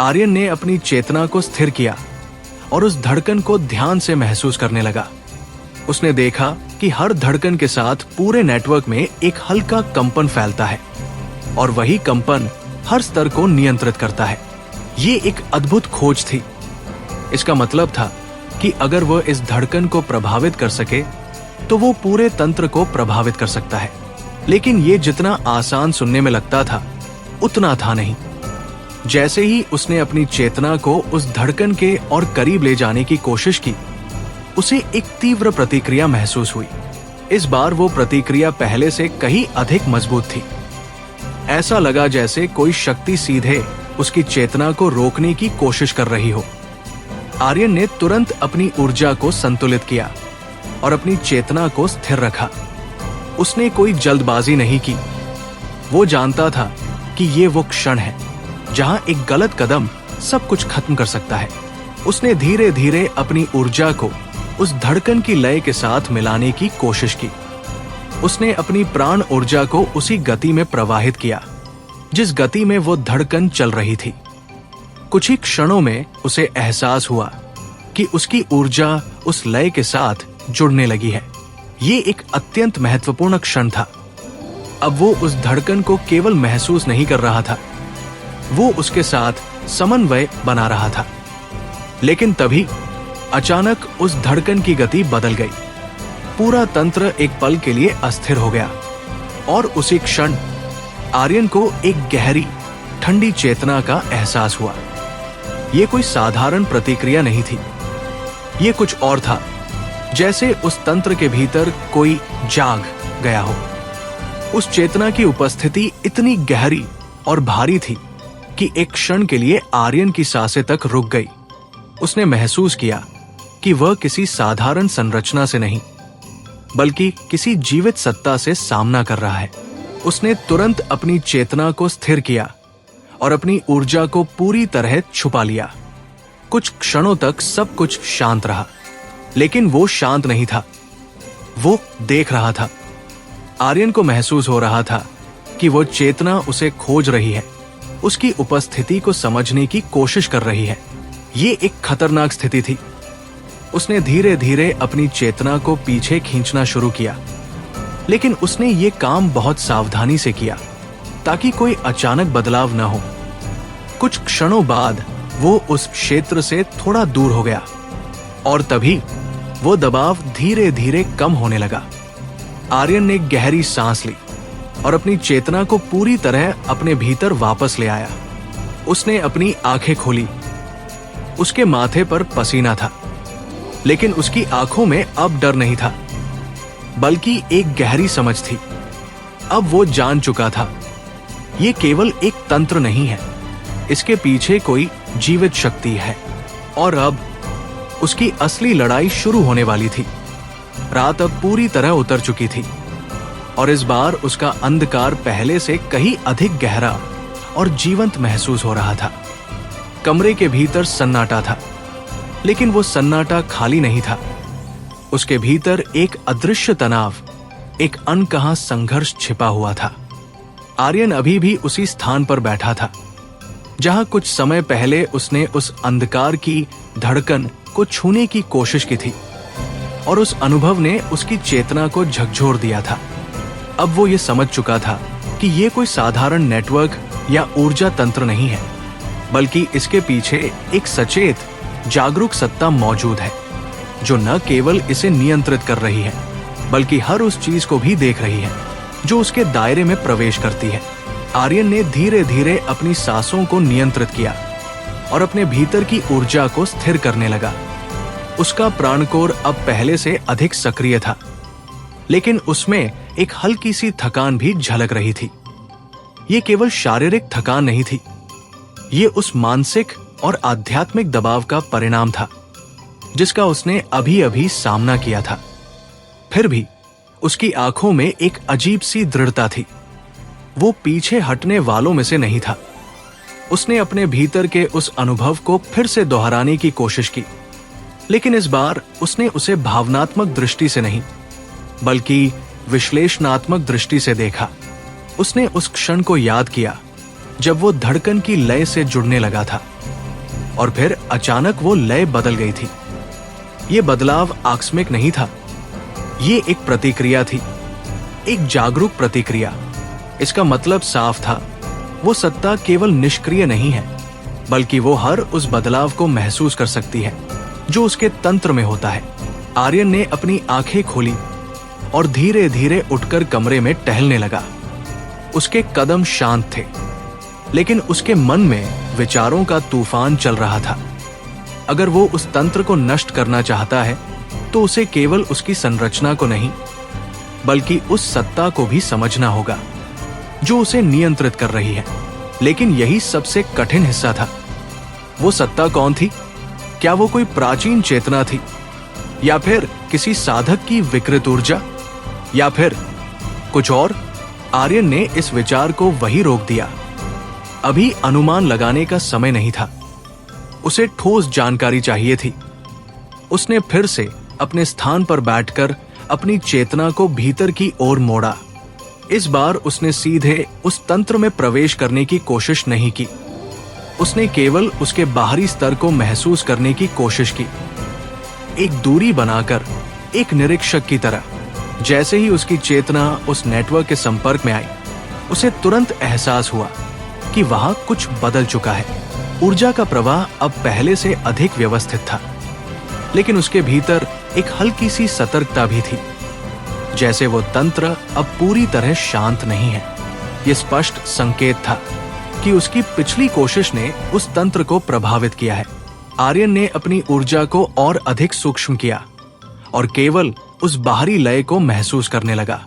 आर्यन ने अपनी चेतना को स्थिर किया और उस धड़कन को ध्यान से महसूस करने लगा। उसने देखा कि हर धड़कन के साथ पूरे नेटवर्क में एक हल्का कंपन फैलता है और वही कंपन हर स्तर को नियंत्रित करता है। ये एक अद्भुत खोज थी। इसका मतलब था कि अगर वह इस धड़कन को प्रभावित कर सके तो वो पूरे तंत्र को प्रभावित कर सकता है। लेकिन ये जितना आसान सुनने में लगता था, उतना था नहीं। जैसे ही उसने अपनी चेतना को उस धड़कन के और करीब ले जाने की कोशिश की, उसे एक तीव्र प्रतिक्रिया महसूस हुई। इस बार वो प्रतिक्रिया पहले से कहीं अधिक मजबूत थी। ऐसा लगा जैसे कोई शक्ति सीधे उसकी चेतना को रोकने की कोशिश कर रही हो। आर्यन ने तुरंत अपनी ऊर्जा को संतुलित किया और अपनी चेतना को स्थिर रखा। उसने कोई जल्दबाजी नहीं की। वो जानता था कि ये वो क्षण है जहां एक गलत कदम सब कुछ खत्म कर सकता है। उसने धीरे धीरे अपनी ऊर्जा को उस धड़कन की लय के साथ मिलाने की कोशिश की। उसने अपनी प्राण ऊर्जा को उसी गति में प्रवाहित किया जिस गति में वो धड़कन चल रही थी। कुछ ही क्षणों में उसे एहसास हुआ कि उसकी ऊर्जा उस लय के साथ जुड़ने लगी है। ये एक अत्यंत महत्वपूर्ण क्षण था। अब वो उस धड़कन को केवल महसूस नहीं कर रहा था, वो उसके साथ समन्वय बना रहा था। लेकिन तभी अचानक उस धड़कन की गति बदल गई। पूरा तंत्र एक पल के लिए अस्थिर हो गया और उसी क्षण आर्यन को एक गहरी ठंडी चेतना का एहसास हुआ। ये कोई साधारण प्रतिक्रिया नहीं थी, ये कुछ और था। जैसे उस तंत्र के भीतर कोई जाग गया हो। उस चेतना की उपस्थिति इतनी गहरी और भारी थी कि एक क्षण के लिए आर्यन की सांसें तक रुक गई। उसने महसूस किया कि वह किसी साधारण संरचना से नहीं, बल्कि किसी जीवित सत्ता से सामना कर रहा है। उसने तुरंत अपनी चेतना को स्थिर किया और अपनी ऊर्जा को पूरी तरह छुपा लिया। कुछ क्षणों तक सब कुछ शांत रहा, लेकिन वो शांत नहीं था, वो देख रहा था। आर्यन को महसूस हो रहा था कि वो चेतना उसे खोज रही है, उसकी उपस्थिति को समझने की कोशिश कर रही है। ये एक खतरनाक स्थिति थी। उसने धीरे धीरे अपनी चेतना को पीछे खींचना शुरू किया, लेकिन उसने ये काम बहुत सावधानी से किया ताकि कोई अचानक बदलाव न हो। कुछ क्षणों बाद वो उस क्षेत्र से थोड़ा दूर हो गया और तभी वो दबाव धीरे धीरे कम होने लगा। आर्यन ने गहरी सांस ली और अपनी चेतना को पूरी तरह अपने भीतर वापस ले आया। उसने अपनी आंखें खोली। उसके माथे पर पसीना था, लेकिन उसकी आंखों में अब डर नहीं था, बल्कि एक गहरी समझ थी। अब वो जान चुका था, ये केवल एक तंत्र नहीं है, इसके पीछे कोई जीवित शक्ति है। और अब उसकी असली लड़ाई शुरू होने वाली थी। रात अब पूरी तरह उतर चुकी थी और इस बार उसका अंधकार पहले से कहीं अधिक गहरा और जीवंत महसूस हो रहा था। कमरे के भीतर सन्नाटा था, लेकिन वो सन्नाटा खाली नहीं था। उसके भीतर एक अदृश्य तनाव, एक अनकहा संघर्ष छिपा हुआ था। आर्यन अभी भी उसी स्थान पर बैठा था जहां कुछ समय पहले उसने उस अंधकार की धड़कन को छूने की कोशिश की थी और उस अनुभव ने उसकी चेतना को झकझोर दिया था। अब वो ये समझ चुका था कि ये कोई साधारण नेटवर्क या ऊर्जा तंत्र नहीं है, बल्कि इसके पीछे एक सचेत, जागरूक सत्ता मौजूद है जो न केवल इसे नियंत्रित कर रही है, बल्कि हर उस चीज को भी देख रही है जो उसके दायरे में प्रवेश करती है। आर्यन ने धीरे धीरे अपनी सांसों को नियंत्रित किया और अपने भीतर की ऊर्जा को स्थिर करने लगा। उसका प्राणकोर अब पहले से अधिक सक्रिय था, लेकिन उसमें एक हल्की सी थकान भी झलक रही थी। ये केवल शारीरिक थकान नहीं थी, ये उस मानसिक और आध्यात्मिक दबाव का परिणाम था जिसका उसने अभी अभी सामना किया था। फिर भी उसकी आंखों में एक अजीब सी दृढ़ता थी। वो पीछे हटने वालों में से नहीं था। उसने अपने भीतर के उस अनुभव को फिर से दोहराने की कोशिश की, लेकिन इस बार उसने उसे भावनात्मक दृष्टि से नहीं, बल्कि विश्लेषणात्मक दृष्टि से देखा। उसने उस क्षण को याद किया जब वो धड़कन की लय से जुड़ने लगा था और फिर अचानक वो लय बदल गई थी। ये बदलाव आकस्मिक नहीं था, ये एक प्रतिक्रिया थी, एक जागरूक प्रतिक्रिया। इसका मतलब साफ था, वो सत्ता केवल निष्क्रिय नहीं है, बल्कि वो हर उस बदलाव को महसूस कर सकती है जो उसके तंत्र में होता है। आर्यन ने अपनी आंखें खोली और धीरे धीरे उठकर कमरे में टहलने लगा। उसके कदम शांत थे, लेकिन उसके मन में विचारों का तूफान चल रहा था। अगर वो उस तंत्र को नष्ट करना चाहता है, तो उसे केवल उसकी संरचना को नहीं, बल्कि उस सत्ता को भी समझना होगा जो उसे नियंत्रित कर रही है। लेकिन यही सबसे कठिन हिस्सा था। वो सत्ता कौन थी? क्या वो कोई प्राचीन चेतना थी, या फिर किसी साधक की विकृत ऊर्जा, या फिर कुछ और? आर्यन ने इस विचार को वहीं रोक दिया। अभी अनुमान लगाने का समय नहीं था, उसे ठोस जानकारी चाहिए थी। उसने फिर से अपने स्थान पर बैठकर अपनी चेतना को भीतर की ओर मोड़ा। इस बार उसने सीधे उस तंत्र में प्रवेश करने की कोशिश नहीं की। उसने केवल उसके बाहरी स्तर को महसूस करने की कोशिश की, एक दूरी बनाकर, एक निरीक्षक की तरह। जैसे ही उसकी चेतना उस नेटवर्क के संपर्क में आई, उसे तुरंत एहसास हुआ कि वहां कुछ बदल चुका है। ऊर्जा का प्रवाह अब पहले से अधिक व्यवस्थित था, लेकिन उसके भीतर एक हल्की सी सतर्कता भी थी, जैसे वो तंत्र अब पूरी तरह शांत नहीं है। ये स्पष्ट संकेत था कि उसकी पिछली कोशिश ने उस तंत्र को प्रभावित किया है। आर्यन ने अपनी ऊर्जा को और अधिक सूक्ष्म किया और केवल उस बाहरी लय को महसूस करने लगा।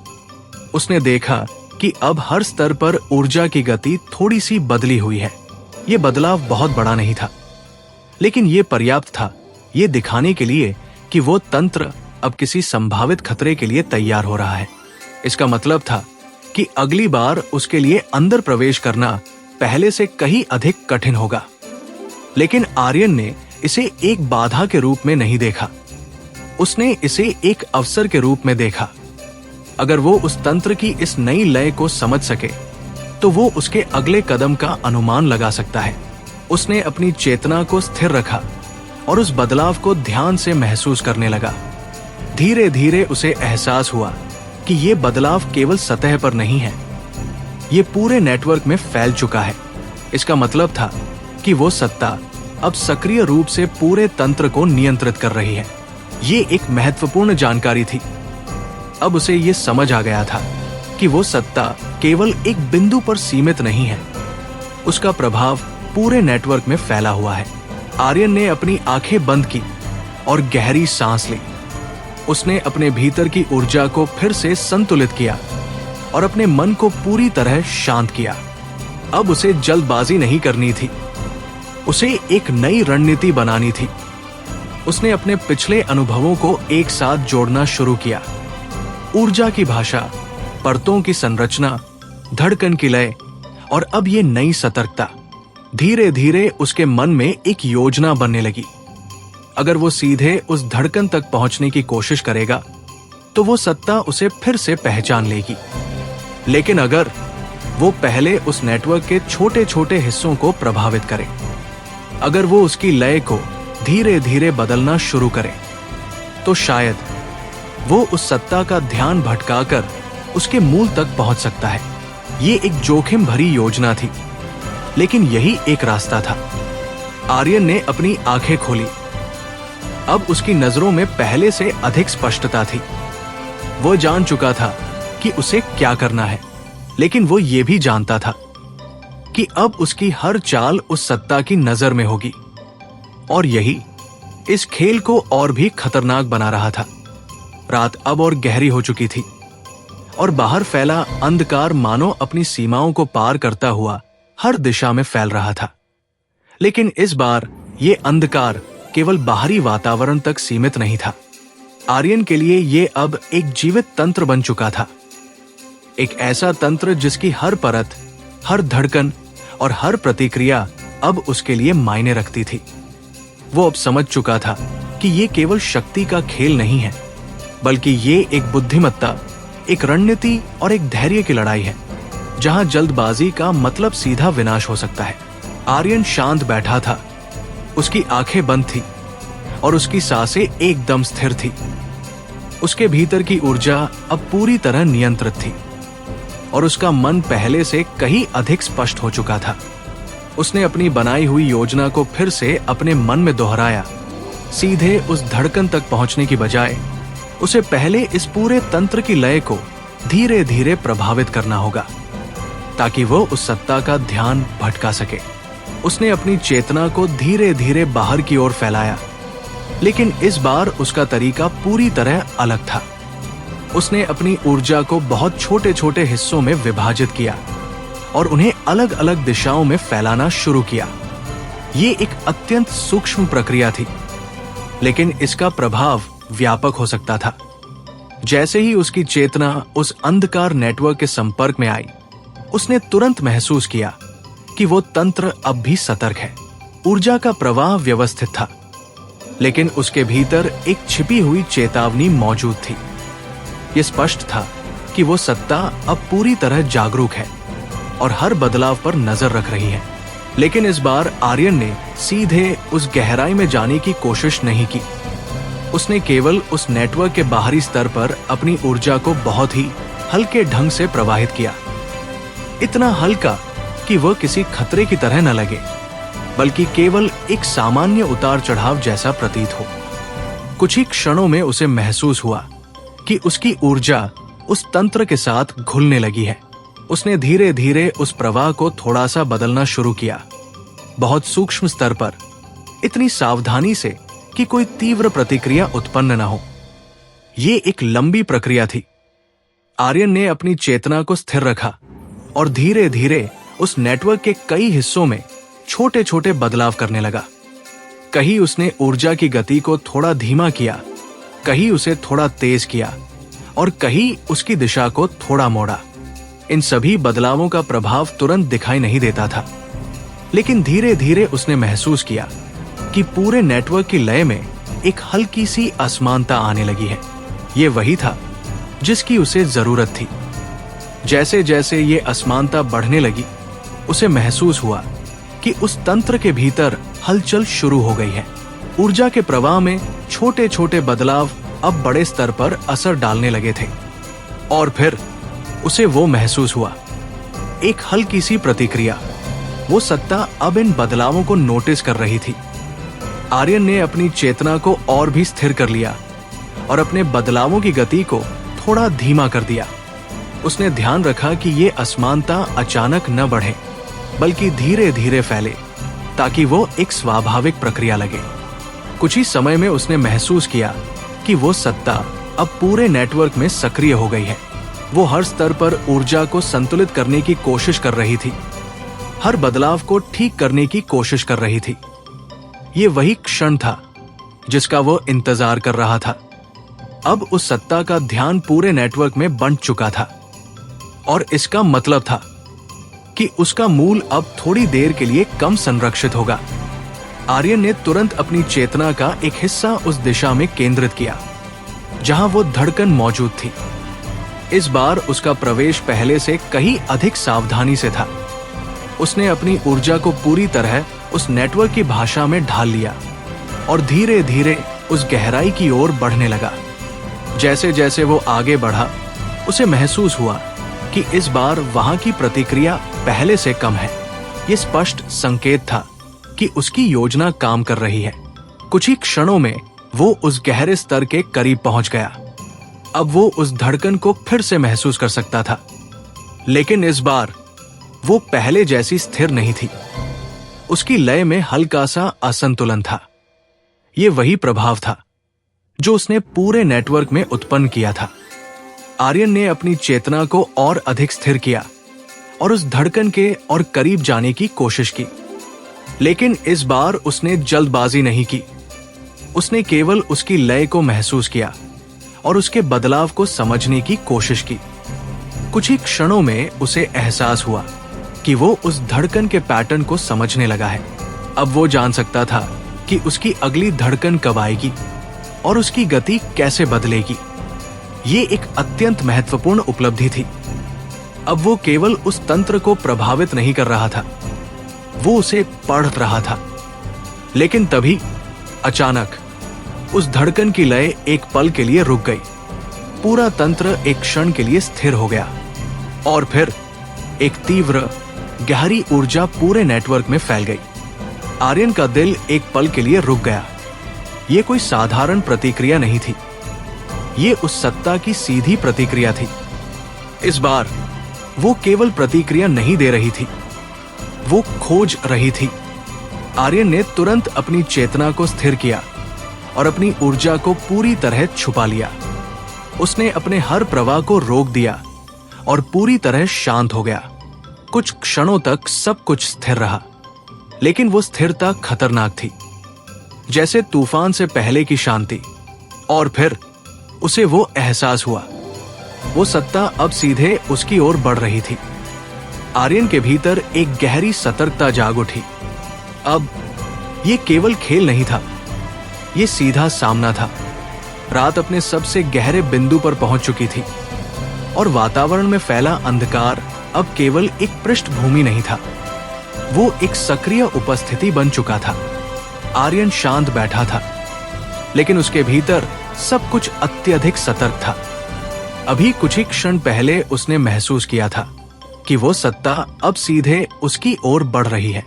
उसने देखा कि अब हर स्तर पर ऊर्जा की गति थोड़ी सी बदली हुई है। ये बदलाव बहुत बड़ा नहीं था, लेकिन ये पर्याप्त था, ये दिखाने के लिए कि वो तंत्र अब किसी संभावित खतरे के लिए तैयार हो रहा है। इसका मतलब था कि अगली बार उसके लिए अंदर प्रवेश करना पहले से कहीं अधिक कठिन होगा। लेकिन आर्यन ने इसे एक बाधा के रूप में नहीं देखा, उसने इसे एक अवसर के रूप में देखा। अगर वो उस तंत्र की इस नई लय को समझ सके, तो वो उसके अगले कदम का अनुमान लगा सकता है। उसने अपनी चेतना को स्थिर रखा और उस बदलाव को ध्यान से महसूस करने लगा। धीरे धीरे उसे एहसास हुआ कि ये बदलाव केवल सतह पर नहीं है, ये पूरे नेटवर्क में फैल चुका है। इसका मतलब था कि वो सत्ता अब सक्रिय रूप से पूरे तंत्र को नियंत्रित कर रही है। ये एक महत्वपूर्ण जानकारी थी। अब उसे ये समझ आ गया था कि वो सत्ता केवल एक बिंदु पर सीमित नहीं है, उसका प्रभाव पूरे नेटवर्क में फैला हुआ है। आर्यन ने अपनी आंखें बंद की और गहरी सांस ली। उसने अपने भीतर की ऊर्जा को फिर से संतुलित किया और अपने मन को पूरी तरह शांत किया। अब उसे जल्दबाजी नहीं करनी थी, उसे एक नई रणनीति बनानी थी। उसने अपने पिछले अनुभवों को एक साथ जोड़ना शुरू किया। ऊर्जा की भाषा, परतों की संरचना, धड़कन की लय और अब ये नई सतर्कता। धीरे धीरे उसके मन में एक योजना बनने लगी। अगर वो सीधे उस धड़कन तक पहुंचने की कोशिश करेगा तो वो सत्ता उसे फिर से पहचान लेगी। लेकिन अगर वो पहले उस नेटवर्क के छोटे छोटे हिस्सों को प्रभावित करे, अगर वो उसकी लय को धीरे धीरे बदलना शुरू करे, तो शायद वो उस सत्ता का ध्यान भटकाकर उसके मूल तक पहुंच सकता है। ये एक जोखिम भरी योजना थी, लेकिन यही एक रास्ता था। आर्यन ने अपनी आंखें खोली। अब उसकी नजरों में पहले से अधिक स्पष्टता थी। वो जान चुका था कि उसे क्या करना है, लेकिन वो ये भी जानता था कि अब उसकी हर चाल उस सत्ता की नजर में होगी, और यही इस खेल को और भी खतरनाक बना रहा था। रात अब और गहरी हो चुकी थी और बाहर फैला अंधकार मानो अपनी सीमाओं को पार करता हुआ हर दिशा में फैल रहा था। लेकिन इस बार ये अंधकार केवल बाहरी वातावरण तक सीमित नहीं था। आर्यन के लिए ये अब एक जीवित तंत्र बन चुका था। एक ऐसा तंत्र जिसकी हर परत, हर धड़कन और हर प्रतिक्रिया अब उसके लिए मायने रखती थी। वो अब समझ चुका था कि ये केवल शक्ति का खेल नहीं है, बल्कि ये एक बुद्धिमत्ता, एक रणनीति और एक धैर्य की लड़ाई है, जहां जल्दबाजी का मतलब सीधा विनाश हो सकता है। आर्यन शांत बैठा था। उसकी आंखें बंद थी और उसकी सांसें एकदम स्थिर थी। उसके भीतर की ऊर्जा अब पूरी तरह नियंत्रित थी और उसका मन पहले से कहीं अधिक स्पष्ट हो चुका था। उसने अपनी बनाई हुई योजना को फिर से अपने मन में दोहराया। सीधे उस धड़कन तक पहुंचने की बजाय उसे पहले इस पूरे तंत्र की लय को धीरे धीरे प्रभावित करना होगा, ताकि वो उस सत्ता का ध्यान भटका सके। उसने अपनी चेतना को धीरे धीरे बाहर की ओर फैलाया, लेकिन इस बार उसका तरीका पूरी तरह अलग था। उसने अपनी ऊर्जा को बहुत छोटे छोटे हिस्सों में विभाजित किया और उन्हें अलग अलग दिशाओं में फैलाना शुरू किया। ये एक अत्यंत सूक्ष्म प्रक्रिया थी, लेकिन इसका प्रभाव व्यापक हो सकता था। जैसे ही उसकी चेतना उस अंधकार नेटवर्क के संपर्क में आई, उसने तुरंत महसूस किया कि वो तंत्र अब भी सतर्क है। ऊर्जा का प्रवाह व्यवस्थित था, लेकिन उसके भीतर एक छिपी हुई चेतावनी मौजूद थी। ये स्पष्ट था कि वो सत्ता अब पूरी तरह जागरूक है और हर बदलाव पर नजर रख रही है। लेकिन इस बार आर्यन ने सीधे उस गहराई में जाने की कोशिश नहीं की। उसने केवल उस नेटवर्क के बाहरी स्तर पर अपनी ऊर्जा को बहुत ही हल्के ढंग से प्रवाहित किया। इतना हल्का कि वह किसी खतरे की तरह न लगे, बल्कि केवल एक सामान्य उतार चढ़ाव जैसा प्रतीत हो। कुछ ही क्षणों में उसे महसूस हुआ कि उसकी ऊर्जा उस तंत्र के साथ घुलने लगी है। उसने धीरे धीरे उस प्रवाह को थोड़ा सा बदलना शुरू किया, बहुत सूक्ष्म स्तर पर, इतनी सावधानी से कि कोई तीव्र प्रतिक्रिया उत्पन्न न हो। ये एक लंबी प्रक्रिया थी। आर्यन ने अपनी चेतना को स्थिर रखा और धीरे धीरे उस नेटवर्क के कई हिस्सों में छोटे छोटे बदलाव करने लगा। कहीं उसने ऊर्जा की गति को थोड़ा धीमा किया, कहीं उसे थोड़ा तेज किया और कहीं उसकी दिशा को थोड़ा मोड़ा। इन सभी बदलावों का प्रभाव तुरंत दिखाई नहीं देता था, लेकिन धीरे धीरे उसने महसूस किया कि पूरे नेटवर्क की लय में एक हल्की सी असमानता आने लगी है। ये वही था जिसकी उसे जरूरत थी। जैसे जैसे ये असमानता बढ़ने लगी, उसे महसूस हुआ कि उस तंत्र के भीतर हलचल शुरू हो गई है। ऊर्जा के प्रवाह में छोटे छोटे बदलाव अब बड़े स्तर पर असर डालने लगे थे। और फिर उसे वो महसूस हुआ, एक हल्की सी प्रतिक्रिया। वो सत्ता अब इन बदलावों को नोटिस कर रही थी। आर्यन ने अपनी चेतना को और भी स्थिर कर लिया और अपने बदलावों की गति को थोड़ा धीमा कर दिया। उसने ध्यान रखा कि ये असमानता अचानक न बढ़े, बल्कि धीरे धीरे फैले, ताकि वो एक स्वाभाविक प्रक्रिया लगे। कुछ ही समय में उसने महसूस किया कि वो सत्ता अब पूरे नेटवर्क में सक्रिय हो गई है। वो हर स्तर पर ऊर्जा को संतुलित करने की कोशिश कर रही थी, हर बदलाव को ठीक करने की कोशिश कर रही थी। ये वही क्षण था जिसका वो इंतजार कर रहा था। अब उस सत्ता का ध्यान पूरे नेटवर्क में बंट चुका था, और इसका मतलब था कि उसका मूल अब थोड़ी देर के लिए कम संरक्षित होगा। आर्यन ने तुरंत अपनी चेतना का एक हिस्सा उस दिशा में केंद्रित किया जहां वो धड़कन मौजूद थी। इस बार उसका प्रवेश पहले से कहीं अधिक सावधानी से था। उसने अपनी ऊर्जा को पूरी तरह उस नेटवर्क की भाषा में ढाल लिया और धीरे धीरे उस गहराई की ओर बढ़ने लगा। जैसे जैसे वो आगे बढ़ा, उसे महसूस हुआ कि इस बार वहां की प्रतिक्रिया पहले से कम है। ये स्पष्ट संकेत था कि उसकी योजना काम कर रही है। कुछ ही क्षणों में वो उस गहरे स्तर के करीब पहुंच गया। अब वो उस धड़कन को फिर से महसूस कर सकता था, लेकिन इस बार वो पहले जैसी स्थिर नहीं थी। उसकी लय में हल्का सा असंतुलन था। ये वही प्रभाव था जो उसने पूरे नेटवर्क में उत्पन्न किया था। आर्यन ने अपनी चेतना को और अधिक स्थिर किया और उस धड़कन के और करीब जाने की कोशिश की, लेकिन इस बार उसने जल्दबाजी नहीं की। उसने केवल उसकी लय को महसूस किया और उसके बदलाव को समझने की कोशिश की। कुछ ही क्षणों में उसे एहसास हुआ कि वो उस धड़कन के पैटर्न को समझने लगा है। अब वो जान सकता था कि उसकी अगली धड़कन कब आएगी और उसकी गति कैसे बदलेगी। ये एक अत्यंत महत्वपूर्ण उपलब्धि थी। अब वो केवल उस तंत्र को प्रभावित नहीं कर रहा था, वो उसे पढ़ रहा था। लेकिन तभी अचानक उस धड़कन की लय एक पल के लिए रुक गई। पूरा तंत्र एक क्षण के लिए स्थिर हो गया और फिर एक तीव्र गहरी ऊर्जा पूरे नेटवर्क में फैल गई। आर्यन का दिल एक पल के लिए रुक गया। ये कोई साधारण प्रतिक्रिया नहीं थी, ये उस सत्ता की सीधी प्रतिक्रिया थी। इस बार वो केवल प्रतिक्रिया नहीं दे रही थी, वो खोज रही थी। आर्यन ने तुरंत अपनी चेतना को स्थिर किया और अपनी ऊर्जा को पूरी तरह छुपा लिया। उसने अपने हर प्रवाह को रोक दिया और पूरी तरह शांत हो गया। कुछ क्षणों तक सब कुछ स्थिर रहा, लेकिन वो स्थिरता खतरनाक थी, जैसे तूफान से पहले की शांति। और फिर उसे वो एहसास हुआ, वो सत्ता अब सीधे उसकी ओर बढ़ रही थी। आर्यन के भीतर एक गहरी सतर्कता जाग उठी। अब ये केवल खेल नहीं था, ये सीधा सामना था। रात अपने सबसे गहरे बिंदु पर पहुंच चुकी थी और वातावरण में फैला अंधकार अब केवल एक पृष्ठभूमि नहीं था, वो एक सक्रिय उपस्थिति बन चुका था। आर्यन शांत बैठा था, लेकिन उसके भीतर सब कुछ अत्यधिक सतर्क था। अभी कुछ ही क्षण पहले उसने महसूस किया था कि वो सत्ता अब सीधे उसकी ओर बढ़ रही है।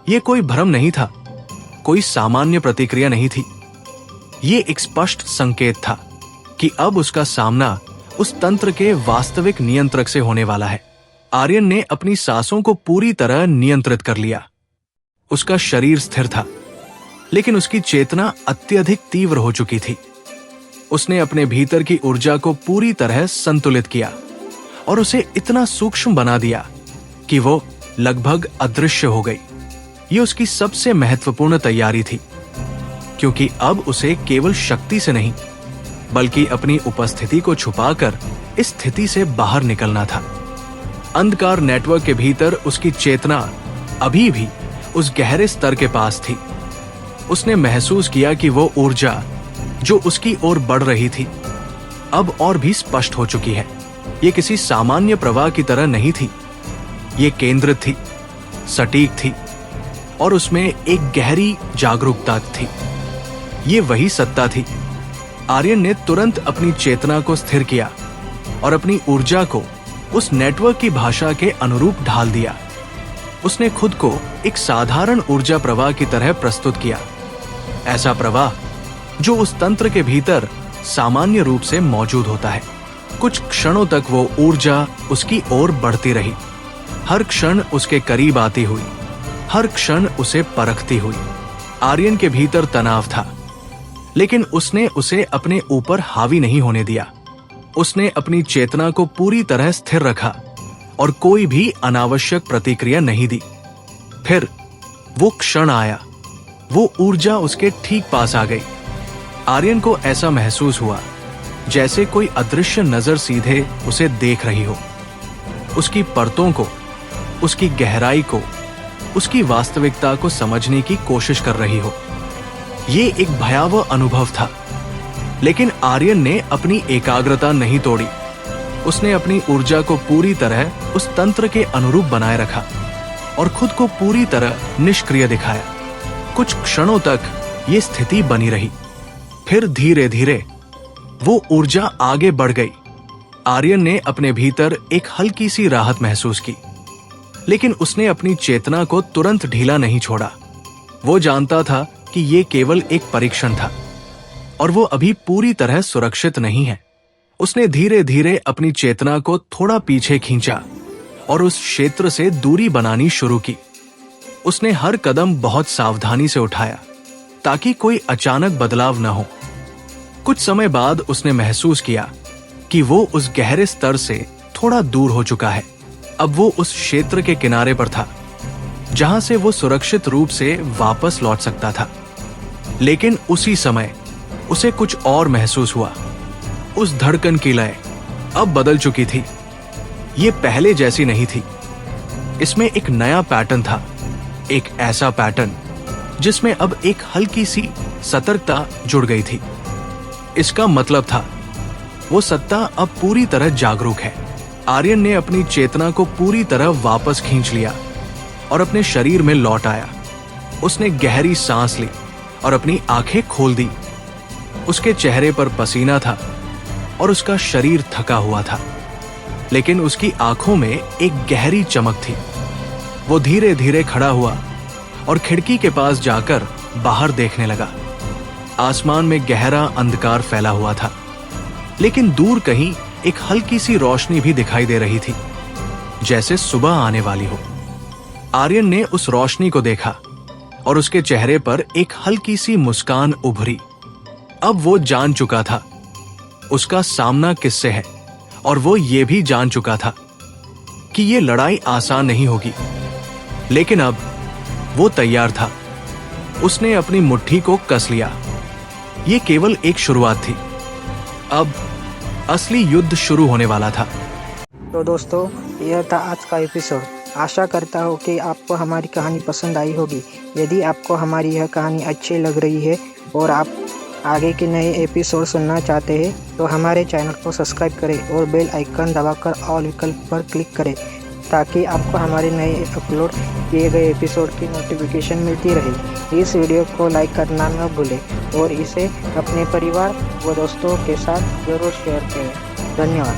ये कोई भ्रम नहीं था, कोई सामान्य प्रतिक्रिया नहीं थी। ये एक स्पष्ट संकेत था कि अब उसका सामना उस तंत्र के वास्तविक नियंत्रक से होने वाला है। आर्यन ने अपनी सांसों को पूरी तरह नियंत्रित कर लिया। उसका शरीर स्थिर था, लेकिन उसकी चेतना अत्यधिक तीव्र हो चुकी थी। उसने अपने भीतर की ऊर्जा को पूरी तरह संतुलित किया और उसे इतना सूक्ष्म बना दिया कि वो लगभग अदृश्य हो गई। ये उसकी सबसे महत्वपूर्ण तैयारी थी, क्योंकि अब उसे केवल शक्ति से नहीं, बल्कि अपनी उपस्थिति को छुपाकर इस स्थिति से बाहर निकलना था। अंधकार नेटवर्क के भीतर उसकी चेतना अभी भी उस गहरे स्तर के पास थी। उसने महसूस किया कि वो ऊर्जा जो उसकी ओर बढ़ रही थी अब और भी स्पष्ट हो चुकी है। ये किसी सामान्य प्रवाह की तरह नहीं थी, ये केंद्रित थी, सटीक थी और उसमें एक गहरी जागरूकता थी। ये वही सत्ता थी। आर्यन ने तुरंत अपनी चेतना को स्थिर किया और अपनी ऊर्जा को उस नेटवर्क की भाषा के अनुरूप ढाल दिया। उसने खुद को एक साधारण ऊर्जा प्रवाह की तरह प्रस्तुत किया, ऐसा प्रवाह जो उस तंत्र के भीतर सामान्य रूप से मौजूद होता है। कुछ क्षणों तक वो ऊर्जा उसकी ओर बढ़ती रही, हर क्षण उसके करीब आती हुई, हर क्षण उसे परखती हुई। आर्यन के भीतर तनाव था, लेकिन उसने उसे अपने ऊपर हावी नहीं होने दिया। उसने अपनी चेतना को पूरी तरह स्थिर रखा और कोई भी अनावश्यक प्रतिक्रिया नहीं दी। फिर वो क्षण आया, वो ऊर्जा उसके ठीक पास आ गई। आर्यन को ऐसा महसूस हुआ जैसे कोई अदृश्य नजर सीधे उसे देख रही हो, उसकी परतों को, उसकी गहराई को, उसकी वास्तविकता को समझने की कोशिश कर रही हो। ये एक भयावह अनुभव था, लेकिन आर्यन ने अपनी एकाग्रता नहीं तोड़ी। उसने अपनी ऊर्जा को पूरी तरह उस तंत्र के अनुरूप बनाए रखा और खुद को पूरी तरह निष्क्रिय दिखाया। कुछ क्षणों तक ये स्थिति बनी रही, फिर धीरे धीरे वो ऊर्जा आगे बढ़ गई। आर्यन ने अपने भीतर एक हल्की सी राहत महसूस की, लेकिन उसने अपनी चेतना को तुरंत ढीला नहीं छोड़ा। वो जानता था कि ये केवल एक परीक्षण था और वो अभी पूरी तरह सुरक्षित नहीं है। उसने धीरे धीरे अपनी चेतना को थोड़ा पीछे खींचा और उस क्षेत्र से दूरी बनानी शुरू की। उसने हर कदम बहुत सावधानी से उठाया ताकि कोई अचानक बदलाव न हो। कुछ समय बाद उसने महसूस किया कि वो उस गहरे स्तर से थोड़ा दूर हो चुका है। अब वो उस क्षेत्र के किनारे पर था जहां से वो सुरक्षित रूप से वापस लौट सकता था। लेकिन उसी समय उसे कुछ और महसूस हुआ। उस धड़कन की लय अब बदल चुकी थी। ये पहले जैसी नहीं थी। इसमें एक नया पैटर्न था, एक ऐसा पैटर्न जिसमें अब एक हल्की सी सतर्कता जुड़ गई थी। इसका मतलब था वो सत्ता अब पूरी तरह जागरूक है। आर्यन ने अपनी चेतना को पूरी तरह वापस खींच लिया और अपने शरीर में लौट आया। उसने गहरी सांस ली और अपनी आंखें खोल दी। उसके चेहरे पर पसीना था और उसका शरीर थका हुआ था, लेकिन उसकी आंखों में एक गहरी चमक थी। वो धीरे धीरे खड़ा हुआ और खिड़की के पास जाकर बाहर देखने लगा। आसमान में गहरा अंधकार फैला हुआ था, लेकिन दूर कहीं एक हल्की सी रोशनी भी दिखाई दे रही थी, जैसे सुबह आने वाली हो। आर्यन ने उस रोशनी को देखा और उसके चेहरे पर एक हल्की सी मुस्कान उभरी। अब वो जान चुका था उसका सामना किससे है, और वो ये भी जान चुका था कि ये लड़ाई आसान नहीं होगी। लेकिन अब वो तैयार था। उसने अपनी मुट्ठी को कस लिया। ये केवल एक शुरुआत थी, अब असली युद्ध शुरू होने वाला था। तो दोस्तों, यह था आज का एपिसोड। आशा करता हूँ कि आपको हमारी कहानी पसंद आई होगी। यदि आपको हमारी यह कहानी अच्छी लग रही है और आप आगे के नए एपिसोड सुनना चाहते हैं, तो हमारे चैनल को सब्सक्राइब करें और बेल आइकन दबाकर ऑल विकल्प पर क्लिक करें, ताकि आपको हमारे नए अपलोड किए गए एपिसोड की नोटिफिकेशन मिलती रहे। इस वीडियो को लाइक करना न भूलें और इसे अपने परिवार व दोस्तों के साथ ज़रूर शेयर करें। धन्यवाद।